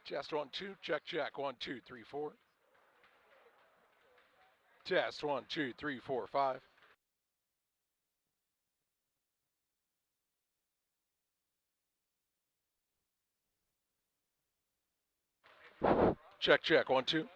Test 1 2, check check 1 2 3 4. Test 1 2 3 4 5. Check check 1 2.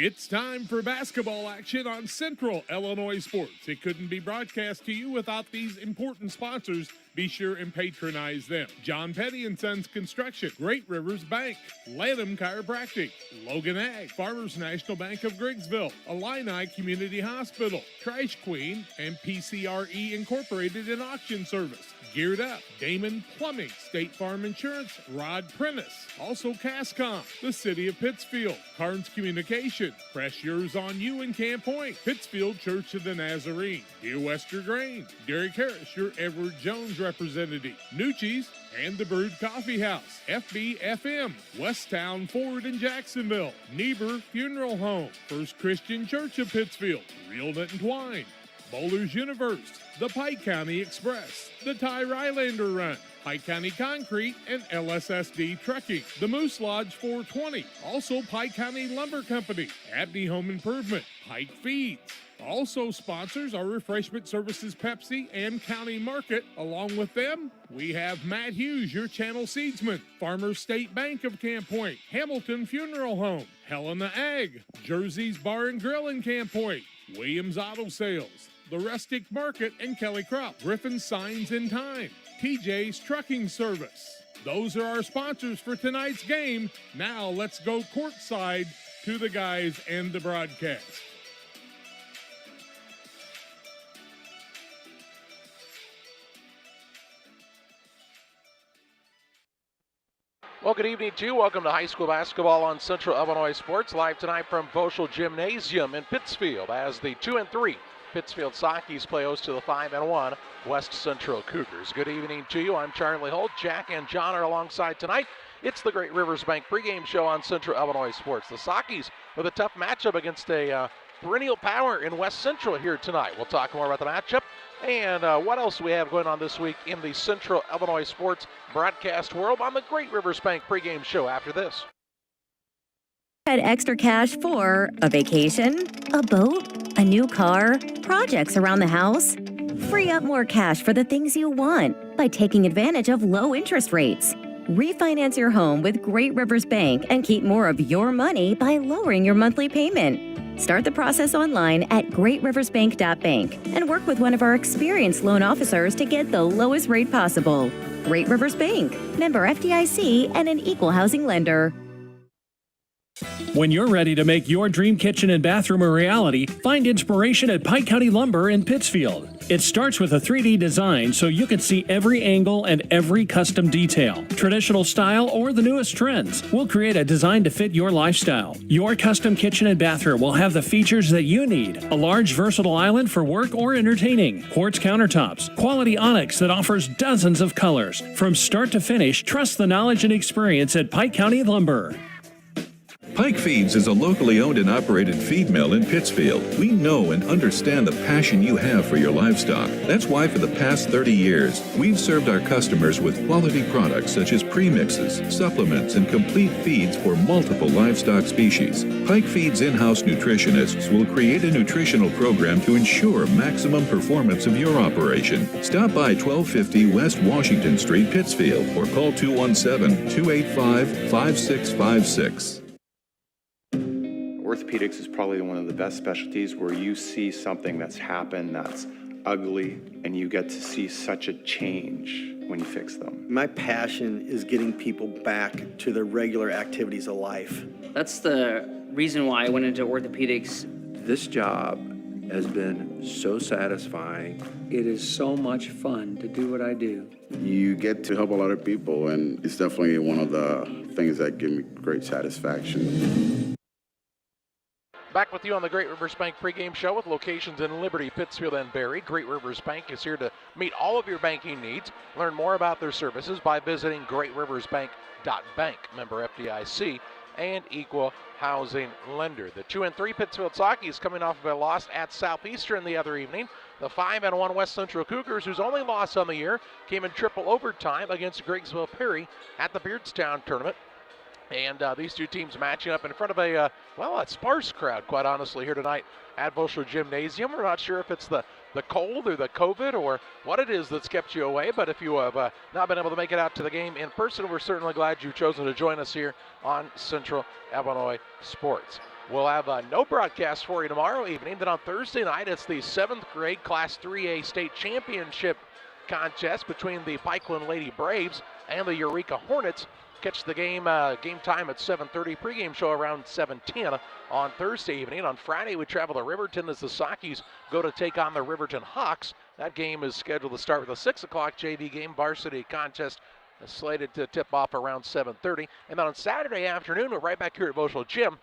It's time for basketball action on Central Illinois Sports. It couldn't be broadcast to you without these important sponsors. Be sure and patronize them. John Petty & Sons Construction, Great Rivers Bank, Lanham Chiropractic, Logan Ag, Farmers National Bank of Griggsville, Illini Community Hospital, Trash Queen, and PCRE Incorporated in Auction Service. Geared Up, Damon Plumbing, State Farm Insurance, Rod Prentice, also Cascom, the City of Pittsfield, Carnes Communication, Press Yours on You in Camp Point, Pittsfield Church of the Nazarene, Dear Wester Grain, Derek Harris, your Edward Jones representative, Nucci's, and the Brewed Coffee House, FBFM, Westtown Ford in Jacksonville, Niebuhr Funeral Home, First Christian Church of Pittsfield, Real Knit and Twine, Bowlers Universe, the Pike County Express, the Ty Rylander Run, Pike County Concrete, and LSSD Trucking, the Moose Lodge 420, also Pike County Lumber Company, Abney Home Improvement, Pike Feeds. Also sponsors are Refreshment Services Pepsi and County Market. Along with them, we have Matt Hughes, your channel seedsman, Farmers State Bank of Camp Point, Hamilton Funeral Home, Helena Ag, Jersey's Bar and Grill in Camp Point, Williams Auto Sales, the Rustic Market and Kelly Crop, Griffin Signs in Time, TJ's Trucking Service. Those are our sponsors for tonight's game. Now let's go courtside to the guys and the broadcast. Well, good evening to you. Welcome to high school basketball on Central Illinois Sports. Live tonight from Voschel Gymnasium in Pittsfield as the 2-3 Pittsfield Sockies play host to the 5-1 West Central Cougars. Good evening to you. I'm Charlie Holt. Jack and John are alongside tonight. It's the Great Rivers Bank pregame show on Central Illinois Sports. The Sockies with a tough matchup against a perennial power in West Central here tonight. We'll talk more about the matchup and what else we have going on this week in the Central Illinois Sports broadcast world on the Great Rivers Bank pregame show after this. Had extra cash for a vacation, a boat, a new car, projects around the house? Free up more cash for the things you want by taking advantage of low interest rates. Refinance your home with Great Rivers Bank and keep more of your money by lowering your monthly payment. Start the process online at greatriversbank.bank and work with one of our experienced loan officers to get the lowest rate possible. Great Rivers Bank, member FDIC, and an equal housing lender. When you're ready to make your dream kitchen and bathroom a reality, find inspiration at Pike County Lumber in Pittsfield. It starts with a 3D design so you can see every angle and every custom detail. Traditional style or the newest trends. We'll create a design to fit your lifestyle. Your custom kitchen and bathroom will have the features that you need. A large versatile island for work or entertaining. Quartz countertops. Quality onyx that offers dozens of colors. From start to finish, trust the knowledge and experience at Pike County Lumber. Pike Feeds is a locally owned and operated feed mill in Pittsfield. We know and understand the passion you have for your livestock. That's why for the past 30 years, we've served our customers with quality products such as premixes, supplements, and complete feeds for multiple livestock species. Pike Feeds in-house nutritionists will create a nutritional program to ensure maximum performance of your operation. Stop by 1250 West Washington Street, Pittsfield, or call 217-285-5656. Orthopedics is probably one of the best specialties where you see something that's happened that's ugly and you get to see such a change when you fix them. My passion is getting people back to their regular activities of life. That's the reason why I went into orthopedics. This job has been so satisfying. It is so much fun to do what I do. You get to help a lot of people, and it's definitely one of the things that give me great satisfaction. Back with you on the Great Rivers Bank pregame show with locations in Liberty, Pittsfield, and Barry. Great Rivers Bank is here to meet all of your banking needs. Learn more about their services by visiting greatriversbank.bank. Member FDIC and equal housing lender. The 2-3 Pittsfield Sockies coming off of a loss at Southeastern the other evening. The 5-1 West Central Cougars, whose only loss on the year came in triple overtime against Griggsville Perry at the Beardstown tournament. And these two teams matching up in front of a sparse crowd, quite honestly, here tonight at Voschel Gymnasium. We're not sure if it's the cold or the COVID or what it is that's kept you away, but if you have not been able to make it out to the game in person, we're certainly glad you've chosen to join us here on Central Illinois Sports. We'll have no broadcast for you tomorrow evening. Then on Thursday night, it's the 7th grade Class 3A state championship contest between the Pikeland Lady Braves and the Eureka Hornets. Catch the game time at 7:30. Pregame show around 7:10 on Thursday evening. On Friday, we travel to Riverton as the Sockies go to take on the Riverton Hawks. That game is scheduled to start with a 6 o'clock JV game. Varsity contest is slated to tip off around 7:30. And then on Saturday afternoon, we're right back here at Voschel Gym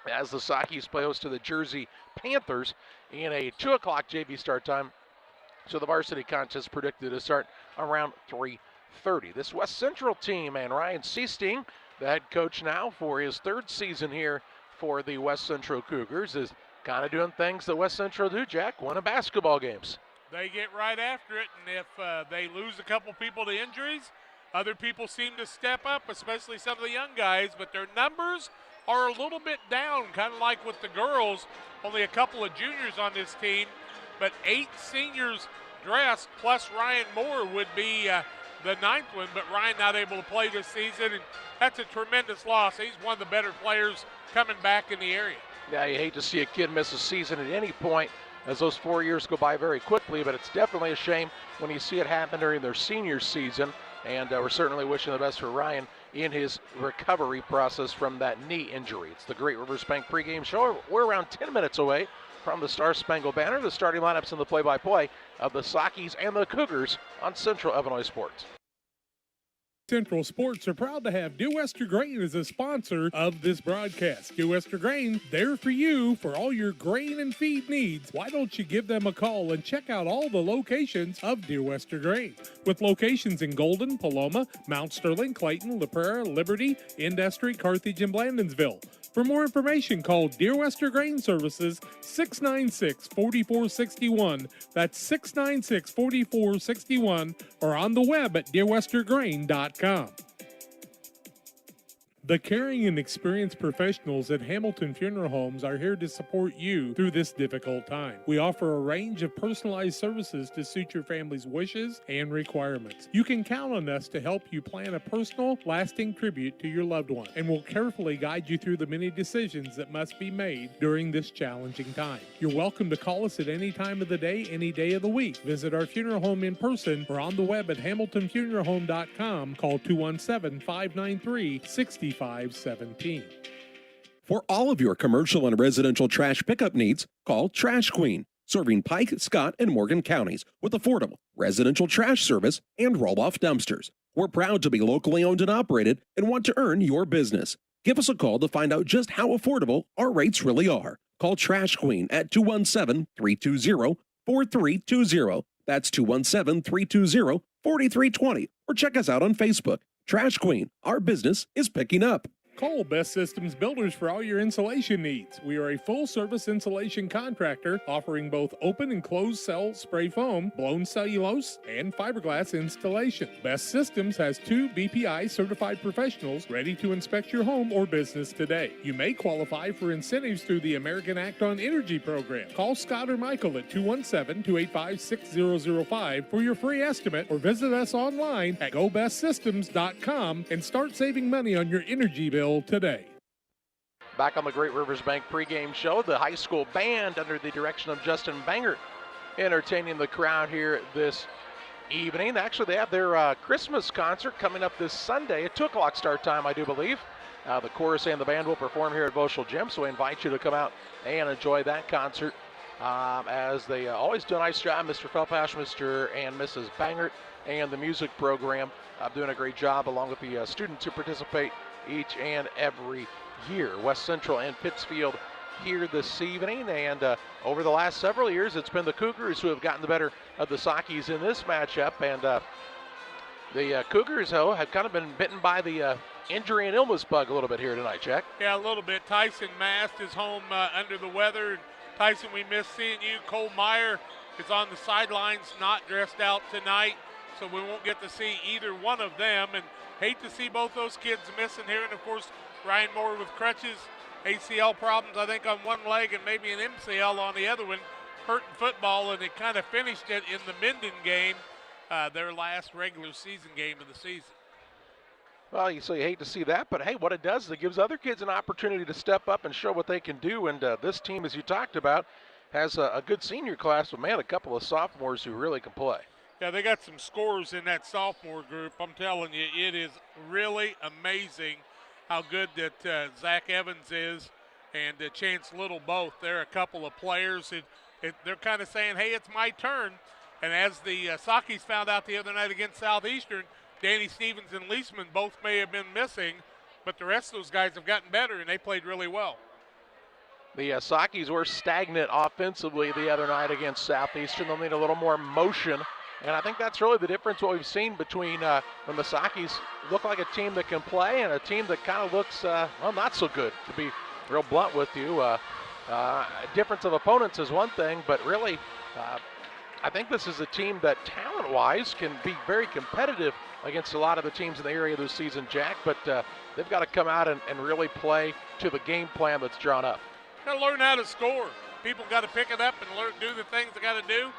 as the Sockies play host to the Jersey Panthers in a 2 o'clock JV start time. So the varsity contest predicted to start around 3:30. This West Central team and Ryan Seesting, the head coach now for his 3rd season here for the West Central Cougars, is kind of doing things that West Central do, Jack, winning basketball games. They get right after it, and if they lose a couple people to injuries, other people seem to step up, especially some of the young guys, but their numbers are a little bit down, kind of like with the girls. Only a couple of juniors on this team, but 8 seniors dressed, plus Ryan Moore would be the 9th one, but Ryan not able to play this season, and that's a tremendous loss. He's one of the better players coming back in the area. Yeah, you hate to see a kid miss a season at any point, as those 4 years go by very quickly, but it's definitely a shame when you see it happen during their senior season, and we're certainly wishing the best for Ryan in his recovery process from that knee injury. It's the Great Rivers Bank pregame show. We're around 10 minutes away from the Star Spangled Banner, the starting lineups and the play-by-play of the Sockies and the Cougars on Central Illinois Sports. Central Sports are proud to have Dear Wester Grain as a sponsor of this broadcast. Dear Wester Grain, there for you for all your grain and feed needs. Why don't you give them a call and check out all the locations of Dear Wester Grain? With locations in Golden, Paloma, Mount Sterling, Clayton, La Prairie, Liberty, Industry, Carthage, and Blandonsville. For more information, call Dear Wester Grain Services 696-4461. That's 696-4461, or on the web at dearwestergrain.com. The caring and experienced professionals at Hamilton Funeral Homes are here to support you through this difficult time. We offer a range of personalized services to suit your family's wishes and requirements. You can count on us to help you plan a personal, lasting tribute to your loved one, and we'll carefully guide you through the many decisions that must be made during this challenging time. You're welcome to call us at any time of the day, any day of the week. Visit our funeral home in person or on the web at hamiltonfuneralhome.com. Call 217-593-6517. For all of your commercial and residential trash pickup needs, call Trash Queen, serving Pike, Scott, and Morgan counties with affordable residential trash service and roll-off dumpsters. We're proud to be locally owned and operated and want to earn your business. Give us a call to find out just how affordable our rates really are. Call Trash Queen at 217-320-4320. That's 217-320-4320. Or check us out on Facebook. Trash Queen, our business is picking up. Call Best Systems Builders for all your insulation needs. We are a full-service insulation contractor offering both open and closed cell spray foam, blown cellulose, and fiberglass installation. Best Systems has 2 BPI certified professionals ready to inspect your home or business today. You may qualify for incentives through the American Act on Energy program. Call Scott or Michael at 217-285-6005 for your free estimate, or visit us online at gobestsystems.com and start saving money on your energy bill today. Back on the Great Rivers Bank pregame show, the high school band under the direction of Justin Bangert entertaining the crowd here this evening. Actually, they have their Christmas concert coming up this Sunday at 2 o'clock start time, I do believe. The chorus and the band will perform here at Voschel Gym, so we invite you to come out and enjoy that concert. As they always do a nice job, Mr. Felpash, Mr. and Mrs. Bangert, and the music program doing a great job, along with the students who participate each and every year. West Central and Pittsfield here this evening, and over the last several years, it's been the Cougars who have gotten the better of the Sockies in this matchup, and the Cougars, though, have kind of been bitten by the injury and illness bug a little bit here tonight, Jack. Yeah, a little bit. Tyson Mast is home under the weather. Tyson, we miss seeing you. Cole Meyer is on the sidelines, not dressed out tonight, so we won't get to see either one of them, and hate to see both those kids missing here. And of course, Ryan Moore with crutches, ACL problems, I think, on one leg, and maybe an MCL on the other one, hurting football, and it kind of finished it in the Minden game, their last regular season game of the season. Well, you hate to see that, but hey, what it does is it gives other kids an opportunity to step up and show what they can do. And this team, as you talked about, has a good senior class, but man, a couple of sophomores who really can play. Yeah, they got some scorers in that sophomore group. I'm telling you, it is really amazing how good that Zach Evans is and Chance Little both. They're a couple of players that they're kind of saying, hey, it's my turn. And as the Sakis found out the other night against Southeastern, Danny Stevens and Leisman both may have been missing, but the rest of those guys have gotten better, and they played really well. The Sakis were stagnant offensively the other night against Southeastern. They'll need a little more motion, and I think that's really the difference what we've seen between when the Sakis look like a team that can play and a team that kind of looks, well, not so good, to be real blunt with you. Difference of opponents is one thing, but really I think this is a team that talent-wise can be very competitive against a lot of the teams in the area this season, Jack, but they've got to come out and really play to the game plan that's drawn up. Got to learn how to score. People got to pick it up and do the things they got to do.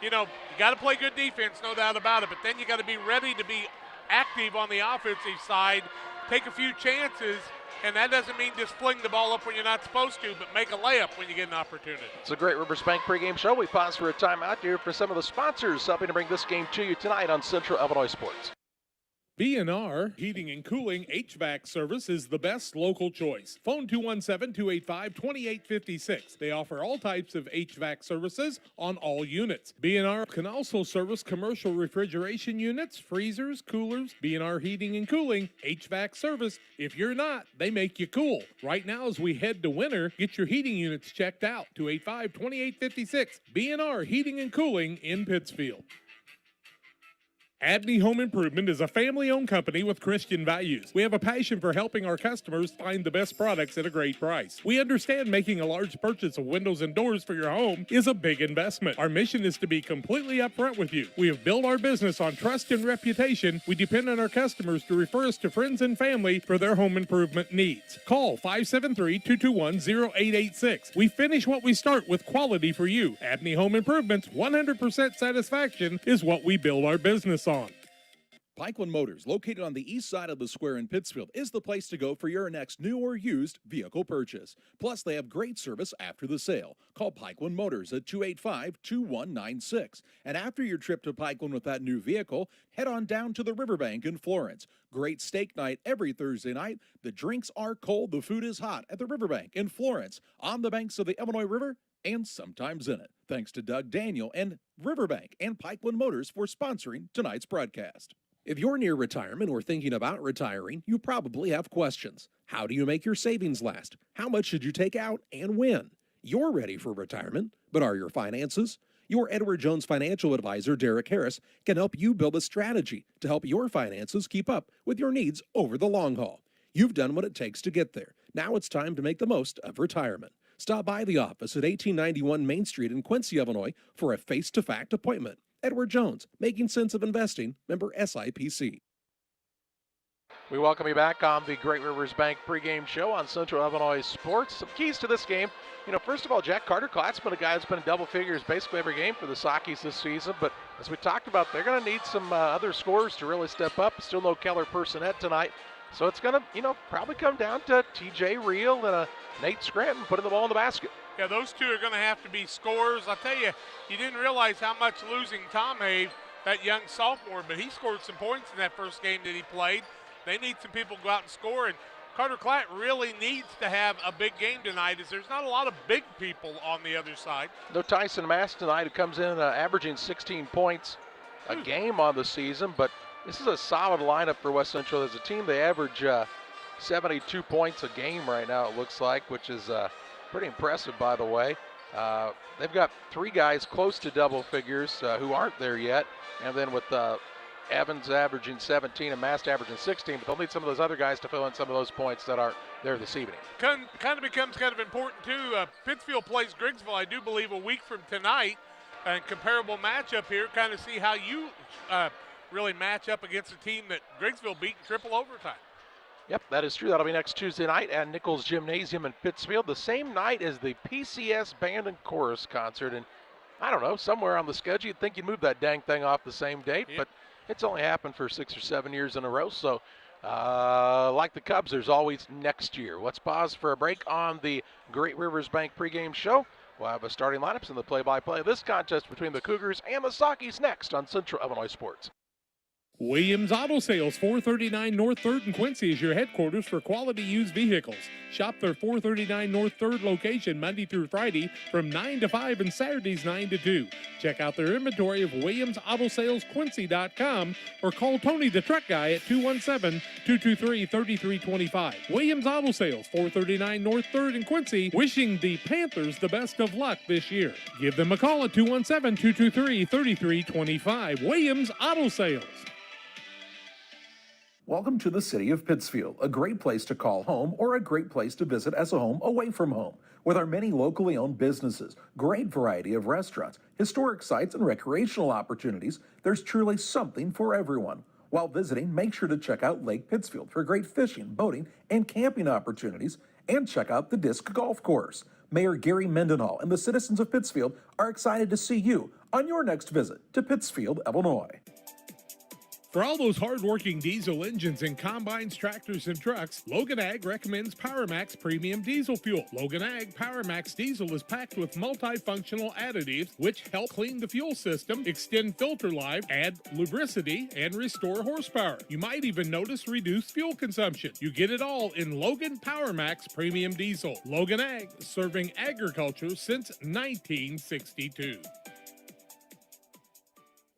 You know, you got to play good defense, no doubt about it, but then you got to be ready to be active on the offensive side, take a few chances, and that doesn't mean just fling the ball up when you're not supposed to, but make a layup when you get an opportunity. It's a Great Rivers Bank pregame show. We pause for a timeout here for some of the sponsors helping to bring this game to you tonight on Central Illinois Sports. B&R Heating and Cooling HVAC service is the best local choice. Phone 217-285-2856. They offer all types of HVAC services on all units. B&R can also service commercial refrigeration units, freezers, coolers. B&R Heating and Cooling HVAC service. If you're not, they make you cool. Right now as we head to winter, get your heating units checked out. 285-2856. B&R Heating and Cooling in Pittsfield. Abney Home Improvement is a family-owned company with Christian values. We have a passion for helping our customers find the best products at a great price. We understand making a large purchase of windows and doors for your home is a big investment. Our mission is to be completely upfront with you. We have built our business on trust and reputation. We depend on our customers to refer us to friends and family for their home improvement needs. Call 573-221-0886. We finish what we start with quality for you. Abney Home Improvements, 100% satisfaction is what we build our business on. Pikeland Motors, located on the east side of the square in Pittsfield, is the place to go for your next new or used vehicle purchase. Plus, they have great service after the sale. Call Pikeland Motors at 285-2196. And after your trip to Pikeland with that new vehicle, head on down to the Riverbank in Florence. Great steak night every Thursday night. The drinks are cold, the food is hot at the Riverbank in Florence, on the banks of the Illinois River, and sometimes in it. Thanks to Doug Daniel and Riverbank and Pikeland Motors for sponsoring tonight's broadcast. If you're near retirement or thinking about retiring, you probably have questions. How do you make your savings last? How much should you take out and when? You're ready for retirement, but are your finances? Your Edward Jones financial advisor, Derek Harris, can help you build a strategy to help your finances keep up with your needs over the long haul. You've done what it takes to get there. Now it's time to make the most of retirement. Stop by the office at 1891 Main Street in Quincy, Illinois for a face-to-fact appointment. Edward Jones, making sense of investing, member SIPC. We welcome you back on the Great Rivers Bank pregame show on Central Illinois Sports. Some keys to this game. You know, first of all, Jack Carter Klatzman, a guy that's been in double figures basically every game for the Sakis this season. But as we talked about, they're going to need some other scorers to really step up. Still no Keller Personette tonight. So it's going to, probably come down to TJ Reel and Nate Scranton putting the ball in the basket. Yeah, those two are going to have to be scorers. I'll tell you, you didn't realize how much losing Tom Have, that young sophomore, but he scored some points in that first game that he played. They need some people to go out and score, and Carter Klatt really needs to have a big game tonight, as there's not a lot of big people on the other side. No Tyson Mass tonight, who comes in averaging 16 points a game on the season, but this is a solid lineup for West Central. As a team, they average 72 points a game right now, it looks like, which is pretty impressive, by the way. They've got three guys close to double figures who aren't there yet, and then with Evans averaging 17 and Mast averaging 16, but they'll need some of those other guys to fill in some of those points that aren't there this evening. Kind of becomes kind of important, too. Pittsfield plays Griggsville, I do believe, a week from tonight, and comparable matchup here, kind of see how you really match up against a team that Griggsville beat in triple overtime. Yep, that is true. That'll be next Tuesday night at Nichols Gymnasium in Pittsfield, the same night as the PCS Band and Chorus concert. And I don't know, somewhere on the schedule, you'd think you'd move that dang thing off the same date, but it's only happened for 6 or 7 years in a row. So Like the Cubs, there's always next year. Let's pause for a break on the Great Rivers Bank pregame show. We'll have a starting lineups and the play-by-play of this contest between the Cougars and the Sockies next on Central Illinois Sports. Williams Auto Sales, 439 North 3rd in Quincy is your headquarters for quality used vehicles. Shop their 439 North 3rd location Monday through Friday from 9 to 5 and Saturdays 9 to 2. Check out their inventory of WilliamsAutoSalesQuincy.com or call Tony the Truck Guy at 217-223-3325. Williams Auto Sales, 439 North 3rd in Quincy, wishing the Panthers the best of luck this year. Give them a call at 217-223-3325. Williams Auto Sales. Welcome to the city of Pittsfield, a great place to call home or a great place to visit as a home away from home. With our many locally owned businesses, great variety of restaurants, historic sites, and recreational opportunities, there's truly something for everyone. While visiting, make sure to check out Lake Pittsfield for great fishing, boating, and camping opportunities, and check out the Disc Golf Course. Mayor Gary Mendenhall and the citizens of Pittsfield are excited to see you on your next visit to Pittsfield, Illinois. For all those hard-working diesel engines and combines, tractors, and trucks, Logan Ag recommends PowerMax Premium Diesel Fuel. Logan Ag PowerMax Diesel is packed with multifunctional additives which help clean the fuel system, extend filter life, add lubricity, and restore horsepower. You might even notice reduced fuel consumption. You get it all in Logan PowerMax Premium Diesel. Logan Ag, serving agriculture since 1962.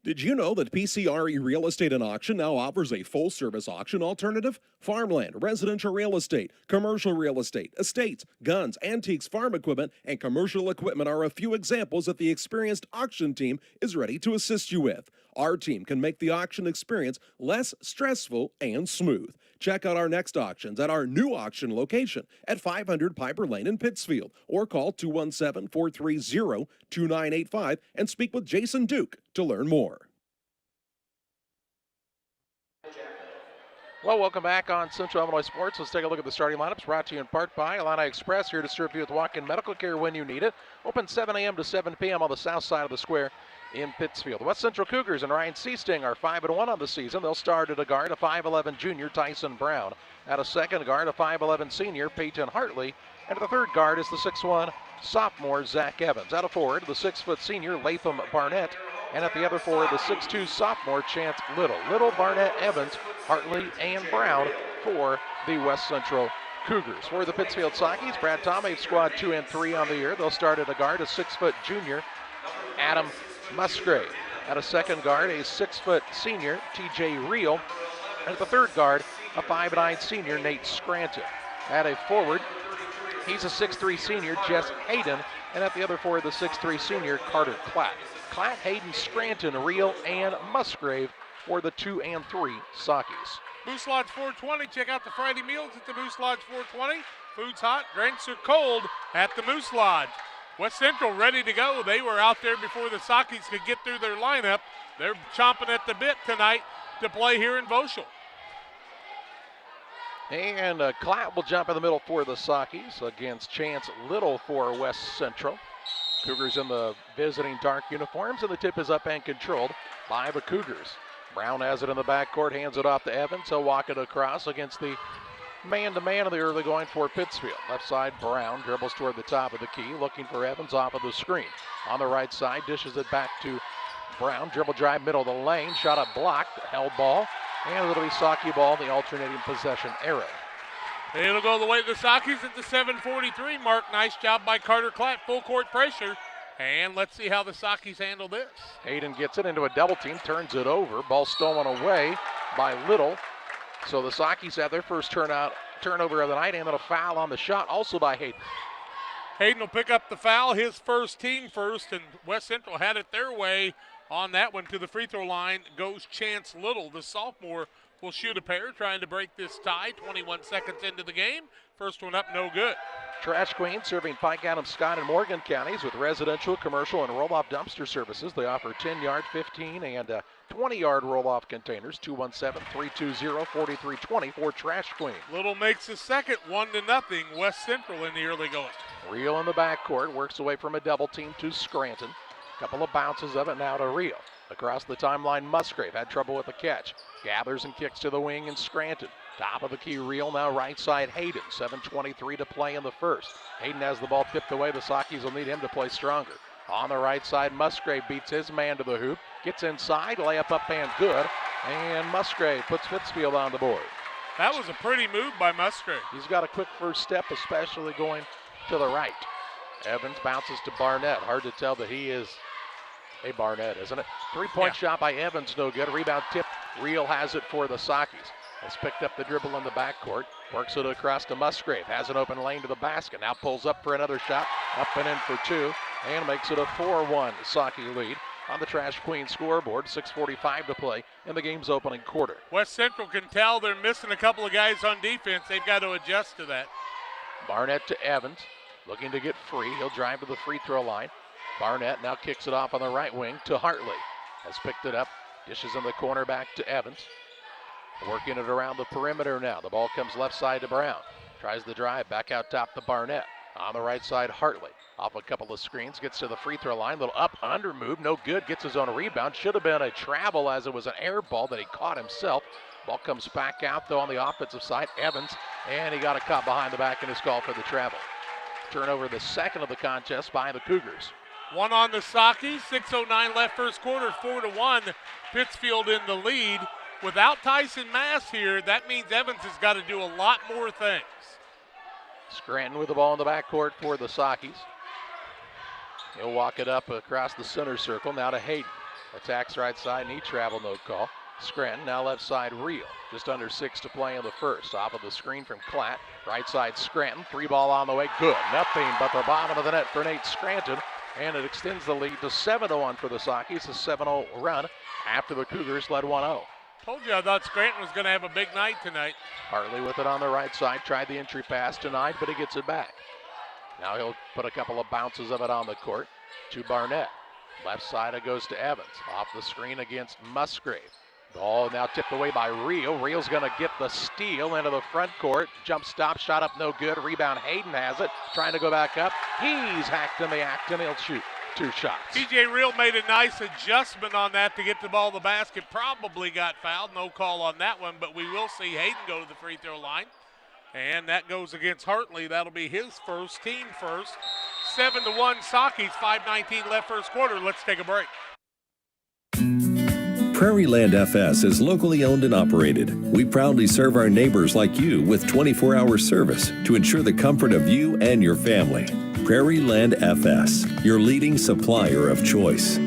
Did you know that PCRE Real Estate and Auction now offers a full-service auction alternative? Farmland, residential real estate, commercial real estate, estates, guns, antiques, farm equipment, and commercial equipment are a few examples that the experienced auction team is ready to assist you with. Our team can make the auction experience less stressful and smooth. Check out our next auctions at our new auction location at 500 Piper Lane in Pittsfield, or call 217-430-2985 and speak with Jason Duke to learn more. Well, welcome back on Central Illinois Sports. Let's take a look at the starting lineups, brought to you in part by Illini Express, here to serve you with walk-in medical care when you need it. Open 7 a.m. to 7 p.m. on the south side of the square in Pittsfield. West Central Cougars and Ryan Seasting are 5-1 on the season. They'll start at a guard, a 5'11 junior, Tyson Brown. At a second guard, a 5'11 senior, Peyton Hartley. And at the third guard is the 6'1 sophomore, Zach Evans. At a forward, the 6' senior, Latham Barnett. And at the other forward, the 6'2 sophomore, Chance Little. Little, Barnett, Evans, Hartley, and Brown for the West Central Cougars. For the Pittsfield Sockies, Brad Tomei, squad 2 and 3 on the year. They'll start at a guard, a 6' junior, Adam Musgrave. At a second guard, a 6' senior, TJ Reel. And at the third guard, a 5'9 senior, Nate Scranton. At a forward, he's a 6'3 senior, Jess Hayden. And at the other forward, the 6'3 senior, Carter Klatt. Klatt, Hayden, Scranton, Reel, and Musgrave for the 2 and 3 Sockies. Moose Lodge 420, check out the Friday meals at the Moose Lodge 420. Food's hot, drinks are cold at the Moose Lodge. West Central ready to go. They were out there before the Sockies could get through their lineup. They're chomping at the bit tonight to play here in Voschel. And Klatt will jump in the middle for the Sockies against Chance Little for West Central. Cougars in the visiting dark uniforms, and the tip is up and controlled by the Cougars. Brown has it in the backcourt, hands it off to Evans. He'll walk it across against the man-to-man of the early going for Pittsfield. Left side, Brown dribbles toward the top of the key, looking for Evans off of the screen. On the right side, dishes it back to Brown. Dribble drive, middle of the lane, shot up blocked, held ball, and it'll be Socky ball, the alternating possession arrow. It'll go the way of the Sockies at the 7:43 mark. Nice job by Carter Klatt, full court pressure. And let's see how the Sockies handle this. Hayden gets it into a double team, turns it over. Ball stolen away by Little. So the Sockies have their first turnover of the night, and then a foul on the shot, also by Hayden. Hayden will pick up the foul, his first, team first, and West Central had it their way on that one. To the free throw line goes Chance Little. The sophomore will shoot a pair, trying to break this tie. 21 seconds into the game. First one up, no good. Trash Queen serving Pike, Adams, Scott, and Morgan counties with residential, commercial, and roll-off dumpster services. They offer 10-yard, 15, and 20-yard roll-off containers. 217-320-4320 for Trash Queen. Little makes his second, 1-0. West Central in the early going. Reel in the backcourt, works away from a double team to Scranton. Couple of bounces of it now to Reel. Across the timeline, Musgrave had trouble with the catch. Gathers and kicks to the wing, and Scranton. Top of the key reel now, right side Hayden. 7:23 to play in the first. Hayden has the ball tipped away. The Sockies will need him to play stronger. On the right side, Musgrave beats his man to the hoop. Gets inside, layup up and good. And Musgrave puts Pittsfield on the board. That was a pretty move by Musgrave. He's got a quick first step, especially going to the right. Evans bounces to Barnett. Hard to tell that he is a Barnett, isn't it? Three-point shot by Evans, no good. Rebound tip. Reel has it for the Sockies. Has picked up the dribble in the backcourt. Works it across to Musgrave. Has an open lane to the basket. Now pulls up for another shot. Up and in for two. And makes it a 4-1 Socky lead on the Trash Queen scoreboard. 6:45 to play in the game's opening quarter. West Central can tell they're missing a couple of guys on defense. They've got to adjust to that. Barnett to Evans. Looking to get free. He'll drive to the free throw line. Barnett now kicks it off on the right wing to Hartley. Has picked it up. Dishes in the corner back to Evans. Working it around the perimeter now. The ball comes left side to Brown. Tries the drive back out top to Barnett. On the right side, Hartley. Off a couple of screens. Gets to the free throw line. Little up under move. No good. Gets his own rebound. Should have been a travel as it was an air ball that he caught himself. Ball comes back out though on the offensive side. Evans. And he got a cut behind the back and is called for the travel. Turnover the second of the contest by the Cougars. One on the Sockies. 6:09 left first quarter. 4-1. Pittsfield in the lead. Without Tyson Mass here, that means Evans has got to do a lot more things. Scranton with the ball in the backcourt for the Sockies. He'll walk it up across the center circle. Now to Hayden. Attacks right side, knee travel, no call. Scranton now left side, Reel. Just under 6 to play in the first. Off of the screen from Klatt. Right side, Scranton. 3 ball on the way. Good. Nothing but the bottom of the net for Nate Scranton. And it extends the lead to 7-1 for the Sockies. A 7-0 run after the Cougars led 1-0. Told you I thought Scranton was going to have a big night tonight. Hartley with it on the right side. Tried the entry pass tonight, but he gets it back. Now he'll put a couple of bounces of it on the court to Barnett. Left side it goes to Evans. Off the screen against Musgrave. Ball now tipped away by Reel. Reel's going to get the steal into the front court. Jump stop, shot up no good. Rebound, Hayden has it. Trying to go back up. He's hacked in the act and he'll shoot 2 shots. TJ Reel made a nice adjustment on that to get the ball in the basket. Probably got fouled. No call on that one, but we will see Hayden go to the free throw line. And that goes against Hartley. That'll be his first, team first. 7-1 Sockies, 5:19 left first quarter. Let's take a break. Prairie Land FS is locally owned and operated. We proudly serve our neighbors like you with 24-hour service to ensure the comfort of you and your family. Prairie Land FS, your leading supplier of choice.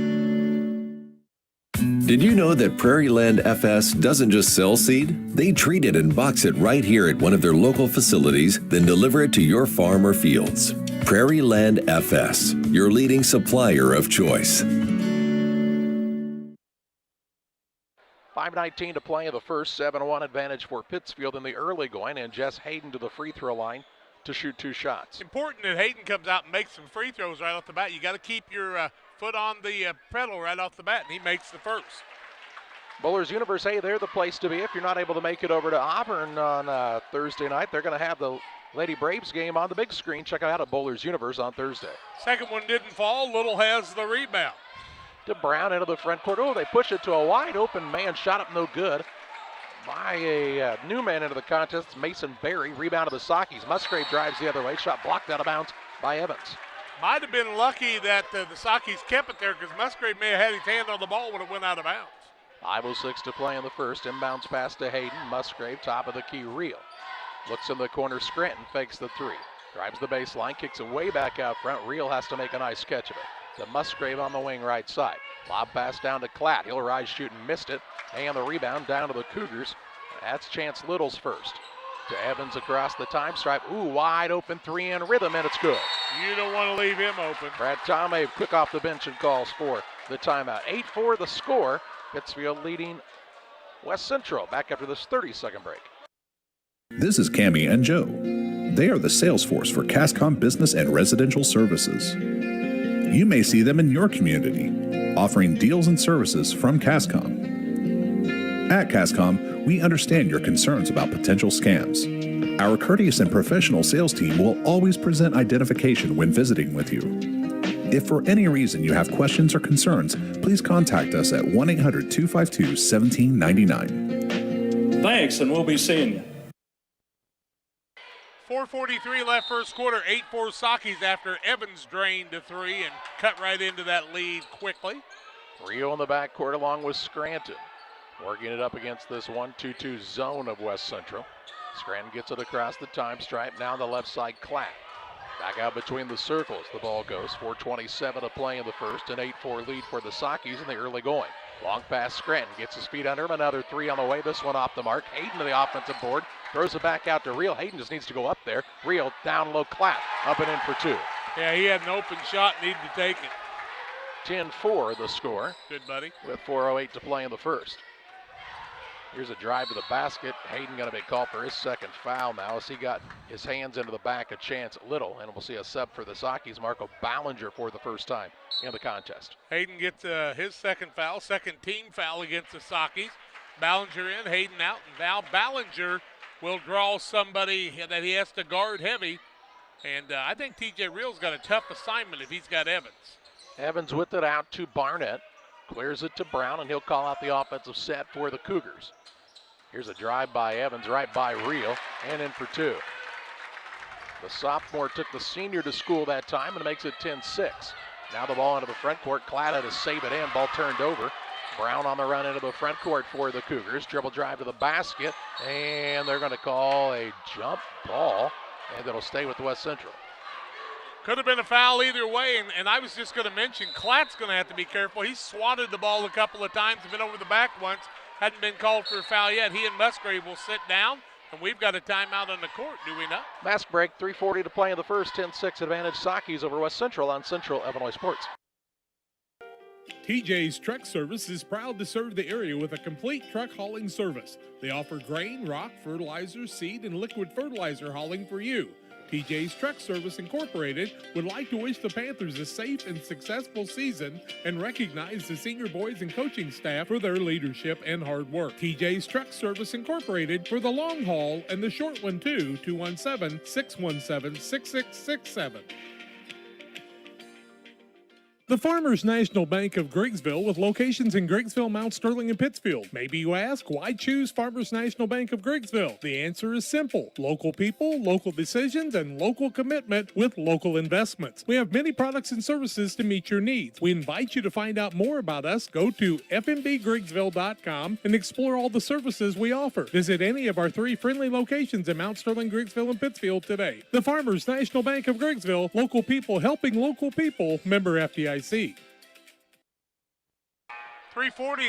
Did you know that Prairie Land FS doesn't just sell seed? They treat it and box it right here at one of their local facilities, then deliver it to your farm or fields. Prairie Land FS, your leading supplier of choice. 5:19 to play in the first. 7-1 advantage for Pittsfield in the early going, and Jess Hayden to the free throw line to shoot 2 shots. Important that Hayden comes out and makes some free throws right off the bat. You got to keep your foot on the pedal right off the bat, and he makes the first. Bowlers Universe, hey, they're the place to be. If you're not able to make it over to Auburn on Thursday night, they're going to have the Lady Braves game on the big screen. Check it out at Bowlers Universe on Thursday. Second one didn't fall. Little has the rebound. To Brown into the front court. Oh, they push it to a wide open man. Shot up no good by a new man into the contest. Mason Berry. Rebound to the Sockies. Musgrave drives the other way. Shot blocked out of bounds by Evans. Might have been lucky that the Sockies kept it there because Musgrave may have had his hand on the ball when it went out of bounds. 5:06 to play in the first. Inbounds pass to Hayden. Musgrave, top of the key, Reel. Looks in the corner. Scranton fakes the 3. Drives the baseline. Kicks it way back out front. Reel has to make a nice catch of it. To Musgrave on the wing right side. Lob pass down to Klatt. He'll rise, shoot, and missed it. And the rebound down to the Cougars. That's Chance Little's first. To Evans across the time stripe. Ooh, wide open 3 in rhythm, and it's good. You don't want to leave him open. Brad Tomei quick off the bench and calls for the timeout. 8-4 the score. Pittsfield leading West Central. Back after this 30-second break. This is Cammie and Joe. They are the sales force for Cascom Business and Residential Services. You may see them in your community, offering deals and services from Cascom. At Cascom, we understand your concerns about potential scams. Our courteous and professional sales team will always present identification when visiting with you. If for any reason you have questions or concerns, please contact us at 1-800-252-1799. Thanks, and we'll be seeing you. 4:43 left first quarter, 8-4 Sockies after Evans drained to 3 and cut right into that lead quickly. Rio in the backcourt along with Scranton. Working it up against this 1-2-2 zone of West Central. Scranton gets it across the time stripe. Now on the left side, Clapp. Back out between the circles, the ball goes. 4:27 to play in the first, an 8-4 lead for the Sockies in the early going. Long pass, Scranton gets his feet under him. Another 3 on the way. This one off the mark. Hayden to the offensive board. Throws it back out to Reel. Hayden just needs to go up there. Reel down low, Clapp. Up and in for 2. Yeah, he had an open shot, needed to take it. 10-4 the score. Good, buddy. With 4:08 to play in the first. Here's a drive to the basket. Hayden going to be called for his second foul now as he got his hands into the back of Chance Little. And we'll see a sub for the Sockies, Marco Ballinger, for the first time in the contest. Hayden gets his second foul, second team foul against the Sockies. Ballinger in, Hayden out, and now Ballinger will draw somebody that he has to guard heavy. And I think TJ Reel's got a tough assignment if he's got Evans. Evans with it out to Barnett. Clears it to Brown, and he'll call out the offensive set for the Cougars. Here's a drive by Evans, right by Reel, and in for 2. The sophomore took the senior to school that time and makes it 10-6. Now the ball into the front court. Clatta to save it in. Ball turned over. Brown on the run into the front court for the Cougars. Dribble drive to the basket, and they're going to call a jump ball, and it'll stay with West Central. Could have been a foul either way, and I was just going to mention Klatt's going to have to be careful. He swatted the ball a couple of times and been over the back once. Hadn't been called for a foul yet. He and Musgrave will sit down, and we've got a timeout on the court, do we not? Mask break, 3:40 to play in the first. 10-6 advantage Sockies over West Central on Central Illinois Sports. TJ's Truck Service is proud to serve the area with a complete truck hauling service. They offer grain, rock, fertilizer, seed, and liquid fertilizer hauling for you. TJ's Truck Service Incorporated would like to wish the Panthers a safe and successful season and recognize the senior boys and coaching staff for their leadership and hard work. TJ's Truck Service Incorporated for the long haul and the short one too, 217-617-6667. The Farmers National Bank of Griggsville with locations in Griggsville, Mount Sterling, and Pittsfield. Maybe you ask, why choose Farmers National Bank of Griggsville? The answer is simple. Local people, local decisions, and local commitment with local investments. We have many products and services to meet your needs. We invite you to find out more about us. Go to fmbgriggsville.com and explore all the services we offer. Visit any of our 3 friendly locations in Mount Sterling, Griggsville, and Pittsfield today. The Farmers National Bank of Griggsville, local people helping local people, member FDIC. 3:40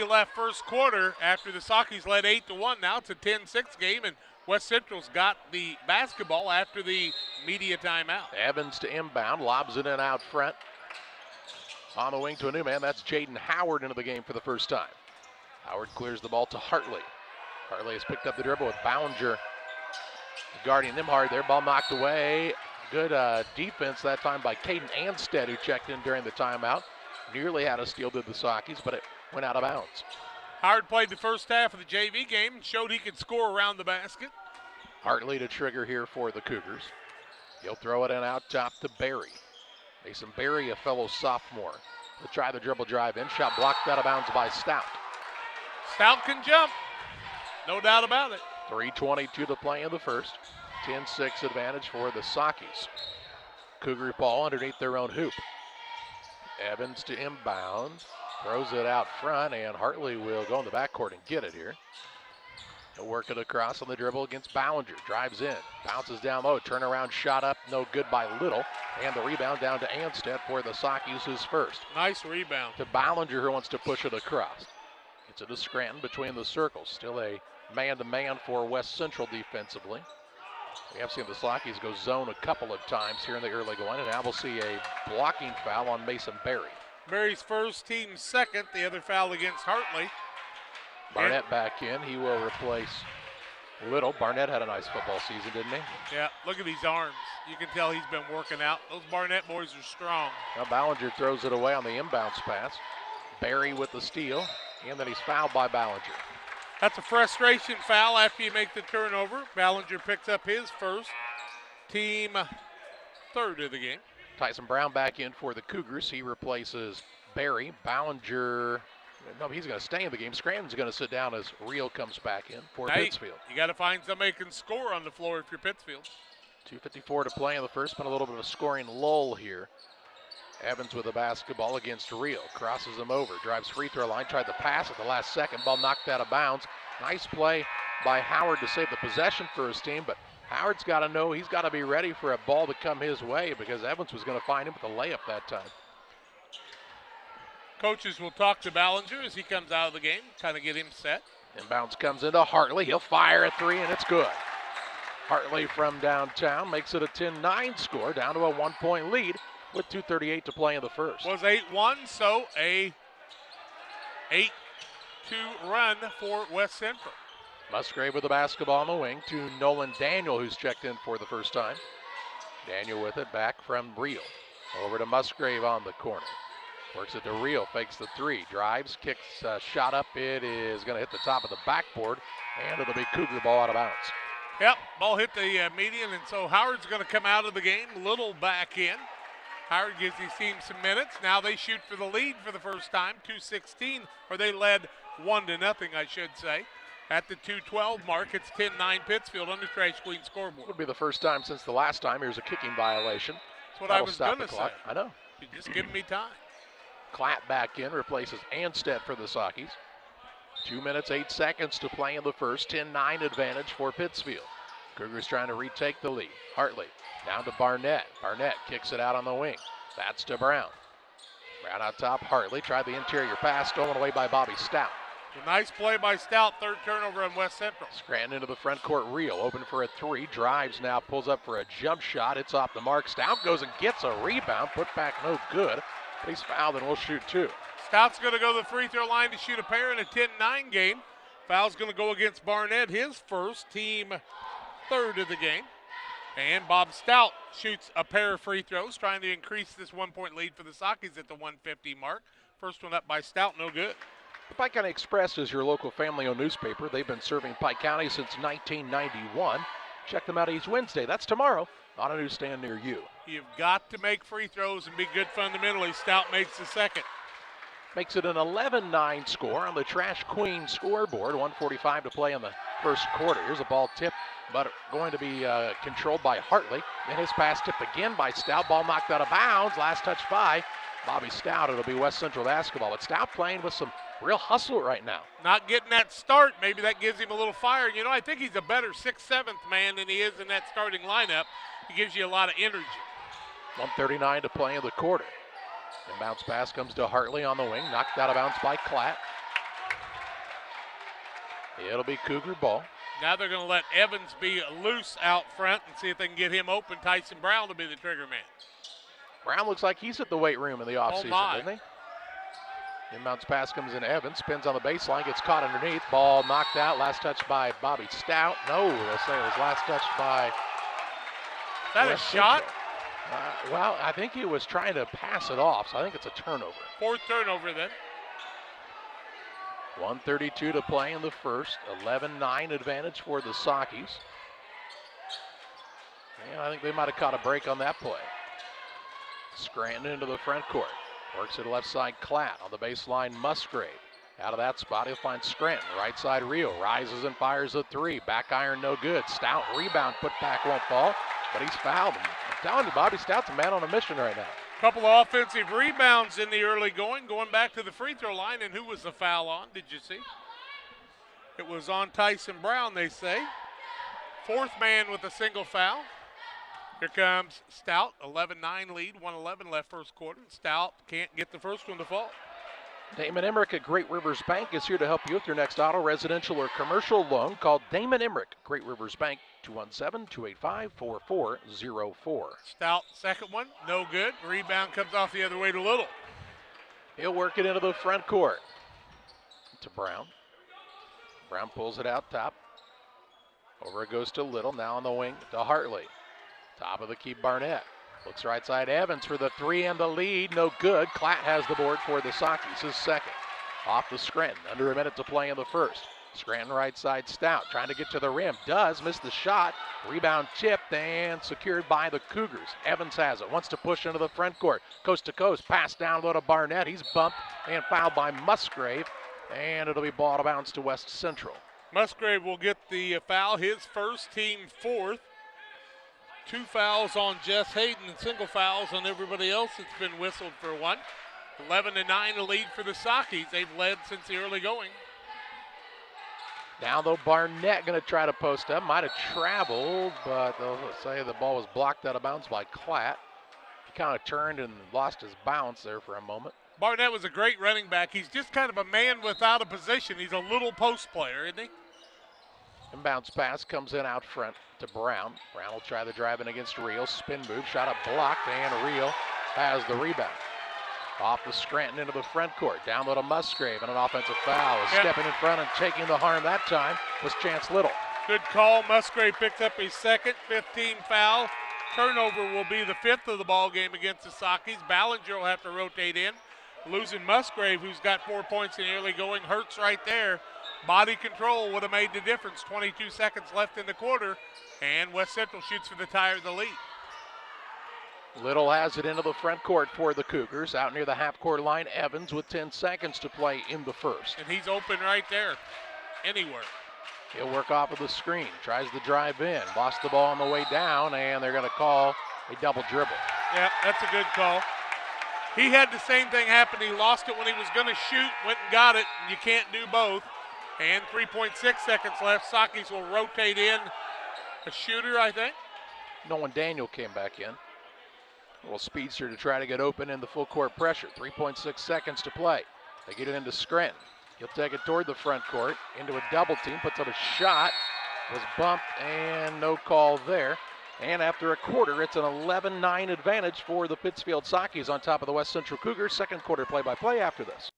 left first quarter after the Sockies led 8-1. Now it's a 10-6 game, and West Central's got the basketball after the media timeout. Evans to inbound, lobs it in out front. On the wing to a new man, that's Jaden Howard into the game for the first time. Howard clears the ball to Hartley. Hartley has picked up the dribble with Ballinger guarding them hard there. Ball knocked away. Good defense that time by Caden Anstead, who checked in during the timeout. Nearly had a steal to the Sockies, but it went out of bounds. Howard played the first half of the JV game and showed he could score around the basket. Hartley to trigger here for the Cougars. He'll throw it in out top to Berry. Mason Berry, a fellow sophomore. He'll try the dribble drive in. Shot blocked out of bounds by Stout. Stout can jump. No doubt about it. 3:22 to play in the first. 10-6 advantage for the Sockies. Cougar ball underneath their own hoop. Evans to inbound. Throws it out front, and Hartley will go in the backcourt and get it here. He'll work it across on the dribble against Ballinger. Drives in. Bounces down low. Turnaround shot up. No good by Little. And the rebound down to Anstead for the Sockies, his first. Nice rebound. To Ballinger, who wants to push it across. Gets it to Scranton between the circles. Still a man-to-man for West Central defensively. We have seen the Sockies go zone a couple of times here in the early going, and now we'll see a blocking foul on Mason Berry. Berry's first, team second. The other foul against Hartley. Barnett back in. He will replace Little. Barnett had a nice football season, didn't he? Yeah, look at these arms. You can tell he's been working out. Those Barnett boys are strong. Now Ballinger throws it away on the inbounds pass. Berry with the steal, and then he's fouled by Ballinger. That's a frustration foul after you make the turnover. Ballinger picks up his first, team third of the game. Tyson Brown back in for the Cougars. He replaces Barry. Ballinger, no, he's going to stay in the game. Scranton's going to sit down as Reel comes back in for Pittsfield. You got to find somebody who can score on the floor if you're Pittsfield. 2:54 to play in the first. Been a little bit of a scoring lull here. Evans with the basketball against Reel. Crosses him over. Drives free throw line. Tried to pass at the last second. Ball knocked out of bounds. Nice play by Howard to save the possession for his team, but Howard's got to know he's got to be ready for a ball to come his way because Evans was going to find him with a layup that time. Coaches will talk to Ballinger as he comes out of the game, kind of get him set. Inbounds comes into Hartley. He'll fire a three, and it's good. Hartley from downtown makes it a 10-9 score, down to a 1-point lead with 2:38 to play in the first. Was 8-1, so a 8-2 run for West Central. Musgrave with the basketball on the wing to Nolan Daniel, who's checked in for the first time. Daniel with it back from Reel. Over to Musgrave on the corner. Works it to Reel, fakes the three, drives, kicks, shot up. It is going to hit the top of the backboard, and it'll be Cougar ball out of bounds. Yep, ball hit the median, and so Howard's going to come out of the game. Little back in. Howard gives his team some minutes. Now they shoot for the lead for the first time, 2:16, or they led 1-0, I should say. At the 2:12 mark, it's 10-9 Pittsfield on the Trash Queen scoreboard. Would be the first time since the last time. Here's a kicking violation. That's what I was going to say. I know. You're just giving me time. Klatt back in, replaces Anstead for the Sockies. 2 minutes, 8 seconds to play in the first. 10-9 advantage for Pittsfield. Cougars trying to retake the lead. Hartley down to Barnett. Barnett kicks it out on the wing. That's to Brown. Brown on top. Hartley tried the interior pass, stolen away by Bobby Stout. A nice play by Stout, third turnover on West Central. Scranton into the front court. Reel open for a three. Drives now, pulls up for a jump shot. It's off the mark. Stout goes and gets a rebound. Put back no good. But he's fouled and will shoot two. Stout's going to go to the free throw line to shoot a pair in a 10-9 game. Foul's going to go against Barnett, his first, team third of the game. And Bob Stout shoots a pair of free throws, trying to increase this 1-point lead for the Sockies at the 150 mark. First one up by Stout, no good. The Pike County Express is your local family-owned newspaper. They've been serving Pike County since 1991. Check them out each Wednesday. That's tomorrow on a newsstand near you. You've got to make free throws and be good fundamentally. Stout makes the second. Makes it an 11-9 score on the Trash Queen scoreboard. 1:45 to play in the first quarter. Here's a ball tip, but going to be controlled by Hartley. And his pass tipped again by Stout. Ball knocked out of bounds. Last touch by Bobby Stout. It'll be West Central basketball. But Stout playing with some real hustle right now. Not getting that start. Maybe that gives him a little fire. You know, I think he's a better 6th, 7th man than he is in that starting lineup. He gives you a lot of energy. 1:39 to play in the quarter. And bounce pass comes to Hartley on the wing. Knocked out of bounds by Klatt. It'll be Cougar ball. Now they're going to let Evans be loose out front and see if they can get him open. Tyson Brown will be the trigger man. Brown looks like he's at the weight room in the offseason, doesn't he? Inbounds pass comes in Evans. Spins on the baseline. Gets caught underneath. Ball knocked out. Last touch by Bobby Stout. No, they'll say it was last touch by... Is that a shot? Well, I think he was trying to pass it off, so I think it's a turnover. Fourth turnover then. 1:32 to play in the first. 11-9 advantage for the Sockies. Yeah, I think they might have caught a break on that play. Scranton into the front court. Works it left side, Klatt. On the baseline, Musgrave. Out of that spot, he'll find Scranton. Right side, Rio. Rises and fires a three. Back iron, no good. Stout rebound, put back, won't fall. But he's fouled. I'm telling you, Bobby Stout's a man on a mission right now. Couple of offensive rebounds in the early going back to the free throw line. And who was the foul on? Did you see? It was on Tyson Brown, they say. Fourth man with a single foul. Here comes Stout, 11-9 lead, 1:11 left first quarter. Stout can't get the first one to fall. Damon Emmerich at Great Rivers Bank is here to help you with your next auto, residential, or commercial loan. Call Damon Emmerich, Great Rivers Bank, 217-285-4404. Stout, second one, no good. Rebound comes off the other way to Little. He'll work it into the front court. To Brown. Brown pulls it out top. Over it goes to Little, now on the wing to Hartley. Top of the key, Barnett. Looks right side, Evans for the three and the lead. No good. Klatt has the board for the Sockies, his second. Off the Scranton. Under a minute to play in the first. Scranton right side, Stout trying to get to the rim. Does miss the shot. Rebound tipped and secured by the Cougars. Evans has it. Wants to push into the front court. Coast to coast. Pass down low to Barnett. He's bumped and fouled by Musgrave. And it'll be ball out of bounds to West Central. Musgrave will get the foul, his first, team fourth. 2 fouls on Jess Hayden and single fouls on everybody else. It's been whistled for one. 11-9 a lead for the Sockies. They've led since the early going. Now, though, Barnett going to try to post up. Might have traveled, but they'll say the ball was blocked out of bounds by Klatt. He kind of turned and lost his bounce there for a moment. Barnett was a great running back. He's just kind of a man without a position. He's a little post player, isn't he? Inbounds pass comes in out front to Brown. Brown will try the drive in against Reel. Spin move, shot up blocked, and Reel has the rebound. Off the Scranton into the front court. Down low to Musgrave and an offensive foul. Stepping in front and taking the harm that time was Chance Little. Good call. Musgrave picked up his second, 15 foul. Turnover will be the 5th of the ball game against the Sockies. Ballinger will have to rotate in. Losing Musgrave, who's got 4 points in the early going, hurts right there. Body control would have made the difference. 22 seconds left in the quarter, and West Central shoots for the tie of the lead. Little has it into the front court for the Cougars. Out near the half-court line, Evans with 10 seconds to play in the first. And he's open right there, anywhere. He'll work off of the screen, tries to drive in, lost the ball on the way down, and they're going to call a double dribble. Yeah, that's a good call. He had the same thing happen. He lost it when he was going to shoot, went and got it, and you can't do both. And 3.6 seconds left. Sockies will rotate in a shooter, I think. Nolan Daniel came back in. A little speedster to try to get open in the full court pressure. 3.6 seconds to play. They get it into Scranton. He'll take it toward the front court, into a double team, puts up a shot, was bumped, and no call there. And after a quarter, it's an 11-9 advantage for the Pittsfield Sockies on top of the West Central Cougars. Second quarter play-by-play after this.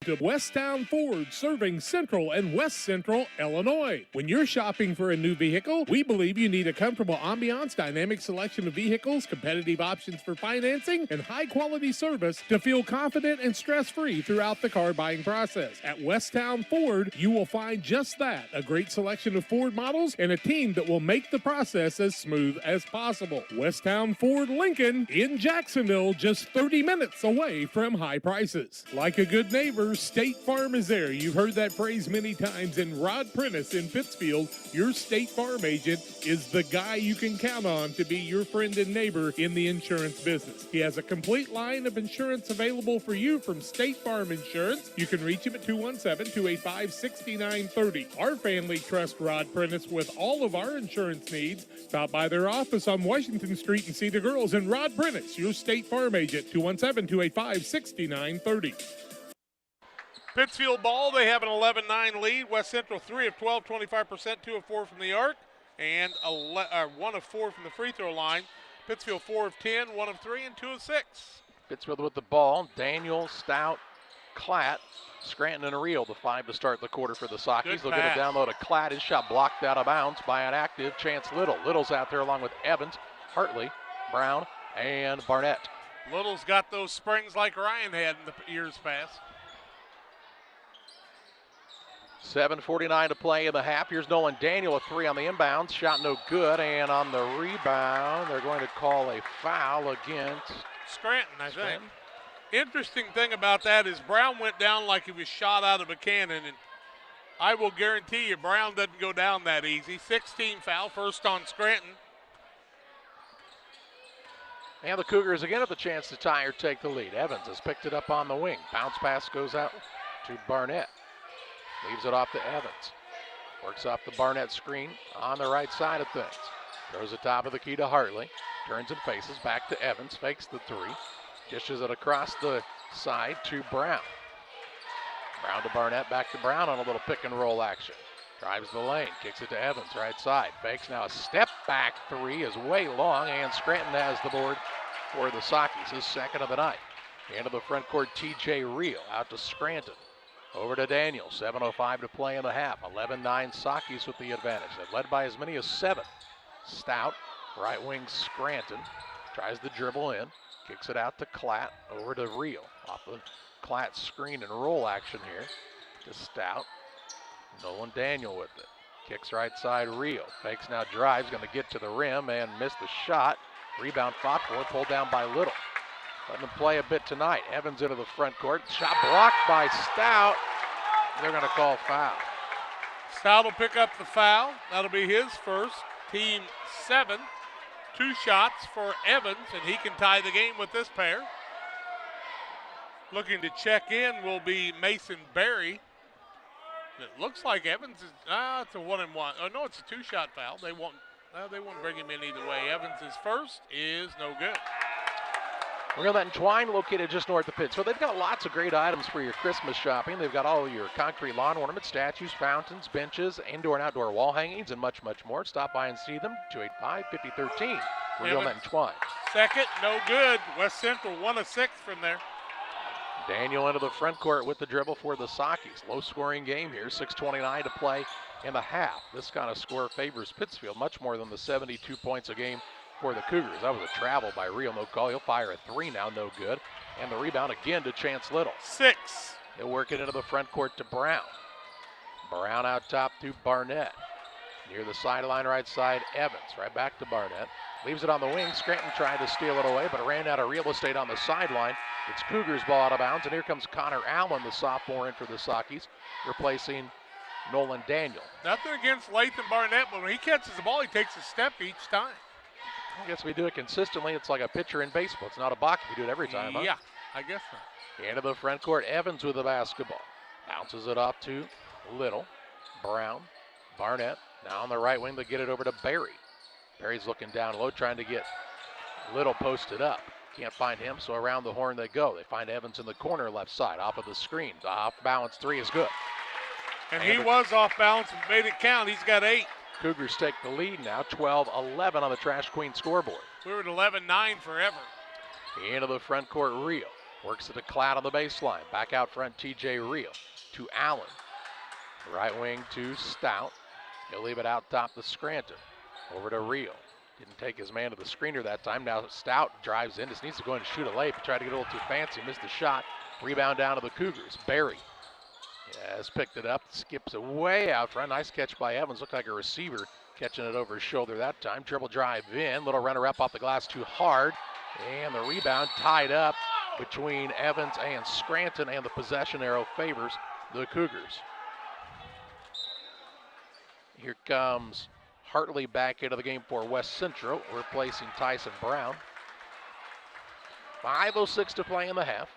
To Westtown Ford, serving Central and West Central Illinois. When you're shopping for a new vehicle, we believe you need a comfortable ambiance, dynamic selection of vehicles, competitive options for financing, and high-quality service to feel confident and stress-free throughout the car buying process. At Westtown Ford, you will find just that, a great selection of Ford models and a team that will make the process as smooth as possible. Westtown Ford Lincoln in Jacksonville, just 30 minutes away from high prices. Like a good neighbor, State Farm is there. You've heard that phrase many times. And Rod Prentice in Pittsfield, your State Farm agent, is the guy you can count on to be your friend and neighbor in the insurance business. He has a complete line of insurance available for you from State Farm Insurance. You can reach him at 217-285-6930. Our family trusts Rod Prentice with all of our insurance needs. Stop by their office on Washington Street and see the girls. And Rod Prentice, your State Farm agent, 217-285-6930. Pittsfield ball, they have an 11-9 lead. West Central 3 of 12, 25%, 2 of 4 from the arc, and 1 of 4 from the free throw line. Pittsfield 4 of 10, 1 of 3, and 2 of 6. Pittsfield with the ball. Daniel, Stout, Klatt, Scranton, and Reel, the 5 to start the quarter for the Sockies. They'll get it down low to Klatt. His shot blocked out of bounds by an active Chance Little. Little's out there along with Evans, Hartley, Brown, and Barnett. Little's got those springs like Ryan had in the years past. 7:49 to play in the half. Here's Nolan Daniel, a 3 on the inbounds. Shot no good, and on the rebound, they're going to call a foul against Scranton, I think. Interesting thing about that is Brown went down like he was shot out of a cannon, and I will guarantee you Brown doesn't go down that easy. 16 foul, first on Scranton. And the Cougars again have the chance to tie or take the lead. Evans has picked it up on the wing. Bounce pass goes out to Barnett. Leaves it off to Evans. Works off the Barnett screen on the right side of things. Throws it top of the key to Hartley. Turns and faces back to Evans. Fakes the 3. Dishes it across the side to Brown. Brown to Barnett, back to Brown on a little pick and roll action. Drives the lane, kicks it to Evans, right side. Fakes now a step back 3 is way long, and Scranton has the board for the Sockies, his second of the night. Into the front court, TJ Reel out to Scranton. Over to Daniel, 7:05 to play in the half. 11-9 Sockies with the advantage. They've led by as many as 7. Stout, right wing Scranton, tries the dribble in, kicks it out to Klatt, over to Reel. Off the Klatt screen and roll action here to Stout. Nolan Daniel with it. Kicks right side, Rio. Fakes now, drives, going to get to the rim and miss the shot. Rebound fought for, pulled down by Little. Letting them play a bit tonight. Evans into the front court. Shot blocked by Stout. They're going to call foul. Stout will pick up the foul. That'll be his first. Team 7. 2 shots for Evans, and he can tie the game with this pair. Looking to check in will be Mason Berry. It looks like Evans is, it's a 1-and-1. Oh, no, it's a 2-shot foul. They won't bring him in either way. Evans' first is no good. Reelnet and Twine, located just north of Pittsfield. They've got lots of great items for your Christmas shopping. They've got all your concrete lawn ornaments, statues, fountains, benches, indoor and outdoor wall hangings, and much, much more. Stop by and see them. 285-5013. Reelnet and Twine. Second, no good. West Central 1 of 6 from there. Daniel into the front court with the dribble for the Sakis. Low-scoring game here. 6:29 to play in the half. This kind of score favors Pittsfield much more than the 72 points a game for the Cougars. That was a travel by Rio, no call. He'll fire a 3 now, no good. And the rebound again to Chance Little. 6. He'll work it into the front court to Brown. Brown out top to Barnett. Near the sideline, right side, Evans. Right back to Barnett. Leaves it on the wing. Scranton tried to steal it away, but it ran out of real estate on the sideline. It's Cougars ball out of bounds, and here comes Connor Allen, the sophomore, in for the Sakis, replacing Nolan Daniel. Nothing against Lathan Barnett, but when he catches the ball, he takes a step each time. I guess we do it consistently. It's like a pitcher in baseball. It's not a box if you do it every time, huh? Yeah, I guess so. Into the front court, Evans with the basketball. Bounces it off to Little. Brown, Barnett. Now on the right wing, they get it over to Barry. Barry's looking down low, trying to get Little posted up. Can't find him, so around the horn they go. They find Evans in the corner left side, off of the screen. The off-balance 3 is good. And he was off balance and made it count. He's got 8. Cougars take the lead now, 12-11 on the Trash Queen scoreboard. We were at 11-9 forever. Into the front court, Rio. Works it to Klatt on the baseline. Back out front, TJ Rio to Allen. Right wing to Stout. He'll leave it out top to Scranton. Over to Rio. Didn't take his man to the screener that time. Now Stout drives in. Just needs to go in and shoot a layup. He tried to get a little too fancy. Missed the shot. Rebound down to the Cougars. Barry has picked it up. Skips it way out front. Nice catch by Evans. Looked like a receiver catching it over his shoulder that time. Dribble drive in. Little runner up off the glass too hard. And the rebound tied up between Evans and Scranton. And the possession arrow favors the Cougars. Here comes Hartley back into the game for West Central, replacing Tyson Brown. 5:06 to play in the half.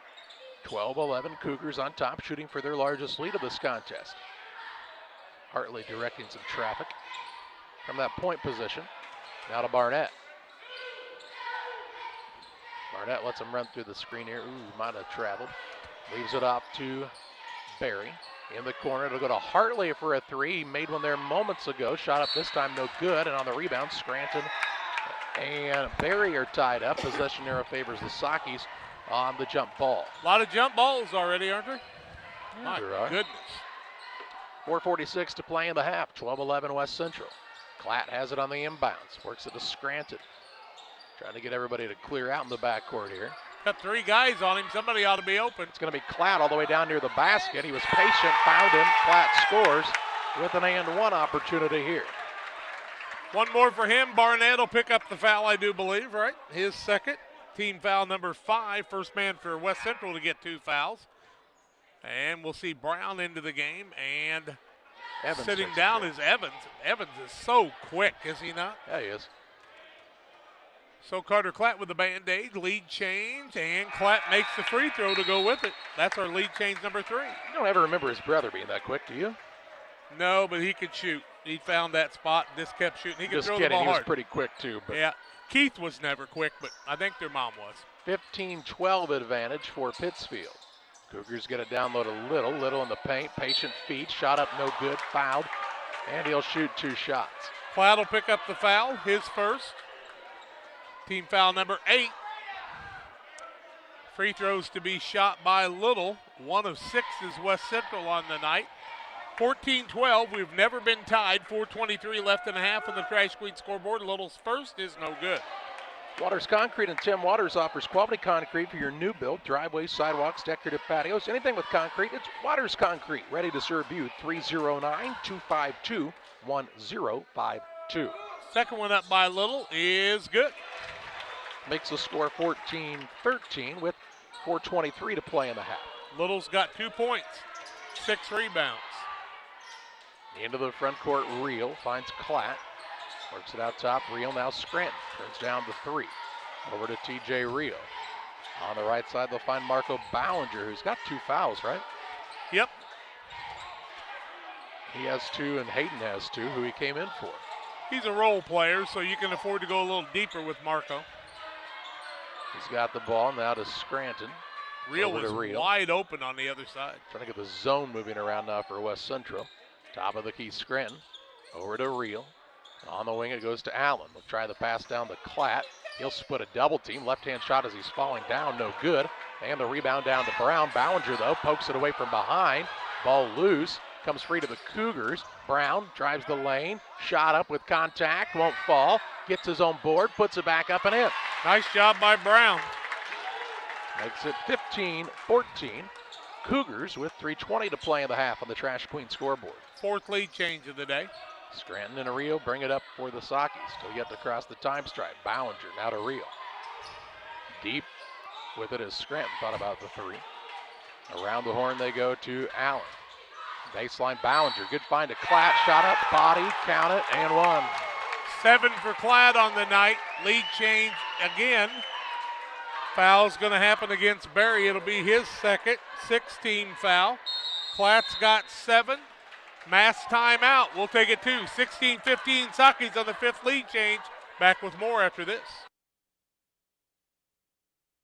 12-11, Cougars on top, shooting for their largest lead of this contest. Hartley directing some traffic from that point position. Now to Barnett. Barnett lets him run through the screen here. Ooh, might have traveled. Leaves it off to Barry. In the corner, it'll go to Hartley for a 3. He made one there moments ago. Shot up this time, no good. And on the rebound, Scranton and Barry are tied up. Possession arrow favors the Sakis on the jump ball. A lot of jump balls already, aren't there? Yeah, My there are. goodness. 4:46 to play in the half. 12-11 West Central. Klatt has it on the inbounds. Works it to Scranton. Trying to get everybody to clear out in the backcourt here. Got 3 guys on him. Somebody ought to be open. It's going to be Klatt all the way down near the basket. He was patient, found him. Klatt scores with an and-one opportunity here. One more for him. Barnett will pick up the foul, I do believe, right? His second. Team foul number 5. First man for West Central to get 2 fouls. And we'll see Brown into the game. And Evans sitting down is Evans. Evans is so quick, is he not? Yeah, he is. So Carter Klatt with the Band-Aid, lead change, and Klatt makes the free throw to go with it. That's our lead change number 3. You don't ever remember his brother being that quick, do you? No, but he could shoot. He found that spot and just kept shooting. He could Just throw kidding, the ball he was hard. pretty quick too. But Yeah, Keith was never quick, but I think their mom was. 15-12 advantage for Pittsfield. Cougars get it down low to Little. Little in the paint, patient feet, shot up no good, fouled, and he'll shoot 2 shots. Klatt will pick up the foul, his first. Team foul number 8. Free throws to be shot by Little. 1 of 6 is West Central on the night. 14-12, we've never been tied. 4:23 left in the half on the Trash Queen scoreboard. Little's first is no good. Waters Concrete and Tim Waters offers quality concrete for your new build, driveways, sidewalks, decorative patios, anything with concrete. It's Waters Concrete, ready to serve you. 309-252-1052. Second one up by Little is good. Makes the score 14-13 with 4:23 to play in the half. Little's got 2 points, 6 rebounds. Into the front court, Reel finds Klatt. Works it out top, Reel now Scranton. Turns down to 3. Over to TJ Reel. On the right side, they'll find Marco Ballinger, who's got 2 fouls, right? Yep. He has 2 and Hayden has 2, who he came in for. He's a role player, so you can afford to go a little deeper with Marco. He's got the ball now to Scranton. Reel was wide open on the other side. Trying to get the zone moving around now for West Central. Top of the key, Scranton. Over to Reel. On the wing, it goes to Allen. They'll try the pass down to Klatt. He'll split a double team. Left-hand shot as he's falling down, no good. And the rebound down to Brown. Ballinger, though, pokes it away from behind. Ball loose. Comes free to the Cougars. Brown drives the lane. Shot up with contact. Won't fall. Gets his own board. Puts it back up and in. Nice job by Brown. Makes it 15-14. Cougars with 3:20 to play in the half on the Trash Queen scoreboard. 4th lead change of the day. Scranton and Rio bring it up for the Sakis. Still yet to cross the time stripe. Ballinger now to Rio. Deep with it as Scranton thought about the 3. Around the horn they go to Allen. Baseline Ballinger. Good find to Klatt. Shot up, body, count it, and 1. 7 for Klatt on the night. Lead change again. Foul's going to happen against Barry. It'll be his second, 16 foul. Klatt's got 7. Mass timeout. We'll take it too. 16-15 Sakis on the 5th lead change. Back with more after this.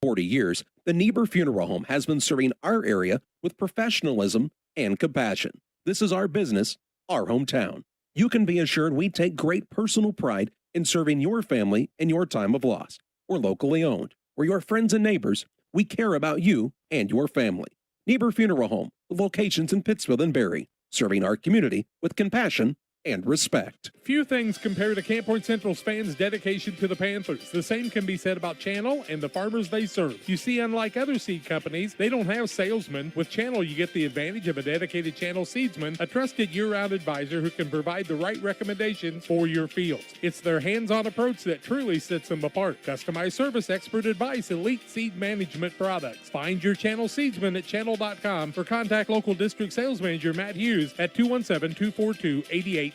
40 years, the Niebuhr Funeral Home has been serving our area with professionalism and compassion. This is our business, our hometown. You can be assured we take great personal pride in serving your family in your time of loss. We're locally owned. We're your friends and neighbors. We care about you and your family. Niebuhr Funeral Home, with locations in Pittsfield and Barry, serving our community with compassion and respect. Few things compare to Camp Point Central's fans' dedication to the Panthers. The same can be said about Channel and the farmers they serve. You see, unlike other seed companies, they don't have salesmen. With Channel, you get the advantage of a dedicated Channel seedsman, a trusted year-round advisor who can provide the right recommendations for your fields. It's their hands-on approach that truly sets them apart. Customized service, expert advice, elite seed management products. Find your Channel seedsman at channel.com or contact local district sales manager Matt Hughes at 217-242-8852.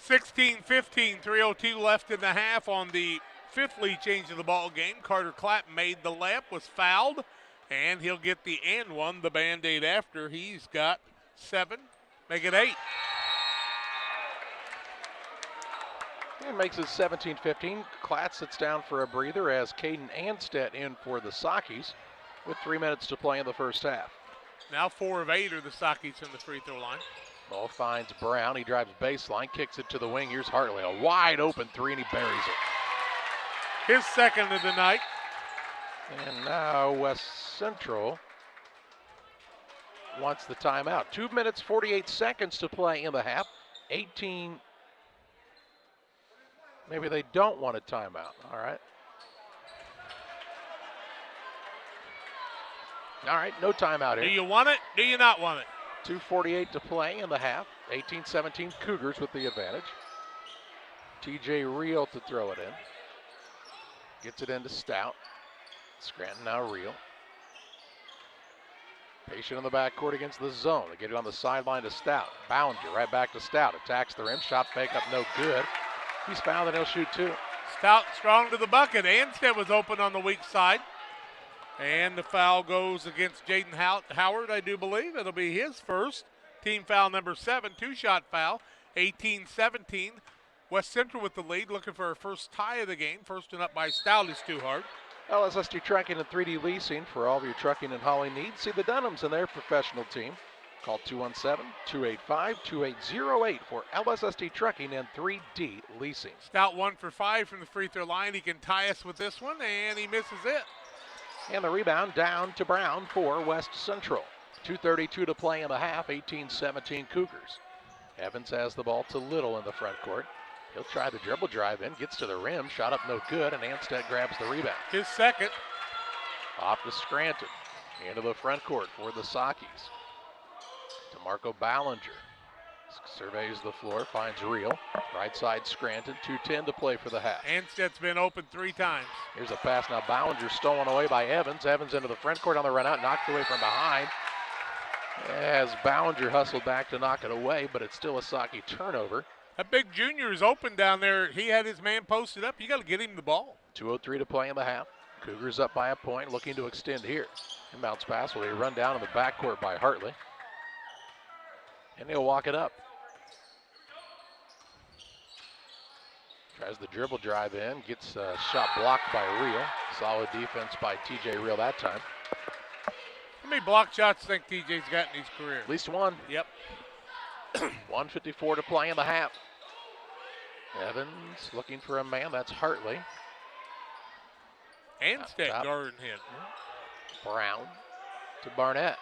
16-15, 3:02 left in the half on the 5th lead change of the ball game. Carter Klatt made the layup, was fouled, and he'll get the and 1, the Band-Aid after. He's got 7, make it 8. And makes it 17-15. Klatt sits down for a breather as Caden Anstedt in for the Sakis with 3 minutes to play in the first half. Now 4 of 8 are the Sakis from the free throw line. Ball finds Brown. He drives baseline, kicks it to the wing. Here's Hartley. A wide open 3, and he buries it. His second of the night. And now West Central wants the timeout. 2 minutes, 48 seconds to play in the half. 18. Maybe they don't want a timeout. All right. All right, no timeout here. Do you want it? Do you not want it? 2:48 to play in the half. 18-17 Cougars with the advantage. TJ Reel to throw it in. Gets it into Stout. Scranton now Reel. Patient in the backcourt against the zone. They get it on the sideline to Stout. Ballinger right back to Stout. Attacks the rim. Shot fake up, no good. He's fouled and he'll shoot 2. Stout strong to the bucket. Anstead was open on the weak side. And the foul goes against Jaden Howard, I do believe. It'll be his first. Team foul number 7, 2-shot foul. 18-17. West Central with the lead, looking for her first tie of the game. First one up by Stout is too hard. LSST Trucking and 3D Leasing for all of your trucking and hauling needs. See the Dunhams and their professional team. Call 217-285-2808 for LSST Trucking and 3D Leasing. Stout 1 for 5 from the free throw line. He can tie us with this one, and he misses it. And the rebound down to Brown for West Central. 2:32 to play in the half, 18-17 Cougars. Evans has the ball to Little in the front court. He'll try the dribble drive in, gets to the rim, shot up no good, and Anstead grabs the rebound. His second. Off to Scranton. Into the front court for the Sockies. To Marco Ballinger. Surveys the floor, finds Reel. Right side Scranton, 2:10 to play for the half. Anstead's been open 3 times. Here's a pass now. Ballinger stolen away by Evans. Evans into the front court on the run out, knocked away from behind. As Ballinger hustled back to knock it away, but it's still a Socky turnover. That big junior is open down there. He had his man posted up. You got to get him the ball. 2:03 to play in the half. Cougars up by a point, looking to extend here. Inbounds pass will be run down in the backcourt by Hartley. And he'll walk it up. Tries the dribble drive in, gets a shot blocked by Reel. Solid defense by TJ Reel that time. How many block shots think TJ's got in his career? At least one. Yep. 1:54 to play in the half. Evans looking for a man, that's Hartley. Anstead guarding him. Brown to Barnett.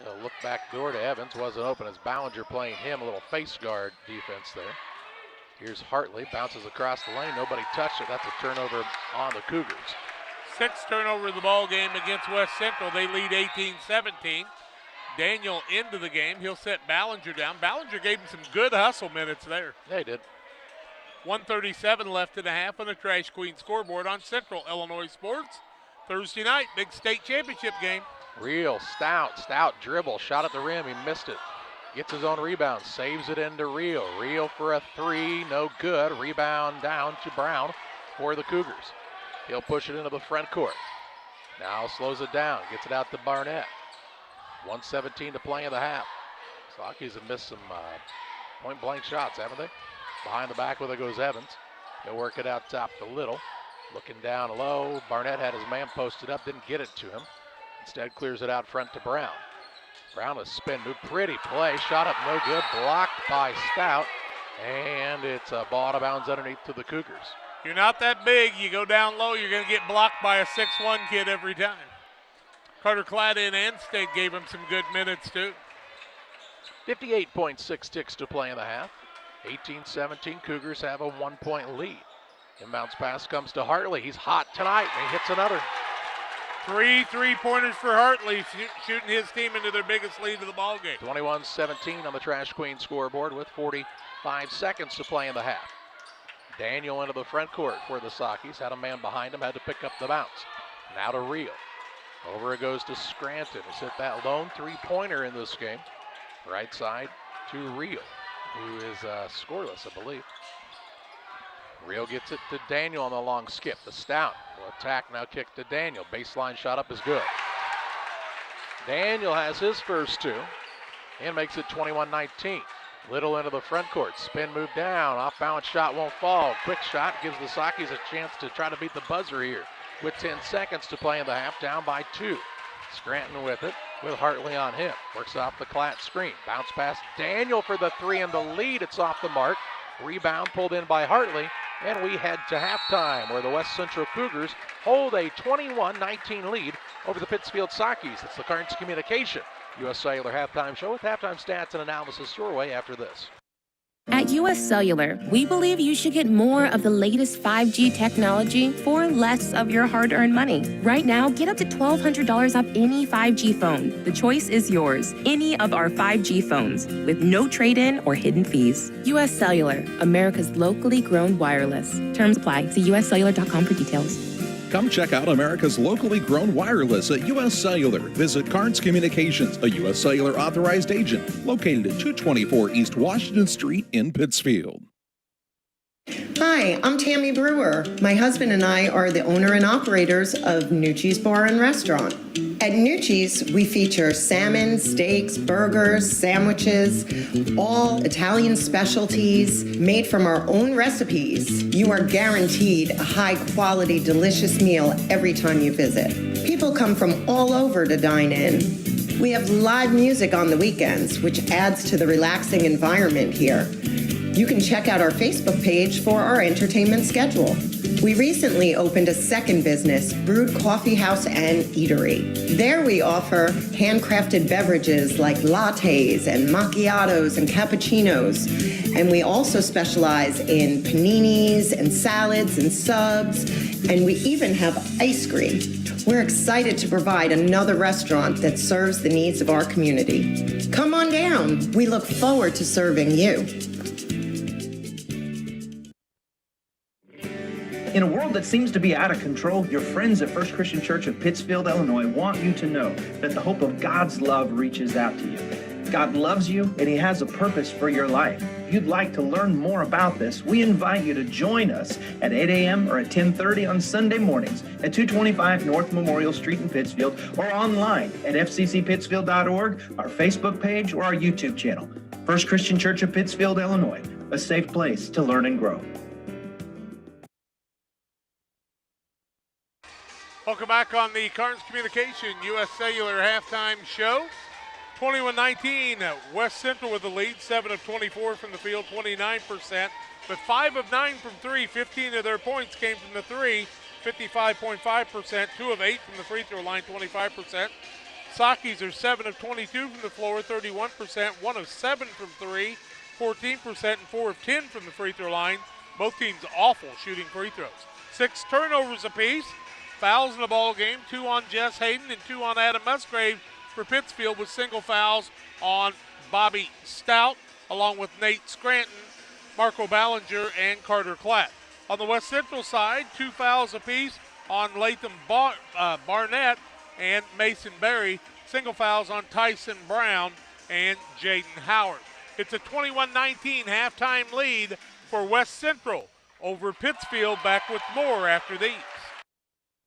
A look back door to Evans, wasn't open as Ballinger playing him, a little face guard defense there. Here's Hartley, bounces across the lane, nobody touched it. That's a turnover on the Cougars. 6th turnover of the ball game against West Central. They lead 18-17. Daniel into the game. He'll set Ballinger down. Ballinger gave him some good hustle minutes there. Yeah, he did. 1:37 left in the half on the Trash Queen scoreboard on Central Illinois Sports. Thursday night, big state championship game. Reel, Stout dribble, shot at the rim, he missed it. Gets his own rebound, saves it into Reel. Reel for a 3, no good. Rebound down to Brown for the Cougars. He'll push it into the front court. Now slows it down, gets it out to Barnett. 1:17 to play in the half. Sockies have missed some point-blank shots, haven't they? Behind the back with it goes Evans. He'll work it out top to Little. Looking down low. Barnett had his man posted up, didn't get it to him. Instead clears it out front to Brown. Brown a spin move, pretty play. Shot up no good, blocked by Stout. And it's a ball out of bounds underneath to the Cougars. You're not that big. You go down low, you're going to get blocked by a 6'1" kid every time. Carter Cladd and Anstead gave him some good minutes too. 58.6 ticks to play in the half. 18-17, Cougars have a 1-point lead. Inbounds pass comes to Hartley. He's hot tonight, and he hits another. 3 3-pointers for Hartley, shooting his team into their biggest lead of the ball game. 21-17 on the Trash Queen scoreboard with 45 seconds to play in the half. Daniel into the front court for the Sockies. Had a man behind him, had to pick up the bounce. Now to Reel. Over it goes to Scranton. He's hit that lone 3-pointer in this game. Right side to Reel, who is scoreless, I believe. Reel gets it to Daniel on the long skip. The Stout will attack, now kick to Daniel. Baseline shot up is good. Daniel has his first 2 and makes it 21-19. Little into the front court. Spin move down. Off balance shot won't fall. Quick shot gives the Sockies a chance to try to beat the buzzer here. With 10 seconds to play in the half, down by 2. Scranton with it, with Hartley on him. Works off the Klatt screen. Bounce pass Daniel for the 3 and the lead. It's off the mark. Rebound pulled in by Hartley. And we head to halftime where the West Central Cougars hold a 21-19 lead over the Pittsfield Sockies. It's the Carnes Communication U.S. Cellular Halftime Show with halftime stats and analysis your way after this. At U.S. Cellular, we believe you should get more of the latest 5G technology for less of your hard-earned money. Right now, get up to $1,200 off any 5G phone. The choice is yours. Any of our 5G phones with no trade-in or hidden fees. U.S. Cellular, America's locally grown wireless. Terms apply. See uscellular.com for details. Come check out America's locally grown wireless at U.S. Cellular. Visit Carnes Communications, a U.S. Cellular authorized agent, located at 224 East Washington Street in Pittsfield. Hi, I'm Tammy Brewer. My husband and I are the owner and operators of Nucci's Bar and Restaurant. At Nucci's, we feature salmon, steaks, burgers, sandwiches, all Italian specialties made from our own recipes. You are guaranteed a high-quality, delicious meal every time you visit. People come from all over to dine in. We have live music on the weekends, which adds to the relaxing environment here. You can check out our Facebook page for our entertainment schedule. We recently opened a second business, Brewed Coffee House and Eatery. There we offer handcrafted beverages like lattes and macchiatos and cappuccinos. And we also specialize in paninis and salads and subs. And we even have ice cream. We're excited to provide another restaurant that serves the needs of our community. Come on down. We look forward to serving you. In a world that seems to be out of control, your friends at First Christian Church of Pittsfield, Illinois want you to know that the hope of God's love reaches out to you. God loves you and He has a purpose for your life. If you'd like to learn more about this, we invite you to join us at 8 a.m. or at 10:30 on Sunday mornings at 225 North Memorial Street in Pittsfield, or online at fccpittsfield.org, our Facebook page, or our YouTube channel. First Christian Church of Pittsfield, Illinois, a safe place to learn and grow. Welcome back on the Carnes Communication U.S. Cellular halftime show. 21-19, West Central with the lead, 7 of 24 from the field, 29%, but 5 of 9 from 3, 15 of their points came from the 3, 55.5%, 2 of 8 from the free throw line, 25%. Sakis are 7 of 22 from the floor, 31%, 1 of 7 from 3, 14%, and 4 of 10 from the free throw line. Both teams awful shooting free throws. 6 turnovers apiece. Fouls in the ball game, 2 on Jess Hayden and 2 on Adam Musgrave for Pittsfield, with single fouls on Bobby Stout, along with Nate Scranton, Marco Ballinger, and Carter Klatt. On the West Central side, 2 fouls apiece on Latham Barnett and Mason Berry, single fouls on Tyson Brown and Jaden Howard. It's a 21-19 halftime lead for West Central over Pittsfield. Back with more after these.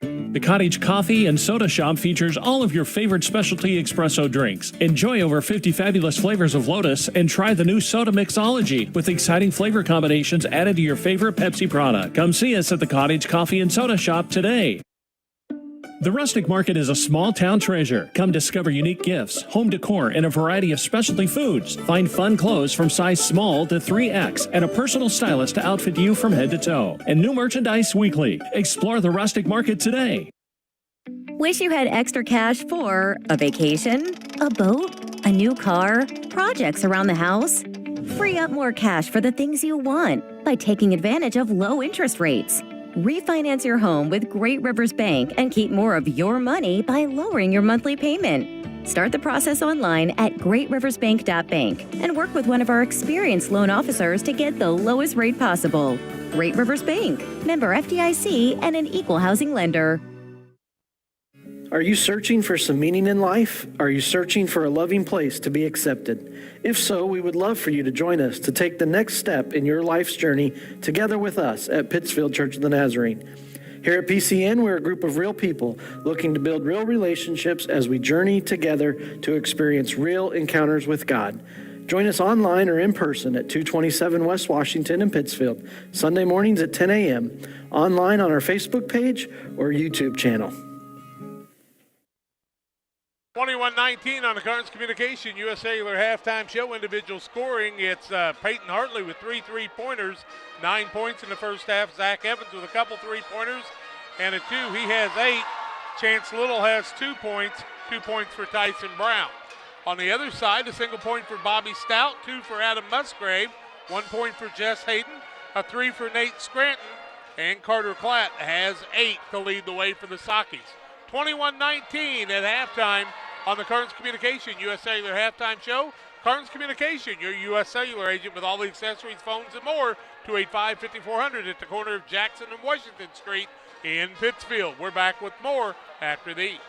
The Cottage Coffee and Soda Shop features all of your favorite specialty espresso drinks. Enjoy over 50 fabulous flavors of Lotus and try the new Soda Mixology with exciting flavor combinations added to your favorite Pepsi product. Come see us at the Cottage Coffee and Soda Shop today. The Rustic Market is a small town treasure. Come discover unique gifts, home decor, and a variety of specialty foods. Find fun clothes from size small to 3X and a personal stylist to outfit you from head to toe. And new merchandise weekly. Explore the Rustic Market today. Wish you had extra cash for a vacation, a boat, a new car, projects around the house? Free up more cash for the things you want by taking advantage of low interest rates. Refinance your home with Great Rivers Bank and keep more of your money by lowering your monthly payment. Start the process online at greatriversbank.bank and work with one of our experienced loan officers to get the lowest rate possible. Great Rivers Bank, member FDIC, and an equal housing lender. Are you searching for some meaning in life? Are you searching for a loving place to be accepted? If so, we would love for you to join us to take the next step in your life's journey together with us at Pittsfield Church of the Nazarene. Here at PCN, we're a group of real people looking to build real relationships as we journey together to experience real encounters with God. Join us online or in person at 227 West Washington in Pittsfield, Sunday mornings at 10 a.m., online on our Facebook page or YouTube channel. 21-19 on the Carnes Communication U.S. Cellular halftime show. Individual scoring, it's Peyton Hartley with 3 3-pointers, 9 points in the first half. Zach Evans with a couple 3-pointers and a 2. He has 8. Chance Little has 2 points, 2 points for Tyson Brown. On the other side, a single point for Bobby Stout, 2 for Adam Musgrave, 1 point for Jess Hayden, a 3 for Nate Scranton, and Carter Klatt has 8 to lead the way for the Sakis. 21-19 at halftime on the Carnes Communication U.S. Cellular halftime show. Carnes Communication, your U.S. Cellular agent with all the accessories, phones, and more. 285-5400 at the corner of Jackson and Washington Street in Pittsfield. We're back with more after these.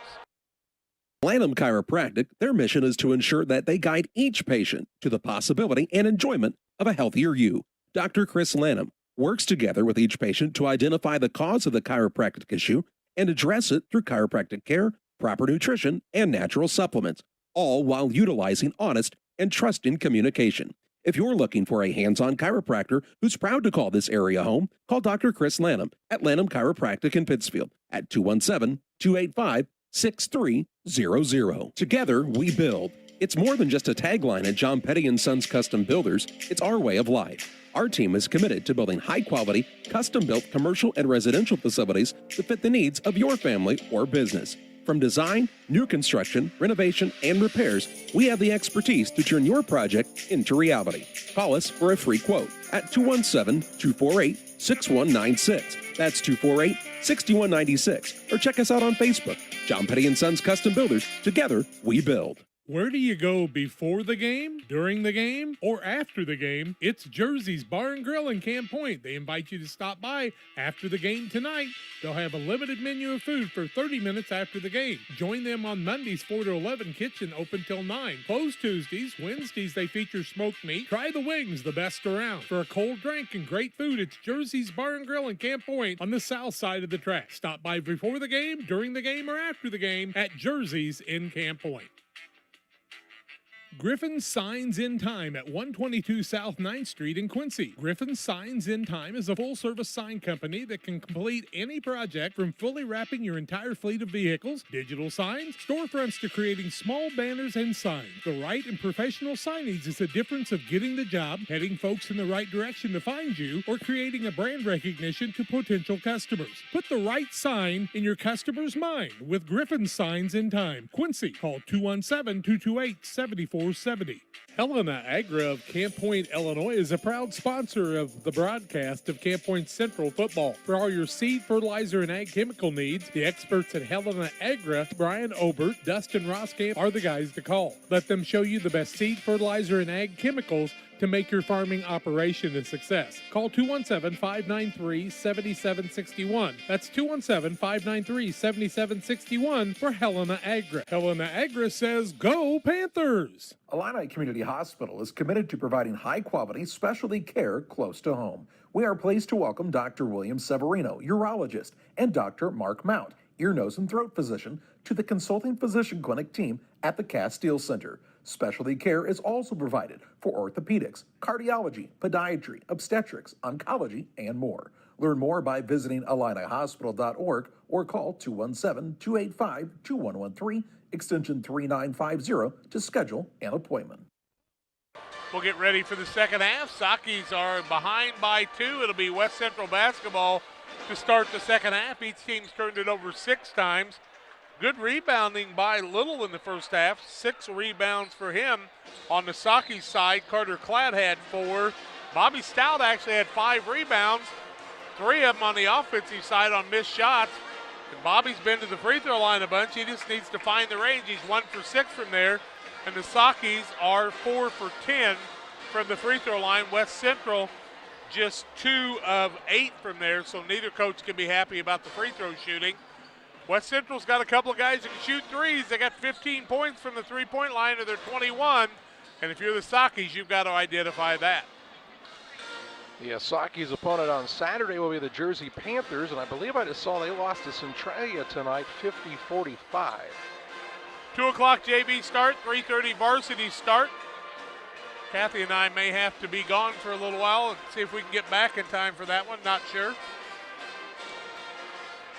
Lanham Chiropractic, their mission is to ensure that they guide each patient to the possibility and enjoyment of a healthier you. Dr. Chris Lanham works together with each patient to identify the cause of the chiropractic issue and address it through chiropractic care, proper nutrition, and natural supplements, all while utilizing honest and trusting communication. If you're looking for a hands-on chiropractor who's proud to call this area home, call Dr. Chris Lanham at Lanham Chiropractic in Pittsfield at 217-285-6300. Together, we build. It's more than just a tagline at John Petty & Sons Custom Builders. It's our way of life. Our team is committed to building high-quality, custom-built commercial and residential facilities to fit the needs of your family or business. From design, new construction, renovation, and repairs, we have the expertise to turn your project into reality. Call us for a free quote at 217-248-6196. That's 248-6196. Or check us out on Facebook. John Petty & Sons Custom Builders. Together, we build. Where do you go before the game, during the game, or after the game? It's Jersey's Bar and Grill in Camp Point. They invite you to stop by after the game tonight. They'll have a limited menu of food for 30 minutes after the game. Join them on Mondays 4 to 11, kitchen open till 9. Closed Tuesdays. Wednesdays they feature smoked meat. Try the wings, the best around. For a cold drink and great food, it's Jersey's Bar and Grill in Camp Point on the south side of the track. Stop by before the game, during the game, or after the game at Jersey's in Camp Point. Griffin's Signs in Time at 122 South 9th Street in Quincy. Griffin's Signs in Time is a full-service sign company that can complete any project from fully wrapping your entire fleet of vehicles, digital signs, storefronts to creating small banners and signs. The right and professional signage is the difference of getting the job, heading folks in the right direction to find you, or creating a brand recognition to potential customers. Put the right sign in your customer's mind with Griffin's Signs in Time. Quincy, call 217-228-7470. Helena Agra of Camp Point, Illinois is a proud sponsor of the broadcast of Camp Point Central football. For all your seed, fertilizer, and ag chemical needs, the experts at Helena Agra, Brian Obert, Dustin Roskamp, are the guys to call. Let them show you the best seed, fertilizer, and ag chemicals to make your farming operation a success. Call 217-593-7761. That's 217-593-7761 for Helena Agra. Helena Agra says, go Panthers! Illini Community Hospital is committed to providing high-quality specialty care close to home. We are pleased to welcome Dr. William Severino, urologist, and Dr. Mark Mount, ear, nose, and throat physician, to the consulting physician clinic team at the Castile Center. Specialty care is also provided for orthopedics, cardiology, podiatry, obstetrics, oncology, and more. Learn more by visiting IlliniHospital.org or call 217-285-2113, extension 3950 to schedule an appointment. We'll get ready for the second half. Sakis are behind by 2. It'll be West Central basketball to start the second half. Each team's turned it over 6 times. Good rebounding by Little in the first half. 6 rebounds for him. On the Sakis side, Carter Cladd had 4. Bobby Stout actually had 5 rebounds. 3 of them on the offensive side on missed shots. And Bobby's been to the free throw line a bunch. He just needs to find the range. He's 1 for 6 from there. And the Sakis are 4 for 10 from the free throw line. West Central just 2 of 8 from there. So neither coach can be happy about the free throw shooting. West Central's got a couple of guys that can shoot threes. They got 15 points from the three-point line of their 21. And if you're the Sakis, you've got to identify that. The Sakis' opponent on Saturday will be the Jersey Panthers, and I believe I just saw they lost to Centralia tonight, 50-45. 2 o'clock JV start, 3:30 varsity start. Kathy and I may have to be gone for a little while and see if we can get back in time for that one, not sure.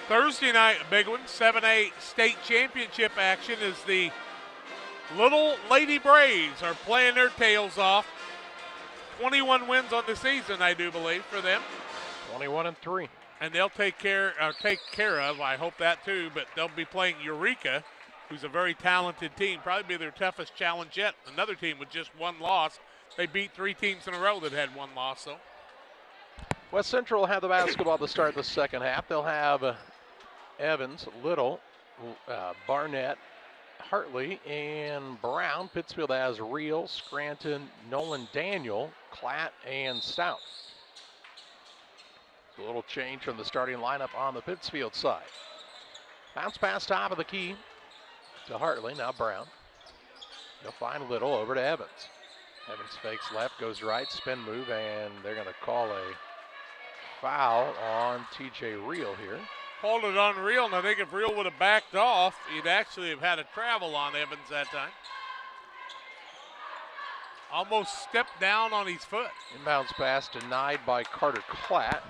Thursday night, a big one, 7A state championship action as the Little Lady Braves are playing their tails off. 21 wins on the season, I do believe, for them. 21-3. And they'll take care of, I hope that too, but they'll be playing Eureka, who's a very talented team, probably be their toughest challenge yet. Another team with just 1 loss. They beat 3 teams in a row that had 1 loss, so. West Central will have the basketball to start the second half. They'll have Evans, Little, Barnett, Hartley, and Brown. Pittsfield has Reel, Scranton, Nolan Daniel, Klatt, and Stout. A little change from the starting lineup on the Pittsfield side. Bounce pass top of the key to Hartley, now Brown. They'll find Little, over to Evans. Evans fakes left, goes right, spin move, and they're going to call a foul on TJ Reel here. Called it on Reel, and I think if Reel would have backed off, he'd actually have had a travel on Evans that time. Almost stepped down on his foot. Inbounds pass denied by Carter Klatt,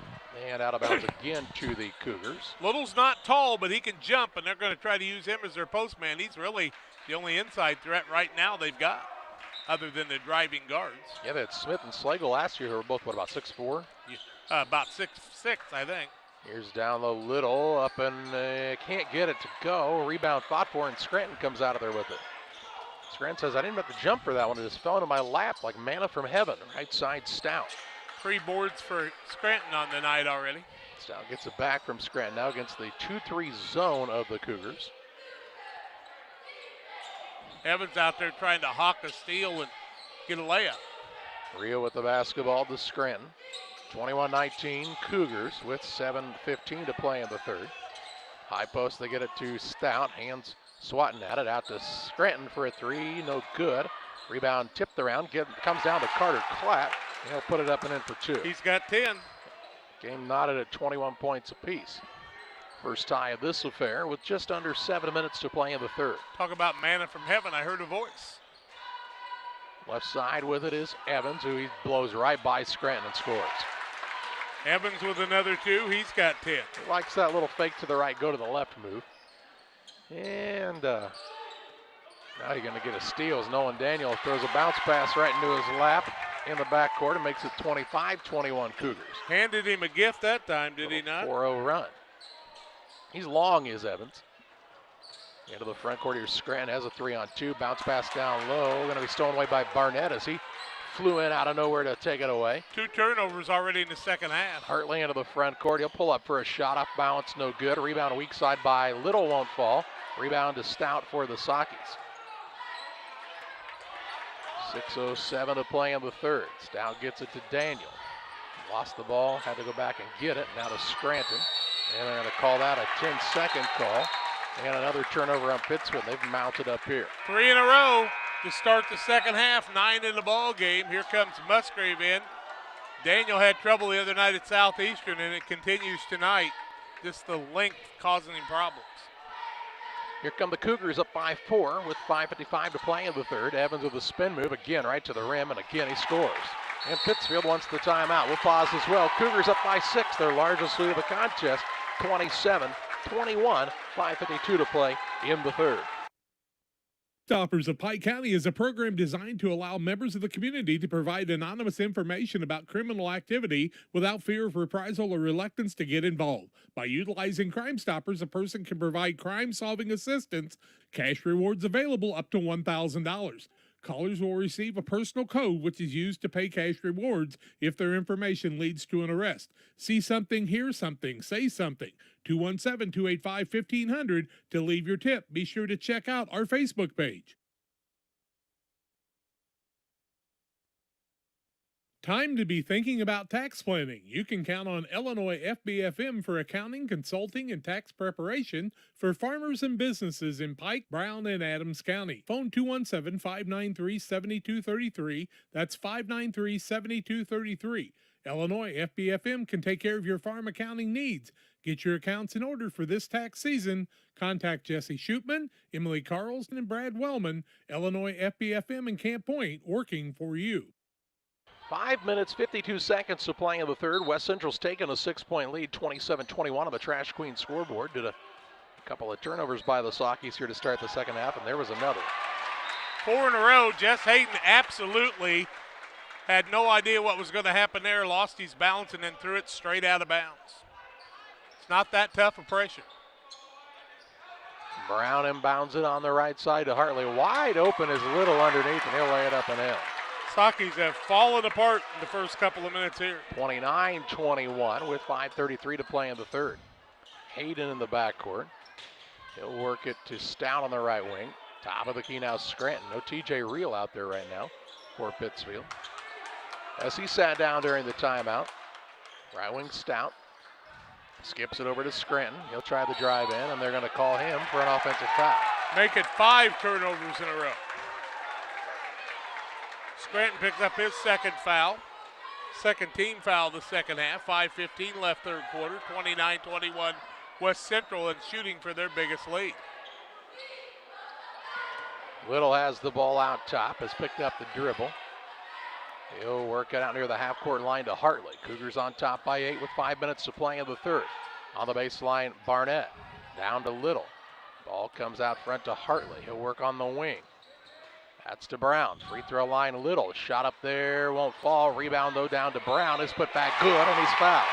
and out of bounds again to the Cougars. Little's not tall, but he can jump, and they're going to try to use him as their postman. He's really the only inside threat right now they've got. other than the driving guards. Yeah, they had Smith and Slagle last year who were both, about 6'4"? About 6'6", I think. Here's down low, Little up and can't get it to go. Rebound fought for, and Scranton comes out of there with it. Scranton says, I didn't have to jump for that one. It just fell into my lap like manna from heaven. Right side, Stout. 3 boards for Scranton on the night already. Stout gets it back from Scranton now against the 2-3 zone of the Cougars. Evans out there trying to hawk a steal and get a layup. Rio with the basketball to Scranton. 21-19 Cougars with 7:15 to play in the third. High post, they get it to Stout. Hands swatting at it, out to Scranton for a 3, no good. Rebound tipped around, comes down to Carter Clapp. He'll put it up and in for 2. He's got 10. Game knotted at 21 points apiece. First tie of this affair with just under 7 minutes to play in the third. Talk about manna from heaven, I heard a voice. Left side with it is Evans, who he blows right by Scranton and scores. Evans with another 2, he's got 10. He likes that little fake to the right, go to the left move. And now you're going to get a steal as Nolan Daniel throws a bounce pass right into his lap in the backcourt and makes it 25-21 Cougars. Handed him a gift that time, did he not? 4-0 run. He's long, is Evans. Into the front court here, Scranton has a 3-on-2. Bounce pass down low, going to be stolen away by Barnett as he flew in out of nowhere to take it away. 2 turnovers already in the second half. Hartley into the front court. He'll pull up for a shot off balance, no good. Rebound weak side by Little, won't fall. Rebound to Stout for the Sockets. 6:07 to play in the third. Stout gets it to Daniel. Lost the ball, had to go back and get it. Now to Scranton. And they're going to call that a 10-second call. And another turnover on Pittsfield. They've mounted up here. 3 in a row to start the second half, 9 in the ball game. Here comes Musgrave in. Daniel had trouble the other night at Southeastern, and it continues tonight. Just the length causing him problems. Here come the Cougars up by 4 with 5:55 to play in the third. Evans with a spin move again right to the rim, and again he scores. And Pittsfield wants the timeout. We'll pause as well. Cougars up by 6, their largest lead of the contest, 27-21, 5:52 to play in the third. Stoppers of Pike County is a program designed to allow members of the community to provide anonymous information about criminal activity without fear of reprisal or reluctance to get involved. By utilizing Crime Stoppers, a person can provide crime-solving assistance, cash rewards available up to $1,000. Callers will receive a personal code which is used to pay cash rewards if their information leads to an arrest. See something, hear something, say something. 217-285-1500 to leave your tip. Be sure to check out our Facebook page. Time to be thinking about tax planning. You can count on Illinois FBFM for accounting, consulting, and tax preparation for farmers and businesses in Pike, Brown, and Adams County. Phone 217-593-7233. That's 593-7233. Illinois FBFM can take care of your farm accounting needs. Get your accounts in order for this tax season. Contact Jesse Shootman, Emily Carlson, and Brad Wellman. Illinois FBFM in Camp Point, working for you. 5 minutes, 52 seconds to play in the third. West Central's taken a 6-point lead, 27-21 on the Trash Queen scoreboard. Did a couple of turnovers by the Sockies here to start the second half, and there was another. 4 in a row. Jess Hayden absolutely had no idea what was going to happen there, lost his balance, and then threw it straight out of bounds. It's not that tough of pressure. Brown inbounds it on the right side to Hartley. Wide open is Little underneath, and he'll lay it up and in. Sockies have fallen apart in the first couple of minutes here. 29-21 with 5:33 to play in the third. Hayden in the backcourt. He'll work it to Stout on the right wing. Top of the key now, Scranton. No TJ Reel out there right now for Pittsfield. As he sat down during the timeout, right wing Stout skips it over to Scranton. He'll try the drive in, and they're going to call him for an offensive foul. Make it 5 turnovers in a row. Scranton picks up his second foul. Second team foul the second half. 5:15 left third quarter. 29-21 West Central, and shooting for their biggest lead. Little has the ball out top, has picked up the dribble. He'll work it out near the half-court line to Hartley. Cougars on top by 8 with 5 minutes to play in the third. On the baseline, Barnett. Down to Little. Ball comes out front to Hartley. He'll work on the wing. That's to Brown. Free throw line Little. Shot up there, won't fall. Rebound though down to Brown. Is put back good, and he's fouled.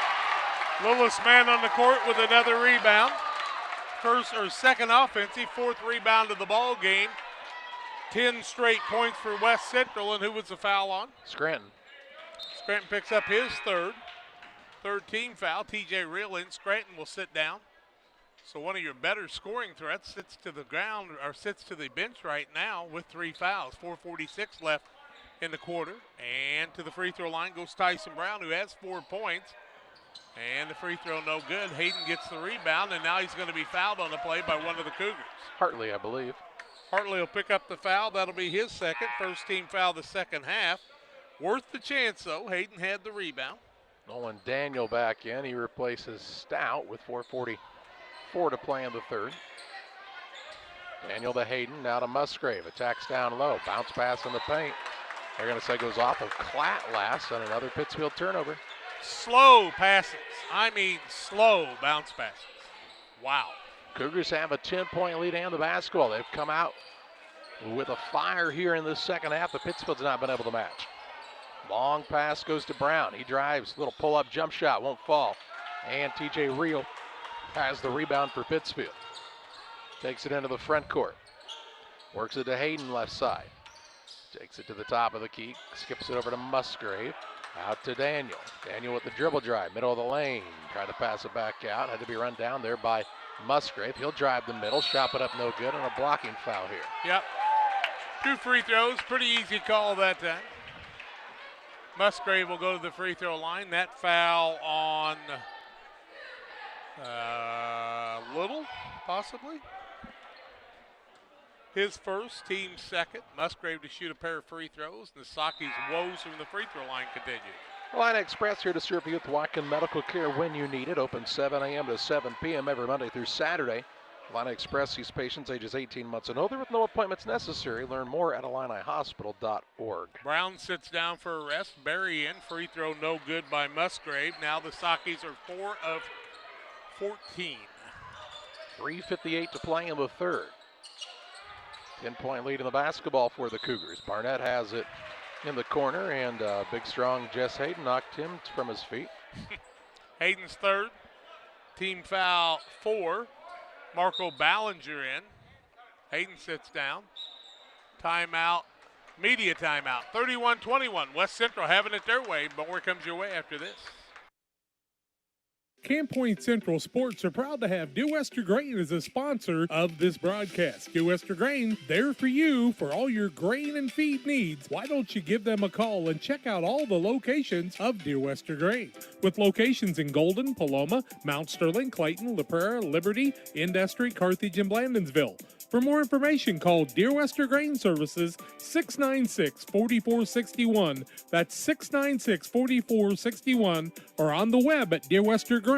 Littlest man on the court with another rebound. First or second offensive, fourth rebound of the ball game. 10 straight points for West Central, and who was the foul on? Scranton. Scranton picks up his third team foul. TJ Reel in. Scranton will sit down. So one of your better scoring threats sits to the ground or sits to the bench right now with 3 fouls. 4:46 left in the quarter. And to the free throw line goes Tyson Brown, who has 4 points. And the free throw no good. Hayden gets the rebound, and now he's going to be fouled on the play by one of the Cougars. Hartley, I believe. Hartley will pick up the foul. That'll be his second. First team foul the second half. Worth the chance, though. Hayden had the rebound. Nolan Daniel back in. He replaces Stout with 4:44 to play in the third. Daniel to Hayden, now to Musgrave. Attacks down low. Bounce pass in the paint. They're going to say goes off of Klatt last on another Pittsfield turnover. Slow passes. I mean slow bounce passes. Wow. Cougars have a 10-point lead and the basketball. They've come out with a fire here in this second half. The Pittsfield's not been able to match. Long pass goes to Brown. He drives, little pull-up jump shot, won't fall. And TJ Reel has the rebound for Pittsfield. Takes it into the front court. Works it to Hayden left side. Takes it to the top of the key. Skips it over to Musgrave. Out to Daniel. Daniel with the dribble drive, middle of the lane. Tried to pass it back out. Had to be run down there by Musgrave. He'll drive the middle, shot it up no good, and a blocking foul here. Yep. 2 free throws, pretty easy call that time. Musgrave will go to the free throw line. That foul on Little, possibly. His first, team second. Musgrave to shoot a pair of free throws. Nasaki's woes from the free throw line continue. Illini Express here to serve you with Watkin Medical Care when you need it. Open 7 a.m. to 7 p.m. every Monday through Saturday. Illini Express sees patients ages 18 months and older with no appointments necessary. Learn more at IlliniHospital.org. Brown sits down for a rest. Barry in. Free throw no good by Musgrave. Now the Sakis are 4 of 14. 3:58 to play in the third. 10-point lead in the basketball for the Cougars. Barnett has it in the corner, and big, strong Jess Hayden knocked him from his feet. Hayden's third. Team foul 4. Marco Ballinger in. Hayden sits down. Timeout. Media timeout. 31-21. West Central having it their way. More comes your way after this. Camp Point Central Sports are proud to have Dear Wester Grain as a sponsor of this broadcast. Dear Wester Grain, there for you for all your grain and feed needs. Why don't you give them a call and check out all the locations of Dear Wester Grain? With locations in Golden, Paloma, Mount Sterling, Clayton, La Prairie, Liberty, Industry, Carthage, and Blandonsville. For more information, call Dear Wester Grain Services 696-4461. That's 696-4461, or on the web at dearwestergrain.com.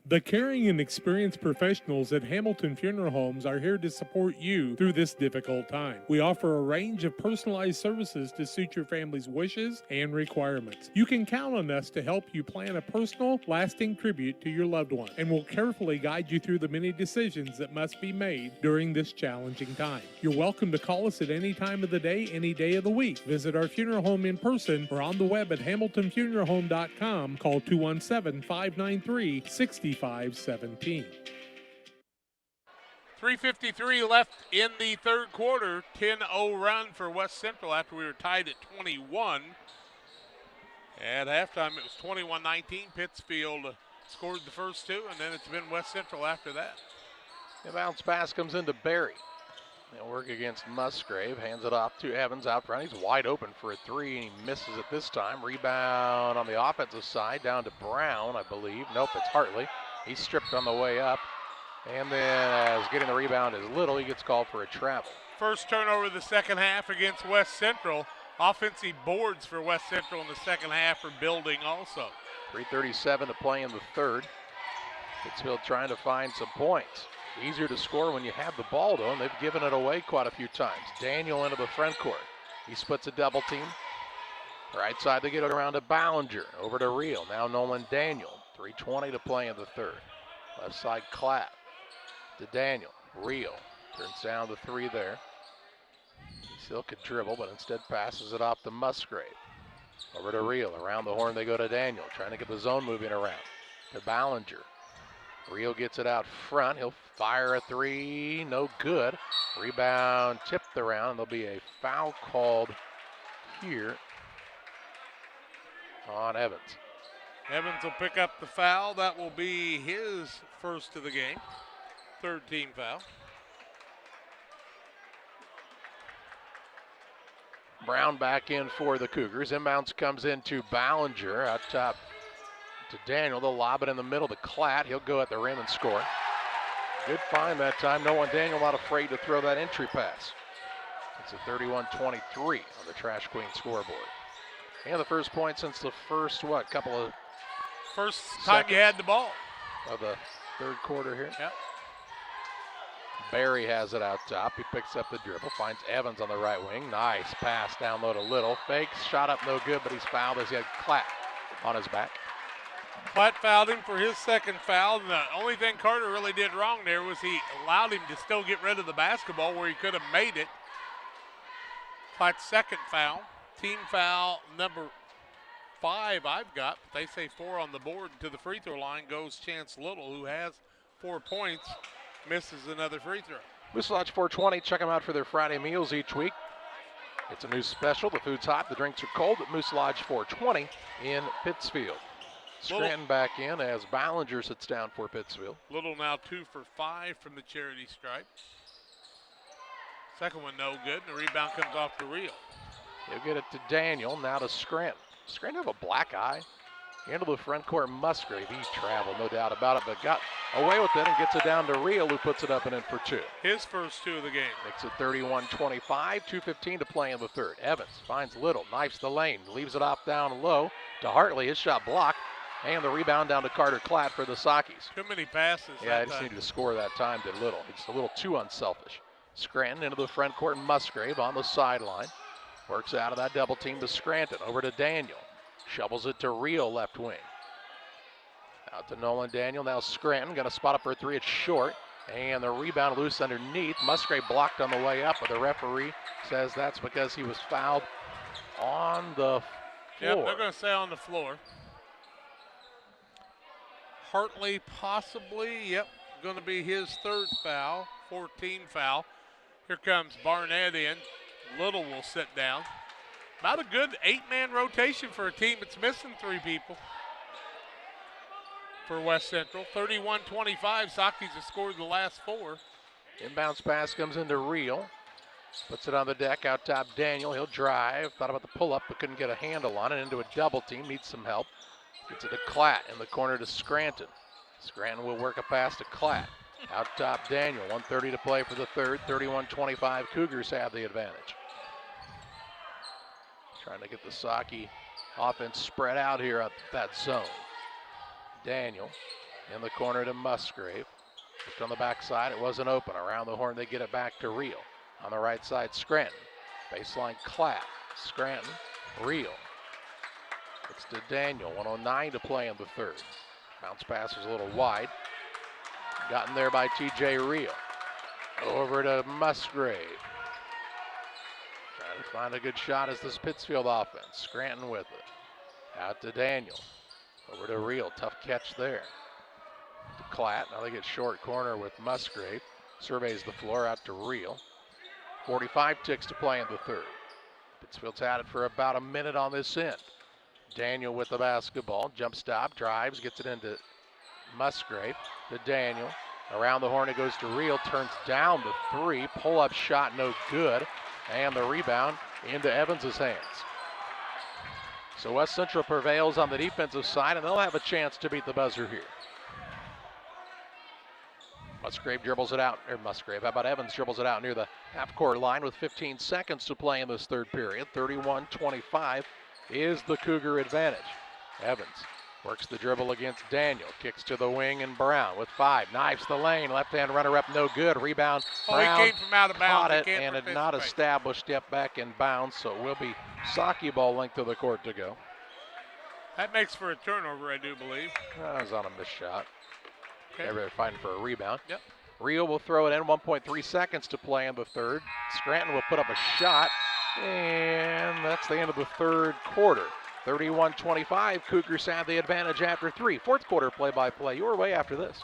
The caring and experienced professionals at Hamilton Funeral Homes are here to support you through this difficult time. We offer a range of personalized services to suit your family's wishes and requirements. You can count on us to help you plan a personal, lasting tribute to your loved one, and we'll carefully guide you through the many decisions that must be made during this challenging time. You're welcome to call us at any time of the day, any day of the week. Visit our funeral home in person or on the web at hamiltonfuneralhome.com. Call 217-593-6517. 3:53 left in the third quarter. 10-0 run for West Central after we were tied at 21. At halftime, it was 21-19. Pittsfield scored the first 2, and then it's been West Central after that. The bounce pass comes into Barry. They'll work against Musgrave. Hands it off to Evans out front. He's wide open for a 3, and he misses it this time. Rebound on the offensive side down to Brown, I believe. Nope, it's Hartley. He's stripped on the way up. And then as getting the rebound is Little, he gets called for a travel. First turnover of the second half against West Central. Offensive boards for West Central in the second half are building also. 3:37 to play in the third. Pittsfield trying to find some points. Easier to score when you have the ball, though, and they've given it away quite a few times. Daniel into the front court. He splits a double team. Right side they get it around to Ballinger. Over to Reel. Now Nolan Daniel. 3:20 to play in the third. Left side Klatt to Daniel. Reel. Turns down the 3 there. He still could dribble, but instead passes it off to Musgrave. Over to Reel. Around the horn they go to Daniel, trying to get the zone moving around. To Ballinger. Reel gets it out front. He'll fire a 3. No good. Rebound tipped around. There'll be a foul called here on Evans. Evans will pick up the foul. That will be his first of the game. Third team foul. Brown back in for the Cougars. Inbounds comes into Ballinger. Out top to Daniel. They'll lob it in the middle to Klatt. He'll go at the rim and score. Good find that time. No one, Daniel, not afraid to throw that entry pass. It's a 31-23 on the Trash Queen scoreboard. And the first point since the first, couple of first time you had the ball of the third quarter here. Yep. Barry has it out top. He picks up the dribble, finds Evans on the right wing. Nice pass down low to Little. Fakes, shot up no good, but he's fouled as he had Klatt on his back. Klatt fouled him for his second foul. And the only thing Carter really did wrong there was he allowed him to still get rid of the basketball where he could have made it. Klatt's second foul. Team foul number 5 I've got, but they say 4 on the board. To the free throw line goes Chance Little, who has 4 points, misses another free throw. Moose Lodge 420, check them out for their Friday meals each week. It's a new special. The food's hot, the drinks are cold at Moose Lodge 420 in Pittsfield. Scranton back in as Ballinger sits down for Pittsfield. Little now 2 for 5 from the charity stripe. Second one no good, and the rebound comes off the reel. He'll get it to Daniel, now to Scranton. Scranton have a black eye. Into the front court, Musgrave. He traveled, no doubt about it, but got away with it and gets it down to Reel, who puts it up and in for 2. His first 2 of the game. Makes it 31-25, 2:15 to play in the third. Evans finds Little, knifes the lane, leaves it off down low to Hartley. His shot blocked, and the rebound down to Carter Klatt for the Sockies. Too many passes. Yeah, I just needed to score that time, did Little. It's a little too unselfish. Scranton into the front court, Musgrave on the sideline. Works out of that double team to Scranton. Over to Daniel. Shovels it to Reel, left wing. Out to Nolan Daniel. Now Scranton going to spot up for a 3. It's short. And the rebound loose underneath. Musgrave blocked on the way up, but the referee says that's because he was fouled on the floor. Yep, they're going to say on the floor. Hartley possibly, yep, going to be his third foul, 14 foul. Here comes Barnett in. Little will sit down. About a good 8-man rotation for a team that's missing 3 people for West Central. 31-25, Sockies have scored the last 4. Inbounds pass comes into Reel. Puts it on the deck, out top Daniel. He'll drive, thought about the pull-up, but couldn't get a handle on it. Into a double team, needs some help. Gets it to Klatt in the corner to Scranton. Scranton will work a pass to Klatt. Out top Daniel, 1:30 to play for the third. 31-25, Cougars have the advantage. Trying to get the Socky offense spread out here at that zone. Daniel in the corner to Musgrave. Just on the backside, it wasn't open. Around the horn, they get it back to Reel. On the right side, Scranton. Baseline Klatt. Scranton, Reel. It's to Daniel, 1:09 to play in the third. Bounce pass is a little wide. Gotten there by TJ Reel. Over to Musgrave. Trying to find a good shot as this Pittsfield offense. Scranton with it. Out to Daniel. Over to Reel. Tough catch there. To Klatt. Now they get short corner with Musgrave. Surveys the floor out to Reel. 45 ticks to play in the third. Pittsfield's had it for about a minute on this end. Daniel with the basketball. Jump stop. Drives. Gets it into Musgrave. To Daniel. Around the horn it goes to Reel. Turns down the 3. Pull-up shot no good. And the rebound into Evans' hands. So West Central prevails on the defensive side, and they'll have a chance to beat the buzzer here. Musgrave dribbles it out, or Musgrave, how about Evans dribbles it out near the half-court line with 15 seconds to play in this third period. 31-25 is the Cougar advantage. Evans works the dribble against Daniel, kicks to the wing, and Brown with 5, knives the lane, left-hand runner-up, no good, rebound. Brown he came from out of bounds. caught it and had not established yet back in bounds, so it will be Socky ball length of the court to go. That makes for a turnover, I do believe. That was on a missed shot. Okay. They're fighting for a rebound. Yep. Rio will throw it in, 1.3 seconds to play in the third. Scranton will put up a shot, and that's the end of the third quarter. 31-25, Cougars have the advantage after 3. Fourth quarter play-by-play your way after this.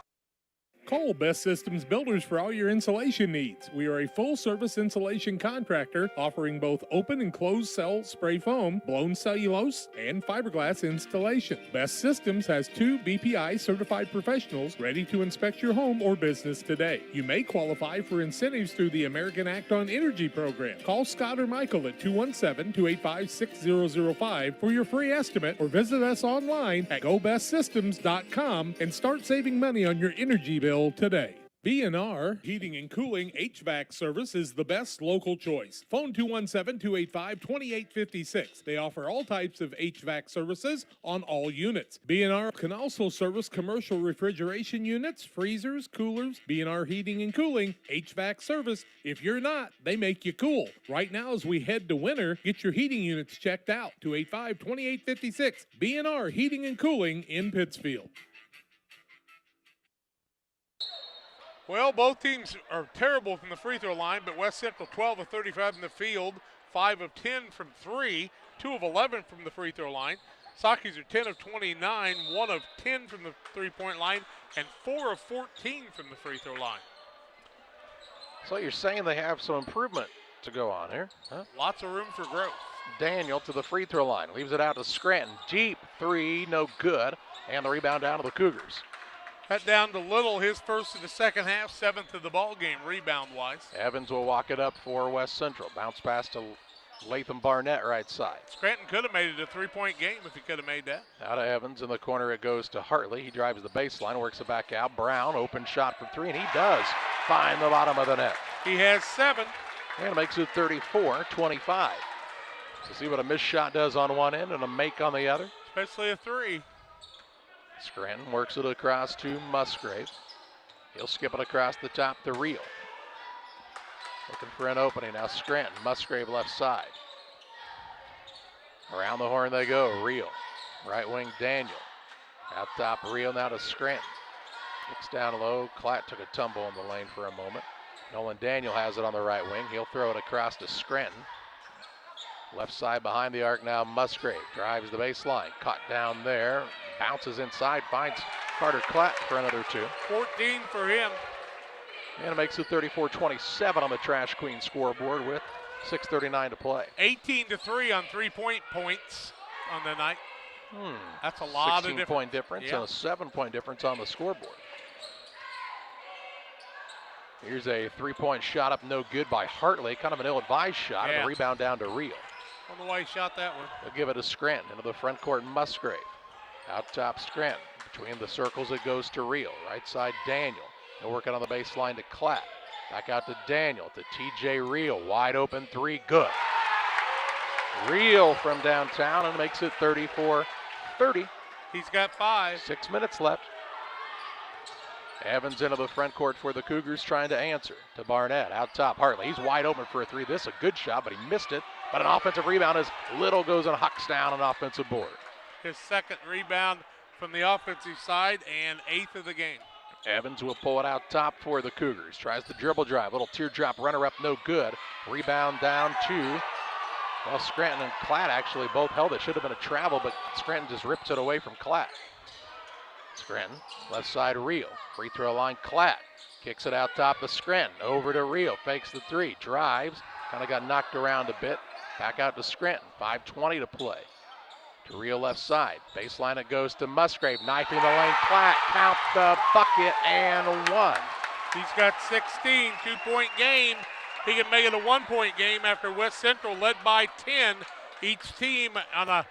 Call Best Systems Builders for all your insulation needs. We are a full-service insulation contractor offering both open and closed cell spray foam, blown cellulose, and fiberglass installation. Best Systems has 2 BPI certified professionals ready to inspect your home or business today. You may qualify for incentives through the American Act on Energy program. Call Scott or Michael at 217-285-6005 for your free estimate, or visit us online at gobestsystems.com and start saving money on your energy bill today. B&R Heating and Cooling HVAC service is the best local choice. Phone 217-285-2856. They offer all types of HVAC services on all units. B&R can also service commercial refrigeration units, freezers, coolers. B&R Heating and Cooling HVAC service. If you're not, they make you cool. Right now as we head to winter, get your heating units checked out. 285-2856. B&R Heating and Cooling in Pittsfield. Well, both teams are terrible from the free throw line, but West Central 12 of 35 in the field, 5 of 10 from 3, 2 of 11 from the free throw line. Sockies are 10 of 29, 1 of 10 from the three-point line, and 4 of 14 from the free throw line. So you're saying they have some improvement to go on here, huh? Lots of room for growth. Daniel to the free throw line, leaves it out to Scranton. Deep three, no good, and the rebound down to the Cougars. Cut down to Little, his first of the second half, 7th of the ball game, rebound-wise. Evans will walk it up for West Central. Bounce pass to Latham Barnett right side. Scranton could have made it a three-point game if he could have made that. Out of Evans in the corner, it goes to Hartley. He drives the baseline, works it back out. Brown, open shot from 3, and he does find the bottom of the net. He has 7. And makes it 34-25. So see what a missed shot does on one end and a make on the other. Especially a 3. Scranton works it across to Musgrave. He'll skip it across the top to Reel. Looking for an opening now. Scranton, Musgrave left side. Around the horn they go. Reel, right wing Daniel. Out top Reel now to Scranton. Kicks down low. Klatt took a tumble in the lane for a moment. Nolan Daniel has it on the right wing. He'll throw it across to Scranton. Left side behind the arc now, Musgrave drives the baseline. Caught down there, bounces inside, finds Carter Klatt for another 2. 14 for him. And it makes it 34-27 on the Trash Queen scoreboard with 6:39 to play. 18-3 on three-point points on the night. That's a lot of difference. 16-point difference and a 7-point difference on the scoreboard. Here's a three-point shot up, no good by Hartley. Kind of an ill-advised shot, and the rebound down to Reel. I don't know why he shot that one. They'll give it to Scranton into the front court, Musgrave. Out top, Scranton. Between the circles, it goes to Reel. Right side, Daniel. They'll work it on the baseline to Klatt. Back out to Daniel, to TJ Reel. Wide open 3, good. Reel from downtown and makes it 34-30. He's got 5. 6 minutes left. Evans into the front court for the Cougars, trying to answer to Barnett. Out top, Hartley. He's wide open for a 3. This is a good shot, but he missed it. But an offensive rebound as Little goes and hucks down an offensive board. His second rebound from the offensive side and 8th of the game. Evans will pull it out top for the Cougars. Tries the dribble drive. Little teardrop runner up, no good. Rebound down to, well, Scranton and Klatt actually both held it. Should have been a travel, but Scranton just rips it away from Klatt. Scranton, left side Reel. Free throw line, Klatt. Kicks it out top to Scranton. Over to Reel. Fakes the 3. Drives. Kind of got knocked around a bit. Back out to Scranton. 5:20 to play. To Reel left side. Baseline it goes to Musgrave. Knifing the lane. Klatt. Count the bucket and 1. He's got 16. 2-point game. He can make it a 1-point game after West Central led by 10. Each team on a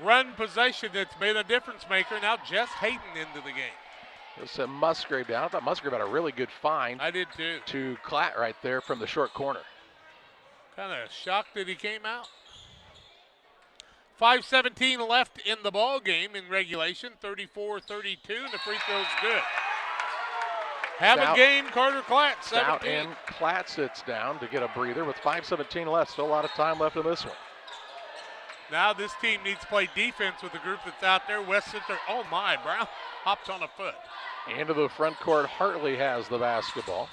run possession that's been a difference maker. Now Jess Hayden into the game. This is Musgrave down. I thought Musgrave had a really good find. I did too. To Klatt right there from the short corner. Kind of shocked that he came out. 5:17 left in the ball game in regulation. 34-32, and the free throw's good. Have a game, Carter Klatt, 17. And Klatt sits down to get a breather with 5:17 left. Still a lot of time left in this one. Now this team needs to play defense with the group that's out there. West Central, oh my, Brown hops on a foot. Into the front court, Hartley has the basketball.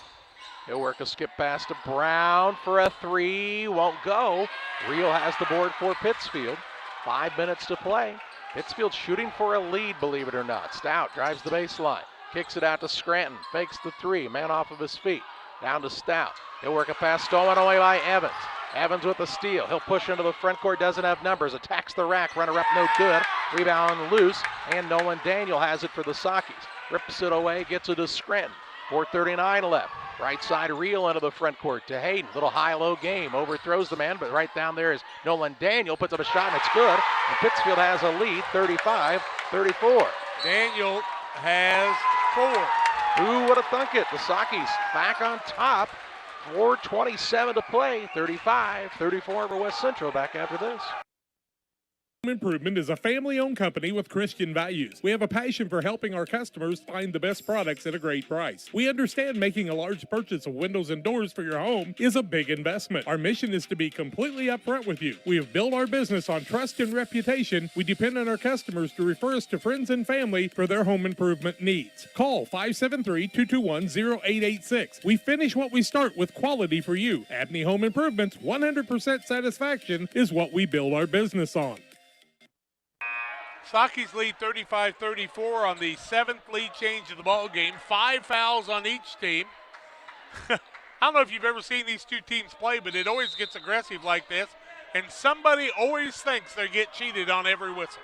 He'll work a skip pass to Brown for a three. Won't go. Real has the board for Pittsfield. 5 minutes to play. Pittsfield shooting for a lead, believe it or not. Stout drives the baseline. Kicks it out to Scranton. Fakes the three. Man off of his feet. Down to Stout. He'll work a pass stolen away by Evans. Evans with the steal. He'll push into the front court. Doesn't have numbers. Attacks the rack. Runner up no good. Rebound loose. And Nolan Daniel has it for the Sockies. Rips it away. Gets it to Scranton. 4:39 left. Right side Real into the front court to Hayden. Little high-low game. Overthrows the man, but right down there is Nolan Daniel. Puts up a shot, and it's good. And Pittsfield has a lead, 35-34. Daniel has 4. Who would have thunk it? The Sockies back on top. 4:27 to play. 35-34 over West Central. Back after this. Improvement is a family-owned company with Christian values. We have a passion for helping our customers find the best products at a great price. We understand making a large purchase of windows and doors for your home is a big investment. Our mission is to be completely upfront with you. We have built our business on trust and reputation. We depend on our customers to refer us to friends and family for their home improvement needs. Call 573-221-0886. We finish what we start with quality for you. Abney Home Improvements, 100% satisfaction is what we build our business on. Sockies lead 35-34 on the 7th lead change of the ball game. 5 fouls on each team. I don't know if you've ever seen these two teams play, but it always gets aggressive like this, and somebody always thinks they get cheated on every whistle.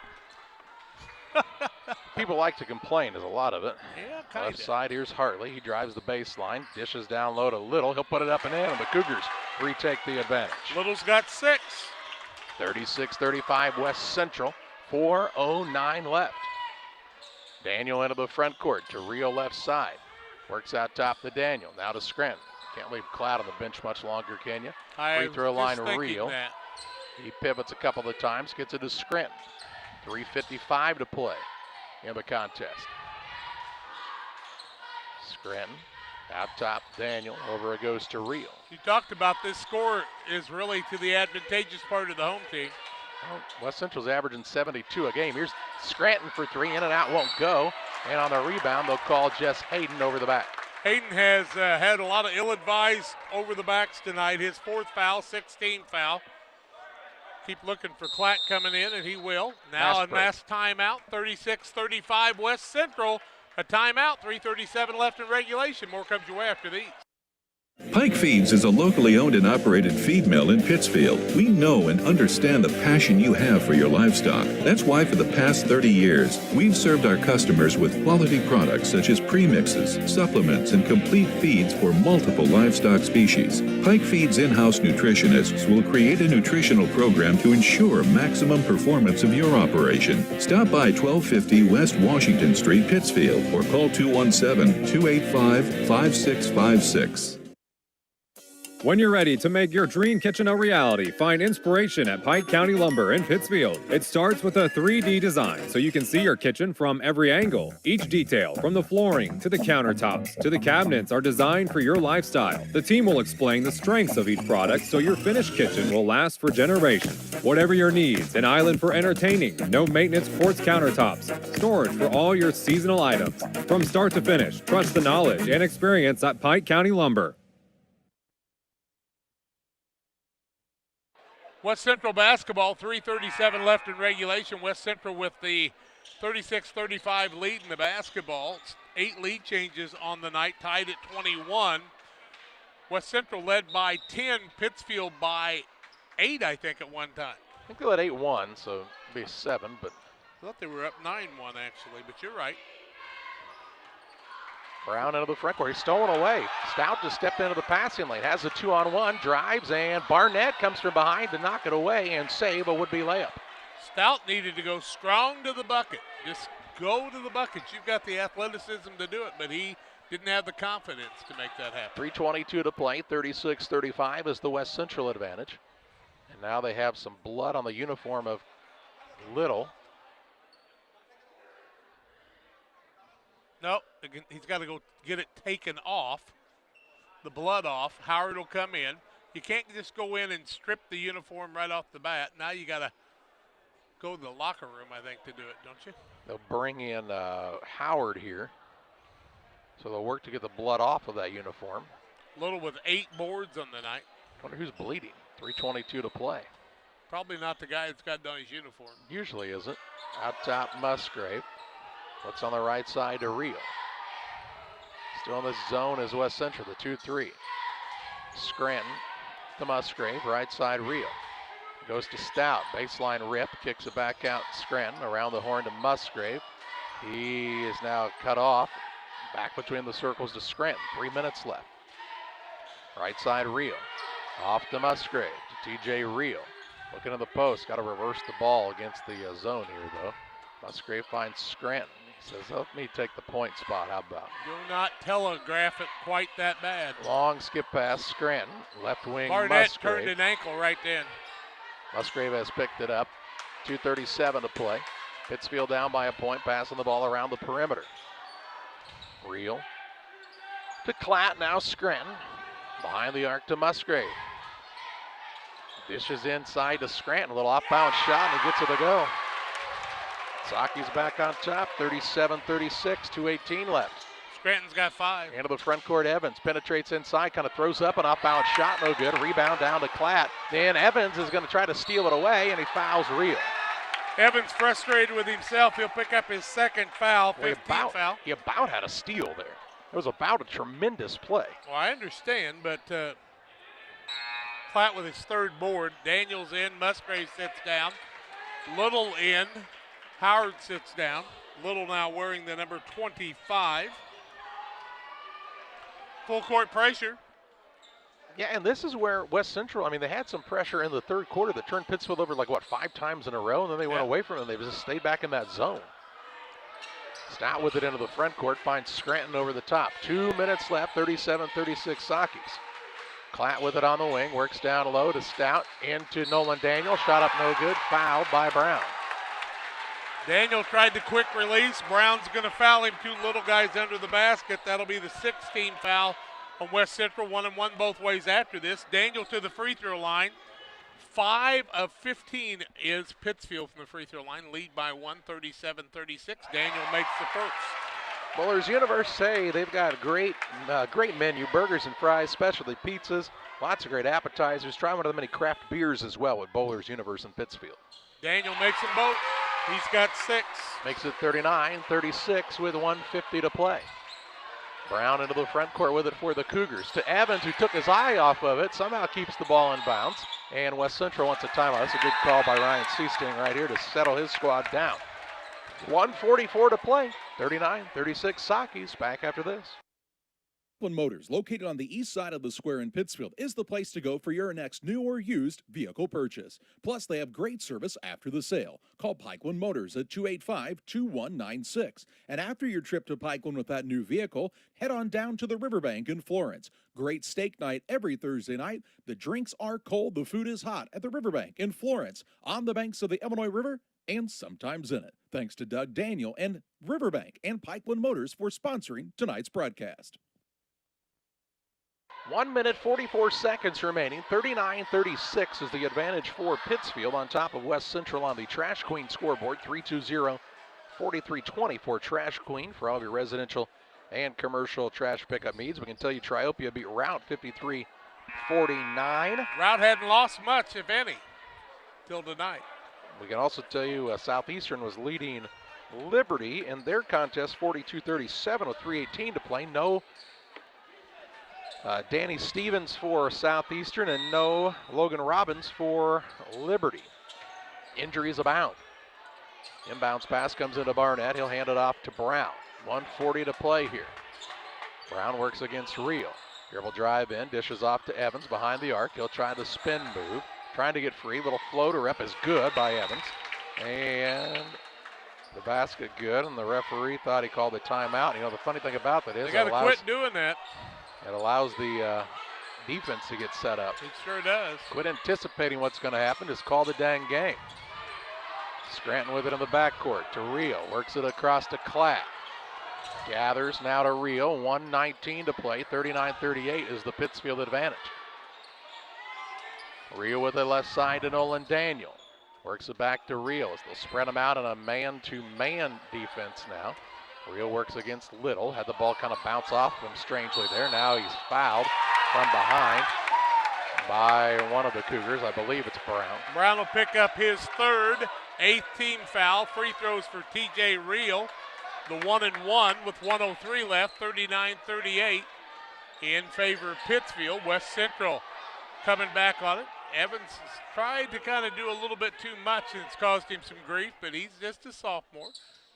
People like to complain. There's a lot of it. Yeah, kind of. Left side, here's Hartley. He drives the baseline, dishes down low to Little. He'll put it up and in, and the Cougars retake the advantage. Little's got 6. 36-35 West Central. 4:09 left. Daniel into the front court to Rio left side. Works out top to Daniel. Now to Scranton. Can't leave Cloud on the bench much longer, can you? Free throw line Rio. He pivots a couple of times, gets it to Scranton. 3:55 to play in the contest. Scranton out top, Daniel. Over it goes to Rio. You talked about this score is really to the advantageous part of the home team. Well, West Central's averaging 72 a game. Here's Scranton for three, in and out, won't go. And on the rebound, they'll call Jess Hayden over the back. Hayden has had a lot of ill-advised over the backs tonight. His 4th foul, 16th foul. Keep looking for Clack coming in, and he will. Now a mass timeout, 36-35 West Central. A timeout, 3:37 left in regulation. More comes your way after these. Pike Feeds is a locally owned and operated feed mill in Pittsfield. We know and understand the passion you have for your livestock. That's why for the past 30 years, we've served our customers with quality products such as premixes, supplements, and complete feeds for multiple livestock species. Pike Feeds in-house nutritionists will create a nutritional program to ensure maximum performance of your operation. Stop by 1250 West Washington Street, Pittsfield, or call 217-285-5656. When you're ready to make your dream kitchen a reality, find inspiration at Pike County Lumber in Pittsfield. It starts with a 3D design so you can see your kitchen from every angle. Each detail, from the flooring to the countertops to the cabinets, are designed for your lifestyle. The team will explain the strengths of each product so your finished kitchen will last for generations. Whatever your needs, an island for entertaining, no maintenance quartz countertops, storage for all your seasonal items. From start to finish, trust the knowledge and experience at Pike County Lumber. West Central basketball, 3:37 left in regulation. West Central with the 36-35 lead in the basketball. 8 lead changes on the night, tied at 21. West Central led by 10, Pittsfield by 8, I think, at one time. I think they led 8-1, so it'll be 7, but I thought they were up 9-1, actually, but you're right. Brown into the front court. He's stolen away. Stout just stepped into the passing lane. Has a 2-on-1. Drives, and Barnett comes from behind to knock it away and save a would-be layup. Stout needed to go strong to the bucket. Just go to the bucket. You've got the athleticism to do it, but he didn't have the confidence to make that happen. 3:22 to play. 36-35 is the West Central advantage. And now they have some blood on the uniform of Little. No, he's got to go get it taken off, the blood off. Howard will come in. You can't just go in and strip the uniform right off the bat. Now you got to go to the locker room, I think, to do it, don't you? They'll bring in Howard here. So they'll work to get the blood off of that uniform. Little with 8 boards on the night. Wonder who's bleeding. 3:22 to play. Probably not the guy that's got on his uniform. Usually isn't. Out top, Musgrave. Looks on the right side to Rio. Still in this zone is West Central, the 2-3. Scranton to Musgrave, right side Rio. Goes to Stout, baseline rip, kicks it back out Scranton, around the horn to Musgrave. He is now cut off. Back between the circles to Scranton, 3 minutes left. Right side Rio, off to Musgrave, to TJ Rio. Looking at the post, got to reverse the ball against the zone here though. Musgrave finds Scranton. He says, let me take the point spot, how about? Do not telegraph it quite that bad. Long skip pass, Scranton, left wing Barnett Musgrave. turned an ankle right then. Musgrave has picked it up, 2:37 to play. Pittsfield down by a point, passing the ball around the perimeter. Reel to Klatt, now Scranton. Behind the arc to Musgrave. Dishes inside to Scranton, a little off-bound shot, and he gets it to go. Saki's back on top, 37-36, 2:18 left. Scranton's got 5. Into the front court, Evans penetrates inside, kind of throws up an off-bound shot, no good. Rebound down to Klatt. Then Evans is going to try to steal it away, and he fouls Reel. Evans frustrated with himself. He'll pick up his second foul, 15th foul. He about had a steal there. It was about a tremendous play. Well, I understand, but Klatt with his 3rd board. Daniels in, Musgrave sits down. Little in, Howard sits down. Little now wearing the number 25. Full court pressure. Yeah, and this is where West Central, I mean, they had some pressure in the 3rd quarter that turned Pittsfield over like, 5 times in a row, and then they went away from it, and they just stayed back in that zone. Stout with it into the front court, finds Scranton over the top. 2 minutes left, 37-36 Sakis. Klatt with it on the wing, works down low to Stout, into Nolan Daniel, shot up no good, fouled by Brown. Daniel tried the quick release. Brown's going to foul him. 2 little guys under the basket. That'll be the 16th foul on West Central. 1-and-1 both ways after this. Daniel to the free throw line. 5 of 15 is Pittsfield from the free throw line. Lead by 1, 37-36. Daniel makes the first. Buller's Universe say they've got a great menu, burgers and fries, specialty pizzas, lots of great appetizers. Try one of the many craft beers as well with Buller's Universe in Pittsfield. Daniel makes them both. He's got 6. Makes it 39-36 with 1:50 to play. Brown into the front court with it for the Cougars. To Evans, who took his eye off of it, somehow keeps the ball in bounds. And West Central wants a timeout. That's a good call by Ryan Seasting right here to settle his squad down. 1:44 to play. 39-36 Sakis. Back after this. Pikeland Motors, located on the east side of the square in Pittsfield, is the place to go for your next new or used vehicle purchase. Plus, they have great service after the sale. Call Pikeland Motors at 285-2196. And after your trip to Pikeland with that new vehicle, head on down to the Riverbank in Florence. Great steak night every Thursday night. The drinks are cold, the food is hot at the Riverbank in Florence, on the banks of the Illinois River, and sometimes in it. Thanks to Doug Daniel and Riverbank and Pikeland Motors for sponsoring tonight's broadcast. 1 minute, 44 seconds remaining. 39-36 is the advantage for Pittsfield on top of West Central on the Trash Queen scoreboard. 320-4320 for Trash Queen for all of your residential and commercial trash pickup needs. We can tell you Triopia beat Route 53-49. Route hadn't lost much, if any, till tonight. We can also tell you Southeastern was leading Liberty in their contest 42-37 with 3:18 to play. No Danny Stevens for Southeastern and no Logan Robbins for Liberty. Injuries abound. Inbounds pass comes into Barnett. He'll hand it off to Brown. 1:40 to play here. Brown works against Rio. Dribble drive in, dishes off to Evans behind the arc. He'll try the spin move. Trying to get free. Little floater up is good by Evans. And the basket good, and the referee thought he called a timeout. You know, the funny thing about that is they got to quit doing that. It allows the defense to get set up. It sure does. Quit anticipating what's going to happen. Just call the dang game. Scranton with it in the backcourt to Rio. Works it across to Klatt. Gathers now to Rio. 1:19 to play. 39-38 is the Pittsfield advantage. Rio with the left side to Nolan Daniel. Works it back to Rio as they'll spread them out in a man-to-man defense now. Real works against Little. Had the ball kind of bounce off him strangely there. Now he's fouled from behind by one of the Cougars. I believe it's Brown. Brown will pick up his third, 8th team foul. Free throws for TJ Reel. The 1-and-1 with 1:03 left, 39-38 in favor of Pittsfield. West Central coming back on it. Evans has tried to kind of do a little bit too much, and it's caused him some grief, but he's just a sophomore.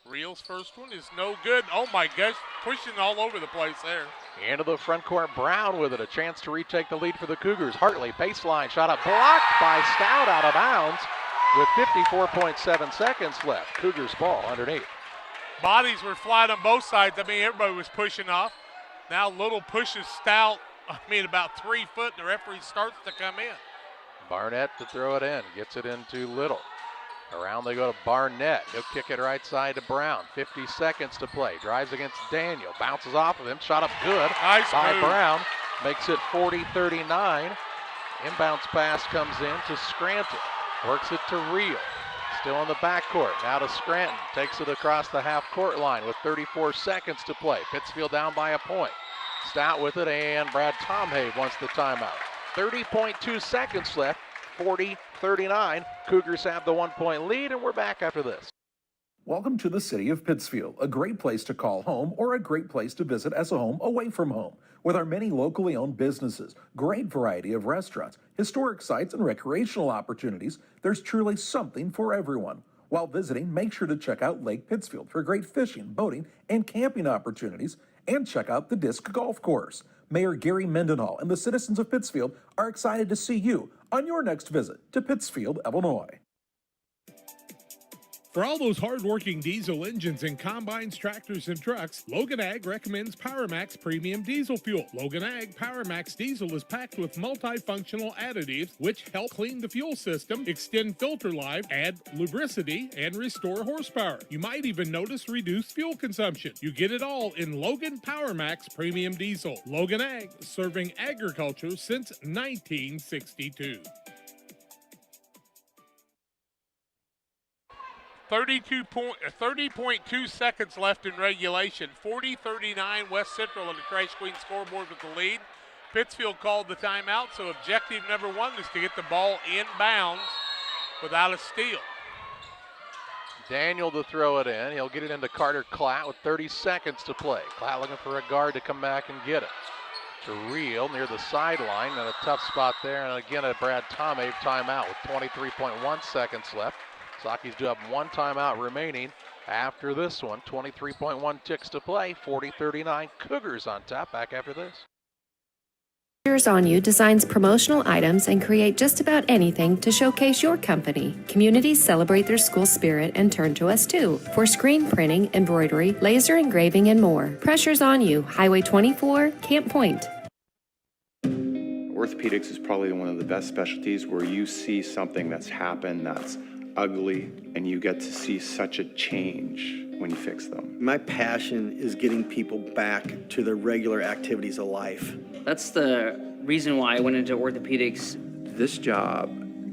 Reel's first one is no good. Oh my gosh, pushing all over the place there. Into the front court, Brown with it, a chance to retake the lead for the Cougars. Hartley, baseline shot up, blocked by Stout, out of bounds with 54.7 seconds left. Cougars ball underneath. Bodies were flying on both sides. I mean, everybody was pushing off. Now Little pushes Stout, about 3 foot, and the referee starts to come in. Barnett to throw it in, gets it into Little. Around they go to Barnett. He'll kick it right side to Brown. 50 seconds to play. Drives against Daniel. Bounces off of him. Shot up good nice by move. Brown. Makes it 40-39. Inbounds pass comes in to Scranton. Works it to Reel. Still in the backcourt. Now to Scranton. Takes it across the half-court line with 34 seconds to play. Pittsfield down by a point. Stout with it, and Brad Tomhave wants the timeout. 30.2 seconds left. 40-39. Cougars have the 1-point lead, and we're back after this. Welcome to the city of Pittsfield, a great place to call home or a great place to visit as a home away from home. With our many locally owned businesses, great variety of restaurants, historic sites, and recreational opportunities, there's truly something for everyone. While visiting, make sure to check out Lake Pittsfield for great fishing, boating, and camping opportunities, and check out the Disc Golf Course. Mayor Gary Mendenhall and the citizens of Pittsfield are excited to see you on your next visit to Pittsfield, Illinois. For all those hard-working diesel engines and combines, tractors, and trucks, Logan Ag recommends PowerMax Premium Diesel Fuel. Logan Ag PowerMax Diesel is packed with multifunctional additives which help clean the fuel system, extend filter life, add lubricity, and restore horsepower. You might even notice reduced fuel consumption. You get it all in Logan PowerMax Premium Diesel. Logan Ag, serving agriculture since 1962. 30.2 seconds left in regulation. 40-39 West Central on the Trash Queen scoreboard with the lead. Pittsfield called the timeout, so objective number one is to get the ball inbounds without a steal. Daniel to throw it in. He'll get it into Carter Klatt with 30 seconds to play. Klatt looking for a guard to come back and get it. To Reel near the sideline, and a tough spot there. And again, a Brad Tomhave timeout with 23.1 seconds left. Saki's do have one timeout remaining after this one. 23.1 ticks to play. 40-39 Cougars on top. Back after this. Cheers On You designs promotional items and create just about anything to showcase your company. Communities celebrate their school spirit and turn to us too for screen printing, embroidery, laser engraving, and more. Pressure's on you. Highway 24, Camp Point. Orthopedics is probably one of the best specialties where you see something that's happened that's ugly and you get to see such a change when you fix them. My passion is getting people back to their regular activities of life. That's the reason why I went into orthopedics. This job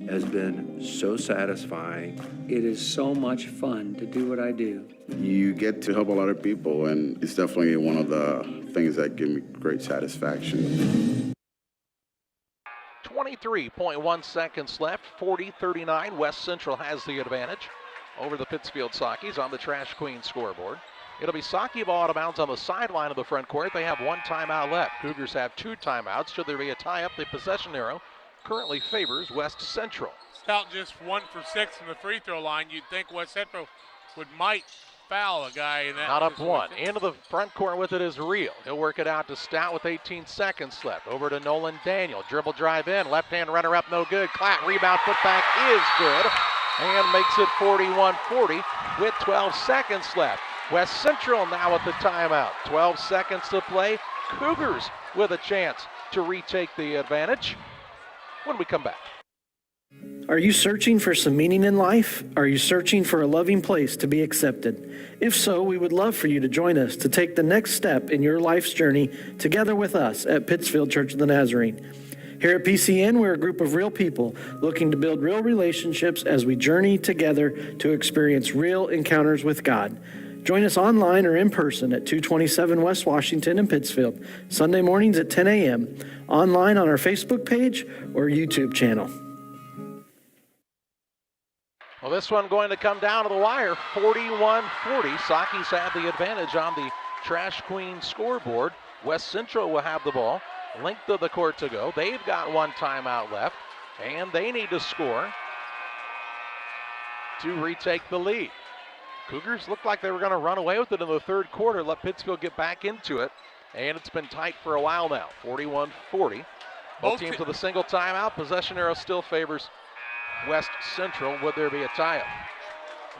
has been so satisfying. It is so much fun to do what I do. You get to help a lot of people, and it's definitely one of the things that give me great satisfaction. 23.1 seconds left. 40-39. West Central has the advantage over the Pittsfield Sakis on the Trash Queen scoreboard. It'll be Saki ball out of bounds on the sideline of the front court. They have one timeout left. Cougars have two timeouts. Should there be a tie-up, the possession arrow currently favors West Central. Stout just 1 for 6 from the free throw line. You'd think West Central might foul a guy in that. Not up one. Into the front court with it is Reel. He'll work it out to Stout with 18 seconds left. Over to Nolan Daniel. Dribble drive in. Left hand runner up, no good. Klatt rebound, putback is good. And makes it 41-40 with 12 seconds left. West Central now at the timeout. 12 seconds to play. Cougars with a chance to retake the advantage when we come back. Are you searching for some meaning in life? Are you searching for a loving place to be accepted? If so, we would love for you to join us to take the next step in your life's journey together with us at Pittsfield Church of the Nazarene. Here at PCN, we're a group of real people looking to build real relationships as we journey together to experience real encounters with God. Join us online or in person at 227 West Washington in Pittsfield, Sunday mornings at 10 a.m., online on our Facebook page or YouTube channel. Well, this one going to come down to the wire, 41-40. Saki's had the advantage on the Trash Queen scoreboard. West Central will have the ball. Length of the court to go. They've got one timeout left, and they need to score to retake the lead. Cougars looked like they were going to run away with it in the third quarter, let Pittsfield get back into it, and it's been tight for a while now, 41-40. Both teams with a single timeout. Possession arrow still favors West Central. Would there be a tie-up?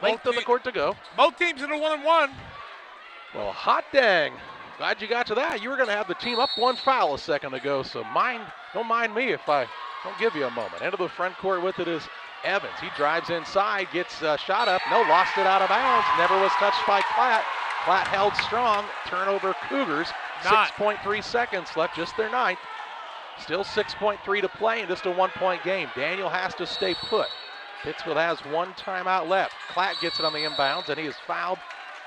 Length of the court to go. Both teams in a 1-on-1. Well, hot dang. Glad you got to that. You were going to have the team up one foul a second ago, so don't mind me if I don't give you a moment. Into the front court with it is Evans. He drives inside, gets a shot up. No, lost it out of bounds. Never was touched by Klatt. Klatt held strong. Turnover Cougars. 6.3 seconds left, just their ninth. Still 6.3 to play in just a 1-point game. Daniel has to stay put. Pittsfield has one timeout left. Klatt gets it on the inbounds, and he is fouled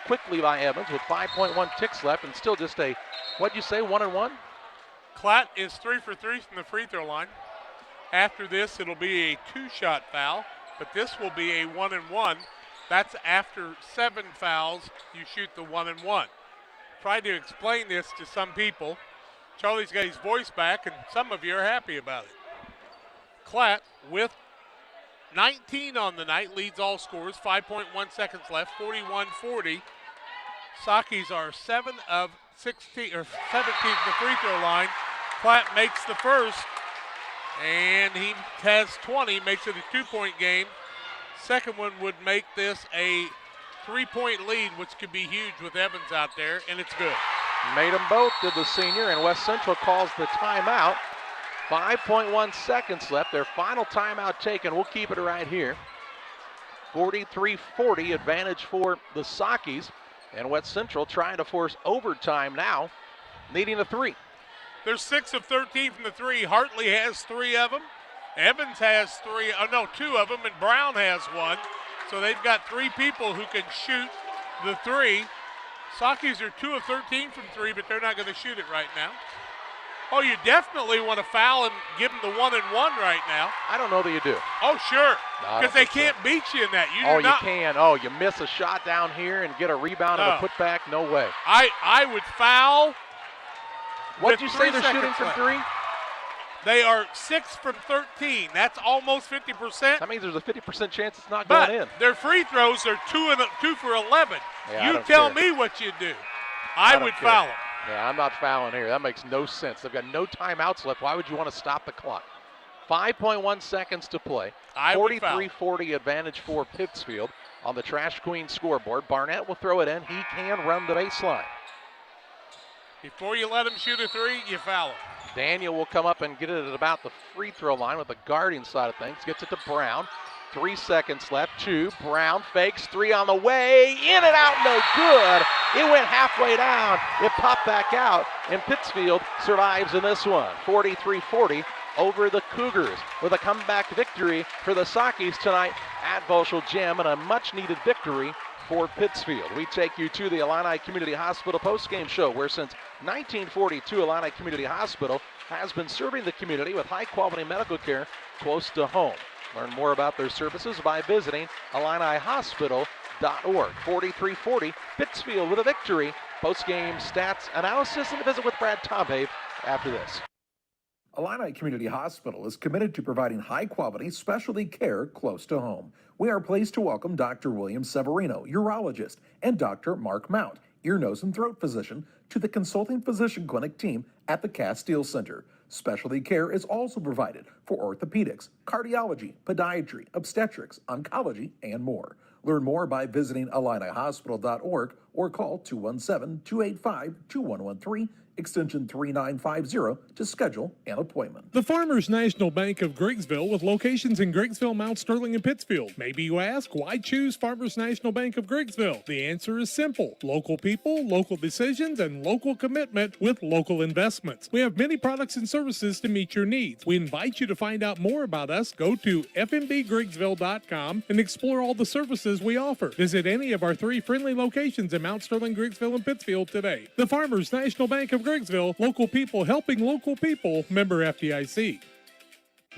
quickly by Evans with 5.1 ticks left, and still just a, what'd you say, 1-and-1? Klatt is 3 for 3 from the free throw line. After this, it'll be a 2-shot foul, but this will be a 1-and-1. That's after 7 fouls, you shoot the 1-and-1. Tried to explain this to some people. Charlie's got his voice back, and some of you are happy about it. Klatt with 19 on the night, leads all scorers, 5.1 seconds left, 41-40. Sakis are 7 of 16, or 17 from the free throw line. Klatt makes the first, and he has 20, makes it a 2-point game. Second one would make this a 3-point lead, which could be huge with Evans out there, and it's good. Made them both, did the senior, and West Central calls the timeout. 5.1 seconds left, their final timeout taken. We'll keep it right here. 43-40 advantage for the Sakis, and West Central trying to force overtime now, needing a 3. They're 6 of 13 from the 3. Hartley has 3 of them. Evans has 3, 2 of them, and Brown has 1. So they've got 3 people who can shoot the 3. Sakis are 2 of 13 from 3, but they're not going to shoot it right now. Oh, you definitely want to foul and give them the 1-and-1 right now. I don't know that you do. Oh, sure, No, because they can't beat you in that. You can. Oh, you miss a shot down here and get a rebound and a putback? No way. I would foul. What did you say they're shooting from 3? They are 6 from 13. That's almost 50%. That means there's a 50% chance it's not going in. Their free throws are 2 for 11. Yeah, you tell me what you do. I would foul them. Yeah, I'm not fouling here. That makes no sense. They've got no timeouts left. Why would you want to stop the clock? 5.1 seconds to play. 43-40 advantage for Pittsfield on the Trash Queen scoreboard. Barnett will throw it in. He can run the baseline. Before you let him shoot a 3, you foul him. Daniel will come up and get it at about the free throw line with the guarding side of things. Gets it to Brown. 3 seconds left. 2. Brown fakes. 3 on the way. In and out. No good. It went halfway down. It popped back out. And Pittsfield survives in this one. 43-40 over the Cougars with a comeback victory for the Sakis tonight at Volschel Gym, and a much-needed victory for Pittsfield. We take you to the Illini Community Hospital postgame show, where since 1942, Illini Community Hospital has been serving the community with high-quality medical care close to home. Learn more about their services by visiting IlliniHospital.org. 43-40, Pittsfield with a victory. Postgame stats analysis and a visit with Brad Tombave after this. Illini Community Hospital is committed to providing high-quality specialty care close to home. We are pleased to welcome Dr. William Severino, urologist, and Dr. Mark Mount, ear, nose, and throat physician, to the consulting physician clinic team at the Castile Center. Specialty care is also provided for orthopedics, cardiology, podiatry, obstetrics, oncology, and more. Learn more by visiting IlliniHospital.org or call 217-285-2113 extension 3950 to schedule an appointment. The Farmers National Bank of Griggsville with locations in Griggsville, Mount Sterling, and Pittsfield. Maybe you ask, why choose Farmers National Bank of Griggsville? The answer is simple. Local people, local decisions, and local commitment with local investments. We have many products and services to meet your needs. We invite you to find out more about us. Go to fmbgriggsville.com and explore all the services we offer. Visit any of our 3 friendly locations in Mount Sterling, Griggsville, and Pittsfield today. The Farmers National Bank of Griggsville, local people helping local people, member FDIC.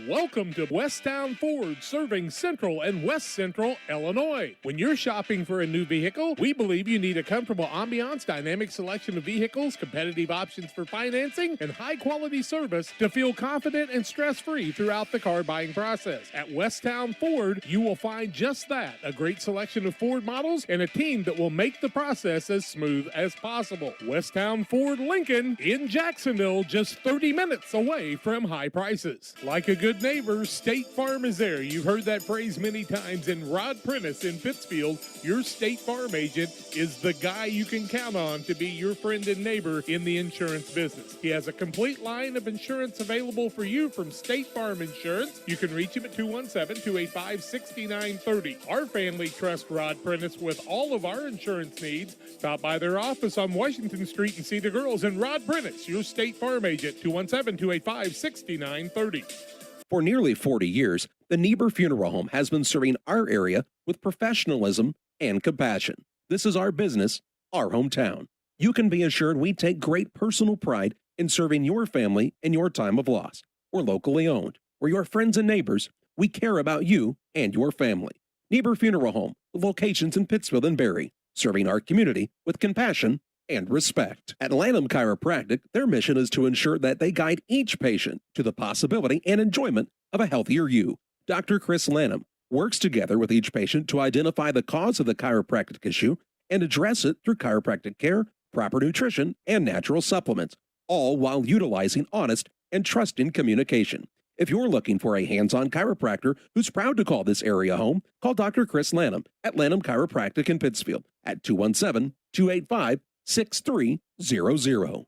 Welcome to Westtown Ford, serving Central and West Central Illinois. When you're shopping for a new vehicle, we believe you need a comfortable ambiance, dynamic selection of vehicles, competitive options for financing, and high-quality service to feel confident and stress-free throughout the car buying process. At Westtown Ford, you will find just that, a great selection of Ford models and a team that will make the process as smooth as possible. Westtown Ford Lincoln in Jacksonville, just 30 minutes away from high prices. Like a good neighbor, State Farm is there. You've heard that phrase many times. And Rod Prentice in Pittsfield, your State Farm agent, is the guy you can count on to be your friend and neighbor in the insurance business. He has a complete line of insurance available for you from State Farm Insurance. You can reach him at 217-285-6930. Our family trusts Rod Prentice with all of our insurance needs. Stop by their office on Washington Street and see the girls. And Rod Prentice, your State Farm agent, 217-285-6930. For nearly 40 years, the Niebuhr Funeral Home has been serving our area with professionalism and compassion. This is our business, our hometown. You can be assured we take great personal pride in serving your family in your time of loss. We're locally owned. We're your friends and neighbors. We care about you and your family. Niebuhr Funeral Home, with locations in Pittsfield and Barry, serving our community with compassion and respect. At Lanham Chiropractic, their mission is to ensure that they guide each patient to the possibility and enjoyment of a healthier you. Dr. Chris Lanham works together with each patient to identify the cause of the chiropractic issue and address it through chiropractic care, proper nutrition, and natural supplements, all while utilizing honest and trusting communication. If you're looking for a hands-on chiropractor who's proud to call this area home, call Dr. Chris Lanham at Lanham Chiropractic in Pittsfield at 217-285-6300.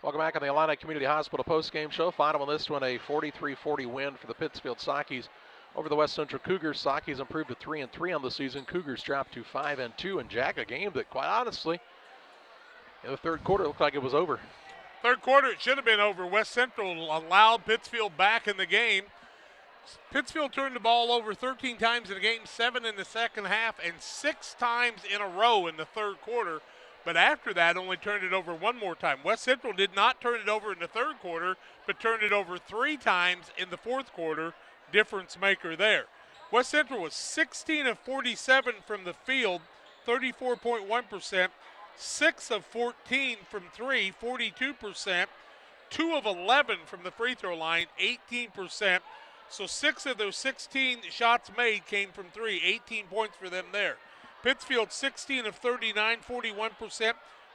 Welcome back on the Illini Community Hospital postgame show. Final on this one, a 43-40 win for the Pittsfield Sockies over the West Central Cougars. Sockies improved to 3-3 on the season. Cougars dropped to 5-2. And Jack, a game that, quite honestly, in the third quarter, looked like it was over. Third quarter, it should have been over. West Central allowed Pittsfield back in the game. Pittsfield turned the ball over 13 times in the game, 7 in the second half, and 6 times in a row in the third quarter. But after that, only turned it over one more time. West Central did not turn it over in the third quarter, but turned it over 3 times in the fourth quarter. Difference maker there. West Central was 16 of 47 from the field, 34.1%. 6 of 14 from 3, 42%. 2 of 11 from the free throw line, 18%. So 6 of those 16 shots made came from 3, 18 points for them there. Pittsfield 16 of 39, 41%.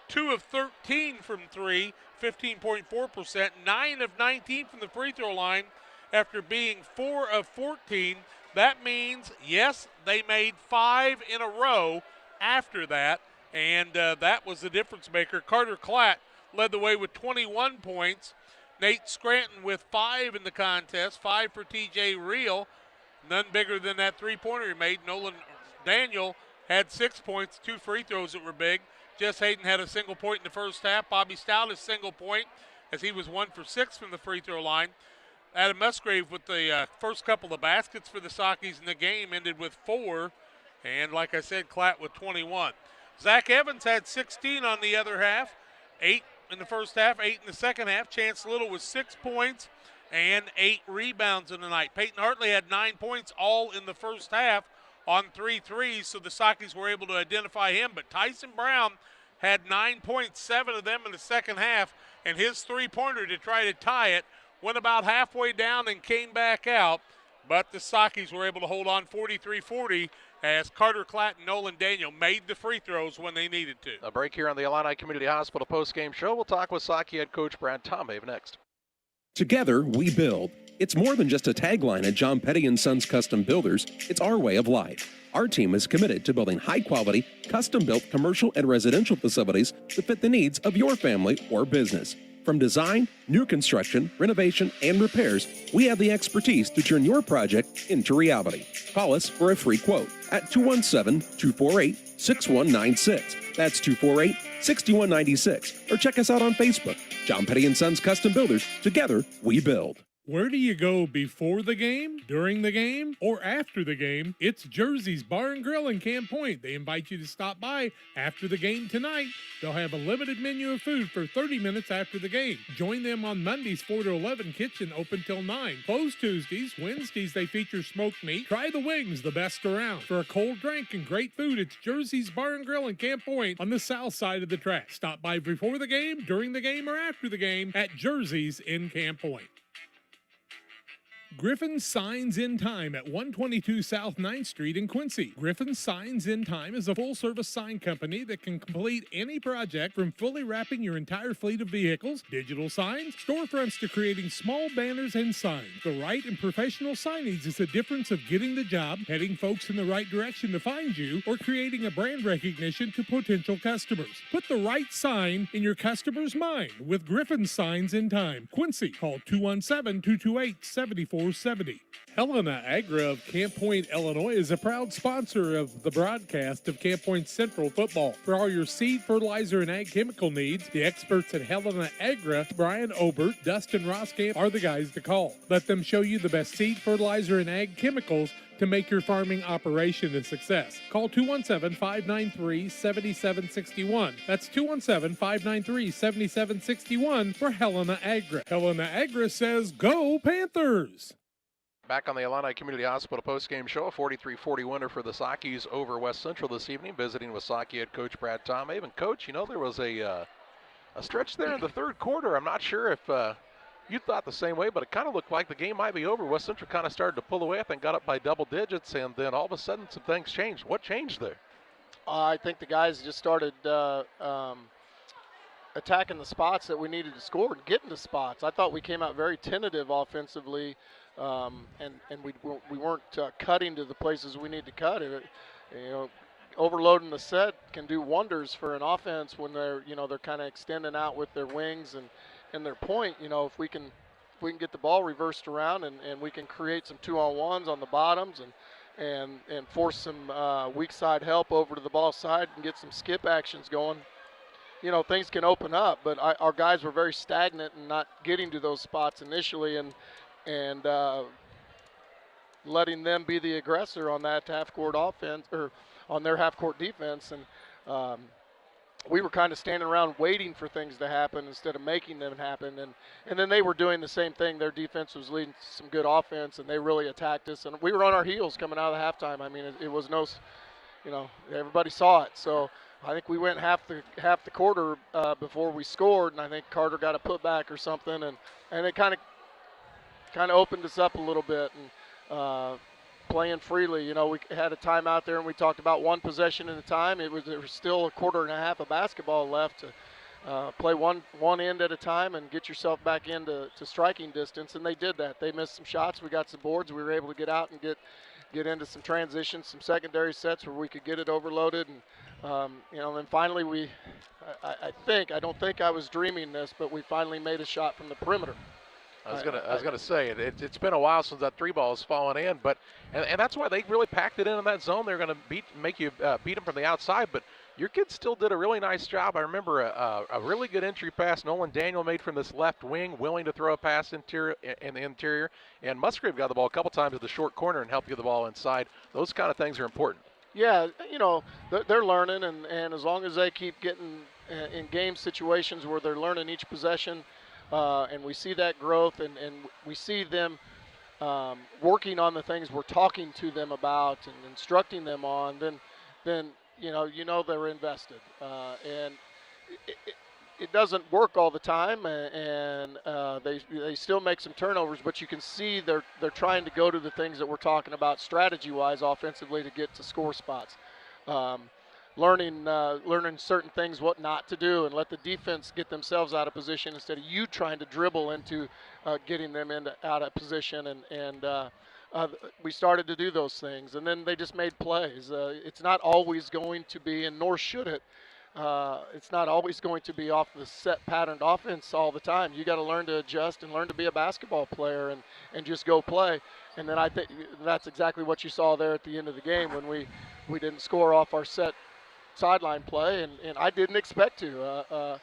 2 of 13 from 3, 15.4%. 9 of 19 from the free throw line after being 4 of 14. That means, yes, they made 5 in a row after that. And that was the difference maker. Carter Klatt led the way with 21 points. Nate Scranton with 5 in the contest, 5 for TJ Reel. None bigger than that three-pointer he made. Nolan Daniel had 6 points, 2 free throws that were big. Jess Hayden had a single point in the first half. Bobby Stout a single point as he was 1 for 6 from the free throw line. Adam Musgrave with the first couple of baskets for the Sockies in the game ended with 4. And like I said, Klatt with 21. Zach Evans had 16 on the other half, 8 in the first half, 8 in the second half. Chance Little with 6 points and 8 rebounds in the night. Peyton Hartley had 9 points all in the first half on 3 threes, so the Sockies were able to identify him. But Tyson Brown had 9 points, 7 of them in the second half, and his three-pointer to try to tie it went about halfway down and came back out. But the Sockies were able to hold on 43-40 as Carter Klatt and Nolan Daniel made the free throws when they needed to. A break here on the Illini Community Hospital postgame show. We'll talk with Socky head coach Brad Tomave next. Together, we build. It's more than just a tagline at John Petty & Sons Custom Builders. It's our way of life. Our team is committed to building high-quality, custom-built commercial and residential facilities to fit the needs of your family or business. From design, new construction, renovation, and repairs, we have the expertise to turn your project into reality. Call us for a free quote at 217-248-6196. That's 248-6196. Or check us out on Facebook. John Petty & Sons Custom Builders. Together, we build. Where do you go before the game, during the game, or after the game? It's Jersey's Bar and Grill in Camp Point. They invite you to stop by after the game tonight. They'll have a limited menu of food for 30 minutes after the game. Join them on Mondays 4 to 11, kitchen open till 9. Closed Tuesdays. Wednesdays they feature smoked meat. Try the wings, the best around. For a cold drink and great food, it's Jersey's Bar and Grill in Camp Point on the south side of the track. Stop by before the game, during the game, or after the game at Jersey's in Camp Point. Griffin's Signs in Time at 122 South 9th Street in Quincy. Griffin's Signs in Time is a full-service sign company that can complete any project from fully wrapping your entire fleet of vehicles, digital signs, storefronts to creating small banners and signs. The right and professional signage is the difference of getting the job, heading folks in the right direction to find you, or creating a brand recognition to potential customers. Put the right sign in your customer's mind with Griffin's Signs in Time. Quincy, call 217-228-7470. Helena Agra of Camp Point, Illinois is a proud sponsor of the broadcast of Camp Point Central football. For all your seed, fertilizer, and ag chemical needs, the experts at Helena Agra, Brian Obert, Dustin Roskamp, are the guys to call. Let them show you the best seed, fertilizer, and ag chemicals to make your farming operation a success. Call 217-593-7761. That's 217-593-7761 for Helena Agra. Helena Agra says, go Panthers! Back on the Illini Community Hospital postgame show, a 43-40 winner for the Sakis over West Central this evening, visiting with Saki head coach Brad Tomhaven. Coach, you know, there was a stretch there in the third quarter. I'm not sure if you thought the same way, but it kind of looked like the game might be over. West Central kind of started to pull away. I think got up by double digits, and then all of a sudden some things changed. What changed there? I think the guys just started attacking the spots that we needed to score and getting to spots. I thought we came out very tentative offensively, and we weren't cutting to the places we need to cut. Overloading the set can do wonders for an offense when they're kind of extending out with their wings and their point. If we can get the ball reversed around and we can create some 2-on-1s on the bottoms and force some weak side help over to the ball side and get some skip actions going, things can open up. But our guys were very stagnant and not getting to those spots initially, and letting them be the aggressor on that half-court offense or on their half-court defense. And we were kind of standing around waiting for things to happen instead of making them happen. And then they were doing the same thing. Their defense was leading some good offense, and they really attacked us. And we were on our heels coming out of the halftime. I mean, it was no, everybody saw it. So I think we went half the quarter before we scored, and I think Carter got a putback or something, and it kind of opened us up a little bit and playing freely. We had a timeout there, and we talked about one possession at a time. There was still a quarter and a half of basketball left to play one end at a time and get yourself back into striking distance, and they did that. They missed some shots. We got some boards. We were able to get out and get into some transitions, some secondary sets where we could get it overloaded, and then finally I don't think I was dreaming this, but we finally made a shot from the perimeter. I was gonna say it's been a while since that three ball has fallen in, but and that's why they really packed it in that zone. They're gonna make you beat them from the outside, but your kids still did a really nice job. I remember a really good entry pass Nolan Daniel made from this left wing, willing to throw a pass in the interior, and Musgrave got the ball a couple times at the short corner and helped get the ball inside. Those kind of things are important. Yeah, they're learning, and as long as they keep getting in game situations where they're learning each possession, and we see that growth, and we see them working on the things we're talking to them about and instructing them on, then they're invested. And it doesn't work all the time, and they still make some turnovers, but you can see they're trying to go to the things that we're talking about strategy-wise offensively to get to score spots. learning certain things, what not to do, and let the defense get themselves out of position instead of you trying to dribble into getting them out of position. We started to do those things, and then they just made plays. It's not always going to be, and nor should it. It's not always going to be off the set patterned offense all the time. You got to learn to adjust and learn to be a basketball player and just go play. And then I think that's exactly what you saw there at the end of the game when we didn't score off our set sideline play, and I didn't expect to.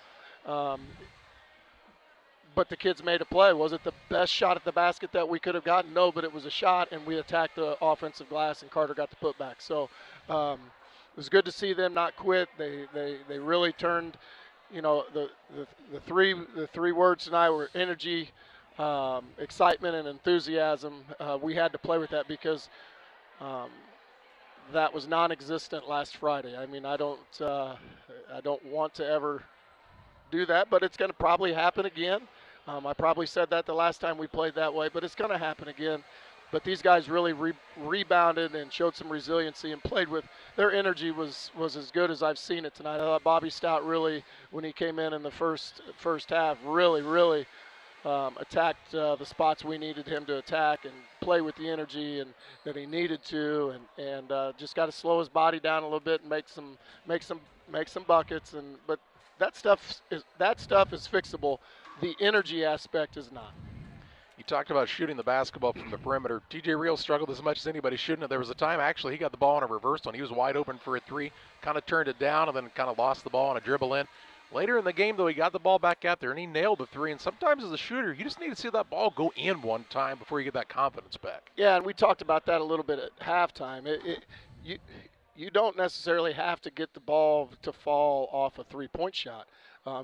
But the kids made a play. Was it the best shot at the basket that we could have gotten? No, but it was a shot, and we attacked the offensive glass, and Carter got the putback. So it was good to see them not quit. They really turned, the three words tonight were energy, excitement, and enthusiasm. We had to play with that because that was non-existent last Friday. I mean, I don't want to ever do that, but it's going to probably happen again. I probably said that the last time we played that way, but it's going to happen again. But these guys really rebounded and showed some resiliency and played with their energy was as good as I've seen it tonight. I thought Bobby Stout really, when he came in the first half, really attacked the spots we needed him to attack and play with the energy and that he needed to, and just got to slow his body down a little bit and make some buckets. But that stuff is fixable. The energy aspect is not. You talked about shooting the basketball from the perimeter. TJ Real struggled as much as anybody shooting it. There was a time, actually, he got the ball in a reverse one. He was wide open for a three, kind of turned it down, and then kind of lost the ball on a dribble in. Later in the game, though, he got the ball back out there, and he nailed the three. And sometimes as a shooter, you just need to see that ball go in one time before you get that confidence back. Yeah, and we talked about that a little bit at halftime. You don't necessarily have to get the ball to fall off a three-point shot.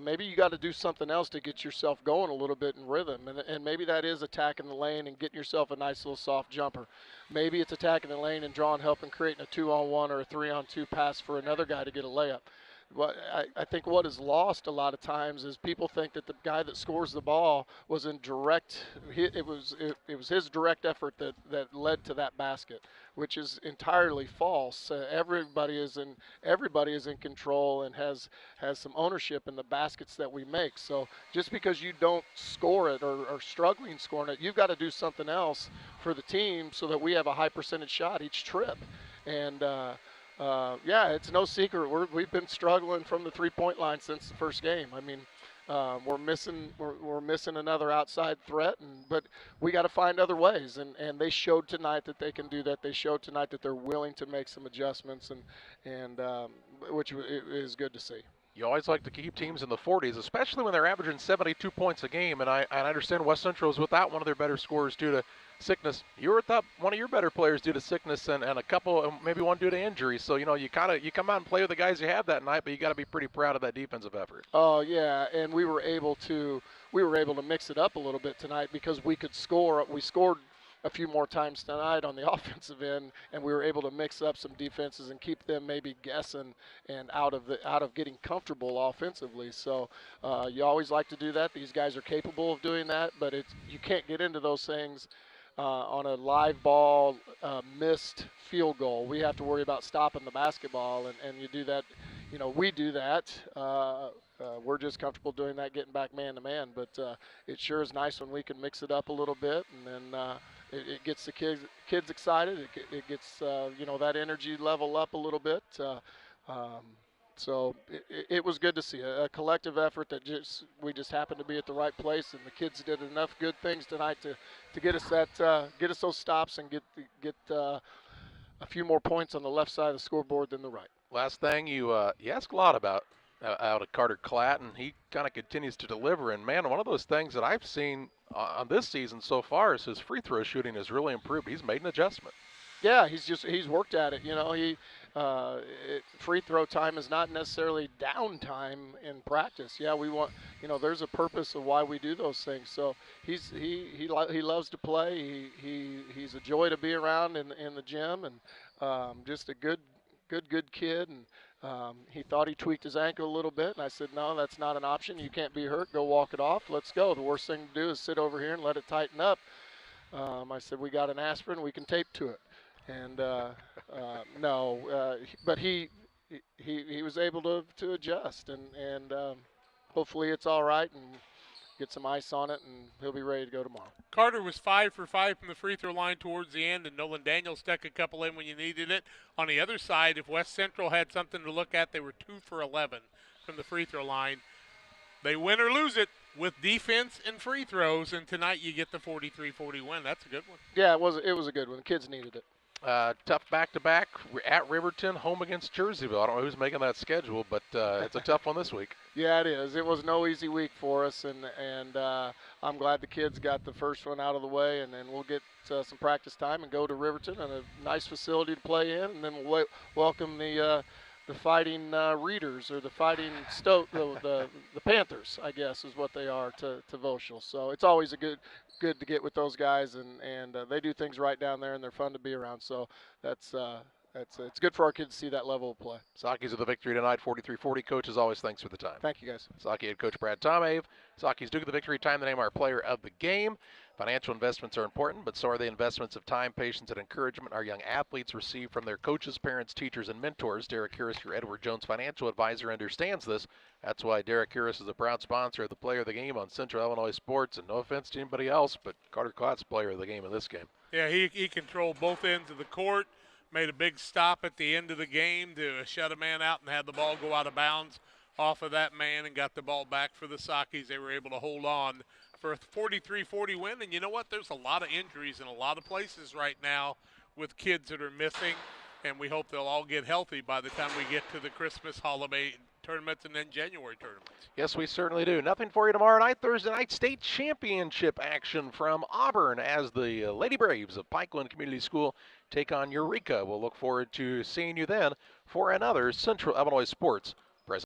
Maybe you got to do something else to get yourself going a little bit in rhythm, and maybe that is attacking the lane and getting yourself a nice little soft jumper. Maybe it's attacking the lane and drawing help and creating a 2-on-1 or a 3-on-2 pass for another guy to get a layup. I think what is lost a lot of times is people think that the guy that scores the ball was in direct. It was his direct effort that led to that basket, which is entirely false. Everybody is in control and has some ownership in the baskets that we make. So just because you don't score it or are struggling scoring it, you've got to do something else for the team so that we have a high percentage shot each trip. And yeah, it's no secret. We've been struggling from the three-point line since the first game. I mean, we're missing another outside threat, but we got to find other ways. And they showed tonight that they can do that. They showed tonight that they're willing to make some adjustments, and which is good to see. You always like to keep teams in the 40s, especially when they're averaging 72 points a game. And I understand West Central is without one of their better scorers due to sickness. You were without one of your better players due to sickness and a couple, maybe one due to injury. So, you come out and play with the guys you have that night, but you got to be pretty proud of that defensive effort. Oh, yeah, and we were able to mix it up a little bit tonight because we could score. We scored a few more times tonight on the offensive end, and we were able to mix up some defenses and keep them maybe guessing and out of getting comfortable offensively. So you always like to do that. These guys are capable of doing that, but you can't get into those things on a live ball missed field goal. We have to worry about stopping the basketball, and you do that. We do that. We're just comfortable doing that, getting back man to man. But it sure is nice when we can mix it up a little bit, and then it gets the kids excited. It gets that energy level up a little bit. So it was good to see a collective effort that we just happened to be at the right place, and the kids did enough good things tonight to get us those stops and get a few more points on the left side of the scoreboard than the right. Last thing, you ask a lot about out of Carter Klatt, and he kind of continues to deliver. And man, one of those things that I've seen on this season so far is his free throw shooting has really improved. He's made an adjustment. Yeah, he's worked at it. Free throw time is not necessarily downtime in practice. Yeah, we want, there's a purpose of why we do those things. So he loves to play. He's a joy to be around in the gym, and just a good kid. And he thought he tweaked his ankle a little bit, and I said, no, that's not an option. You can't be hurt. Go walk it off. Let's go. The worst thing to do is sit over here and let it tighten up. I said, we got an aspirin. We can tape to it. And but he he was able to adjust, and hopefully it's all right and get some ice on it, and he'll be ready to go tomorrow. Carter was 5 for 5 from the free throw line towards the end, and Nolan Daniels stuck a couple in when you needed it. On the other side, if West Central had something to look at, they were 2 for 11 from the free throw line. They win or lose it with defense and free throws, and tonight you get the 43-40 win. That's a good one. Yeah, it was a good one. The kids needed it. Tough back-to-back at Riverton, home against Jerseyville. I don't know who's making that schedule, but it's a tough one this week. Yeah, it is. It was no easy week for us, and I'm glad the kids got the first one out of the way, and then we'll get some practice time and go to Riverton, and a nice facility to play in, and then we'll welcome the Fighting Readers, or the Fighting the Panthers, I guess is what they are, to Voschel. So it's always good to get with those guys, and they do things right down there, and they're fun to be around. So it's good for our kids to see that level of play. Sockies with the victory tonight, 43-40. Coach, as always, thanks for the time. Thank you, guys. Socky head coach Brad Tomave. Sockies Duke of the victory. Time to name our player of the game. Financial investments are important, but so are the investments of time, patience, and encouragement our young athletes receive from their coaches, parents, teachers, and mentors. Derek Harris, your Edward Jones financial advisor, understands this. That's why Derek Harris is a proud sponsor of the player of the game on Central Illinois Sports. And no offense to anybody else, but Carter Klott's player of the game in this game. Yeah, he controlled both ends of the court, made a big stop at the end of the game to shut a man out and had the ball go out of bounds off of that man and got the ball back for the Sockies. They were able to hold on for a 43-40 win. And you know what? There's a lot of injuries in a lot of places right now with kids that are missing, and we hope they'll all get healthy by the time we get to the Christmas holiday tournaments and then January tournaments. Yes, we certainly do. Nothing for you tomorrow night. Thursday night state championship action from Auburn as the Lady Braves of Pikeland Community School take on Eureka. We'll look forward to seeing you then for another Central Illinois Sports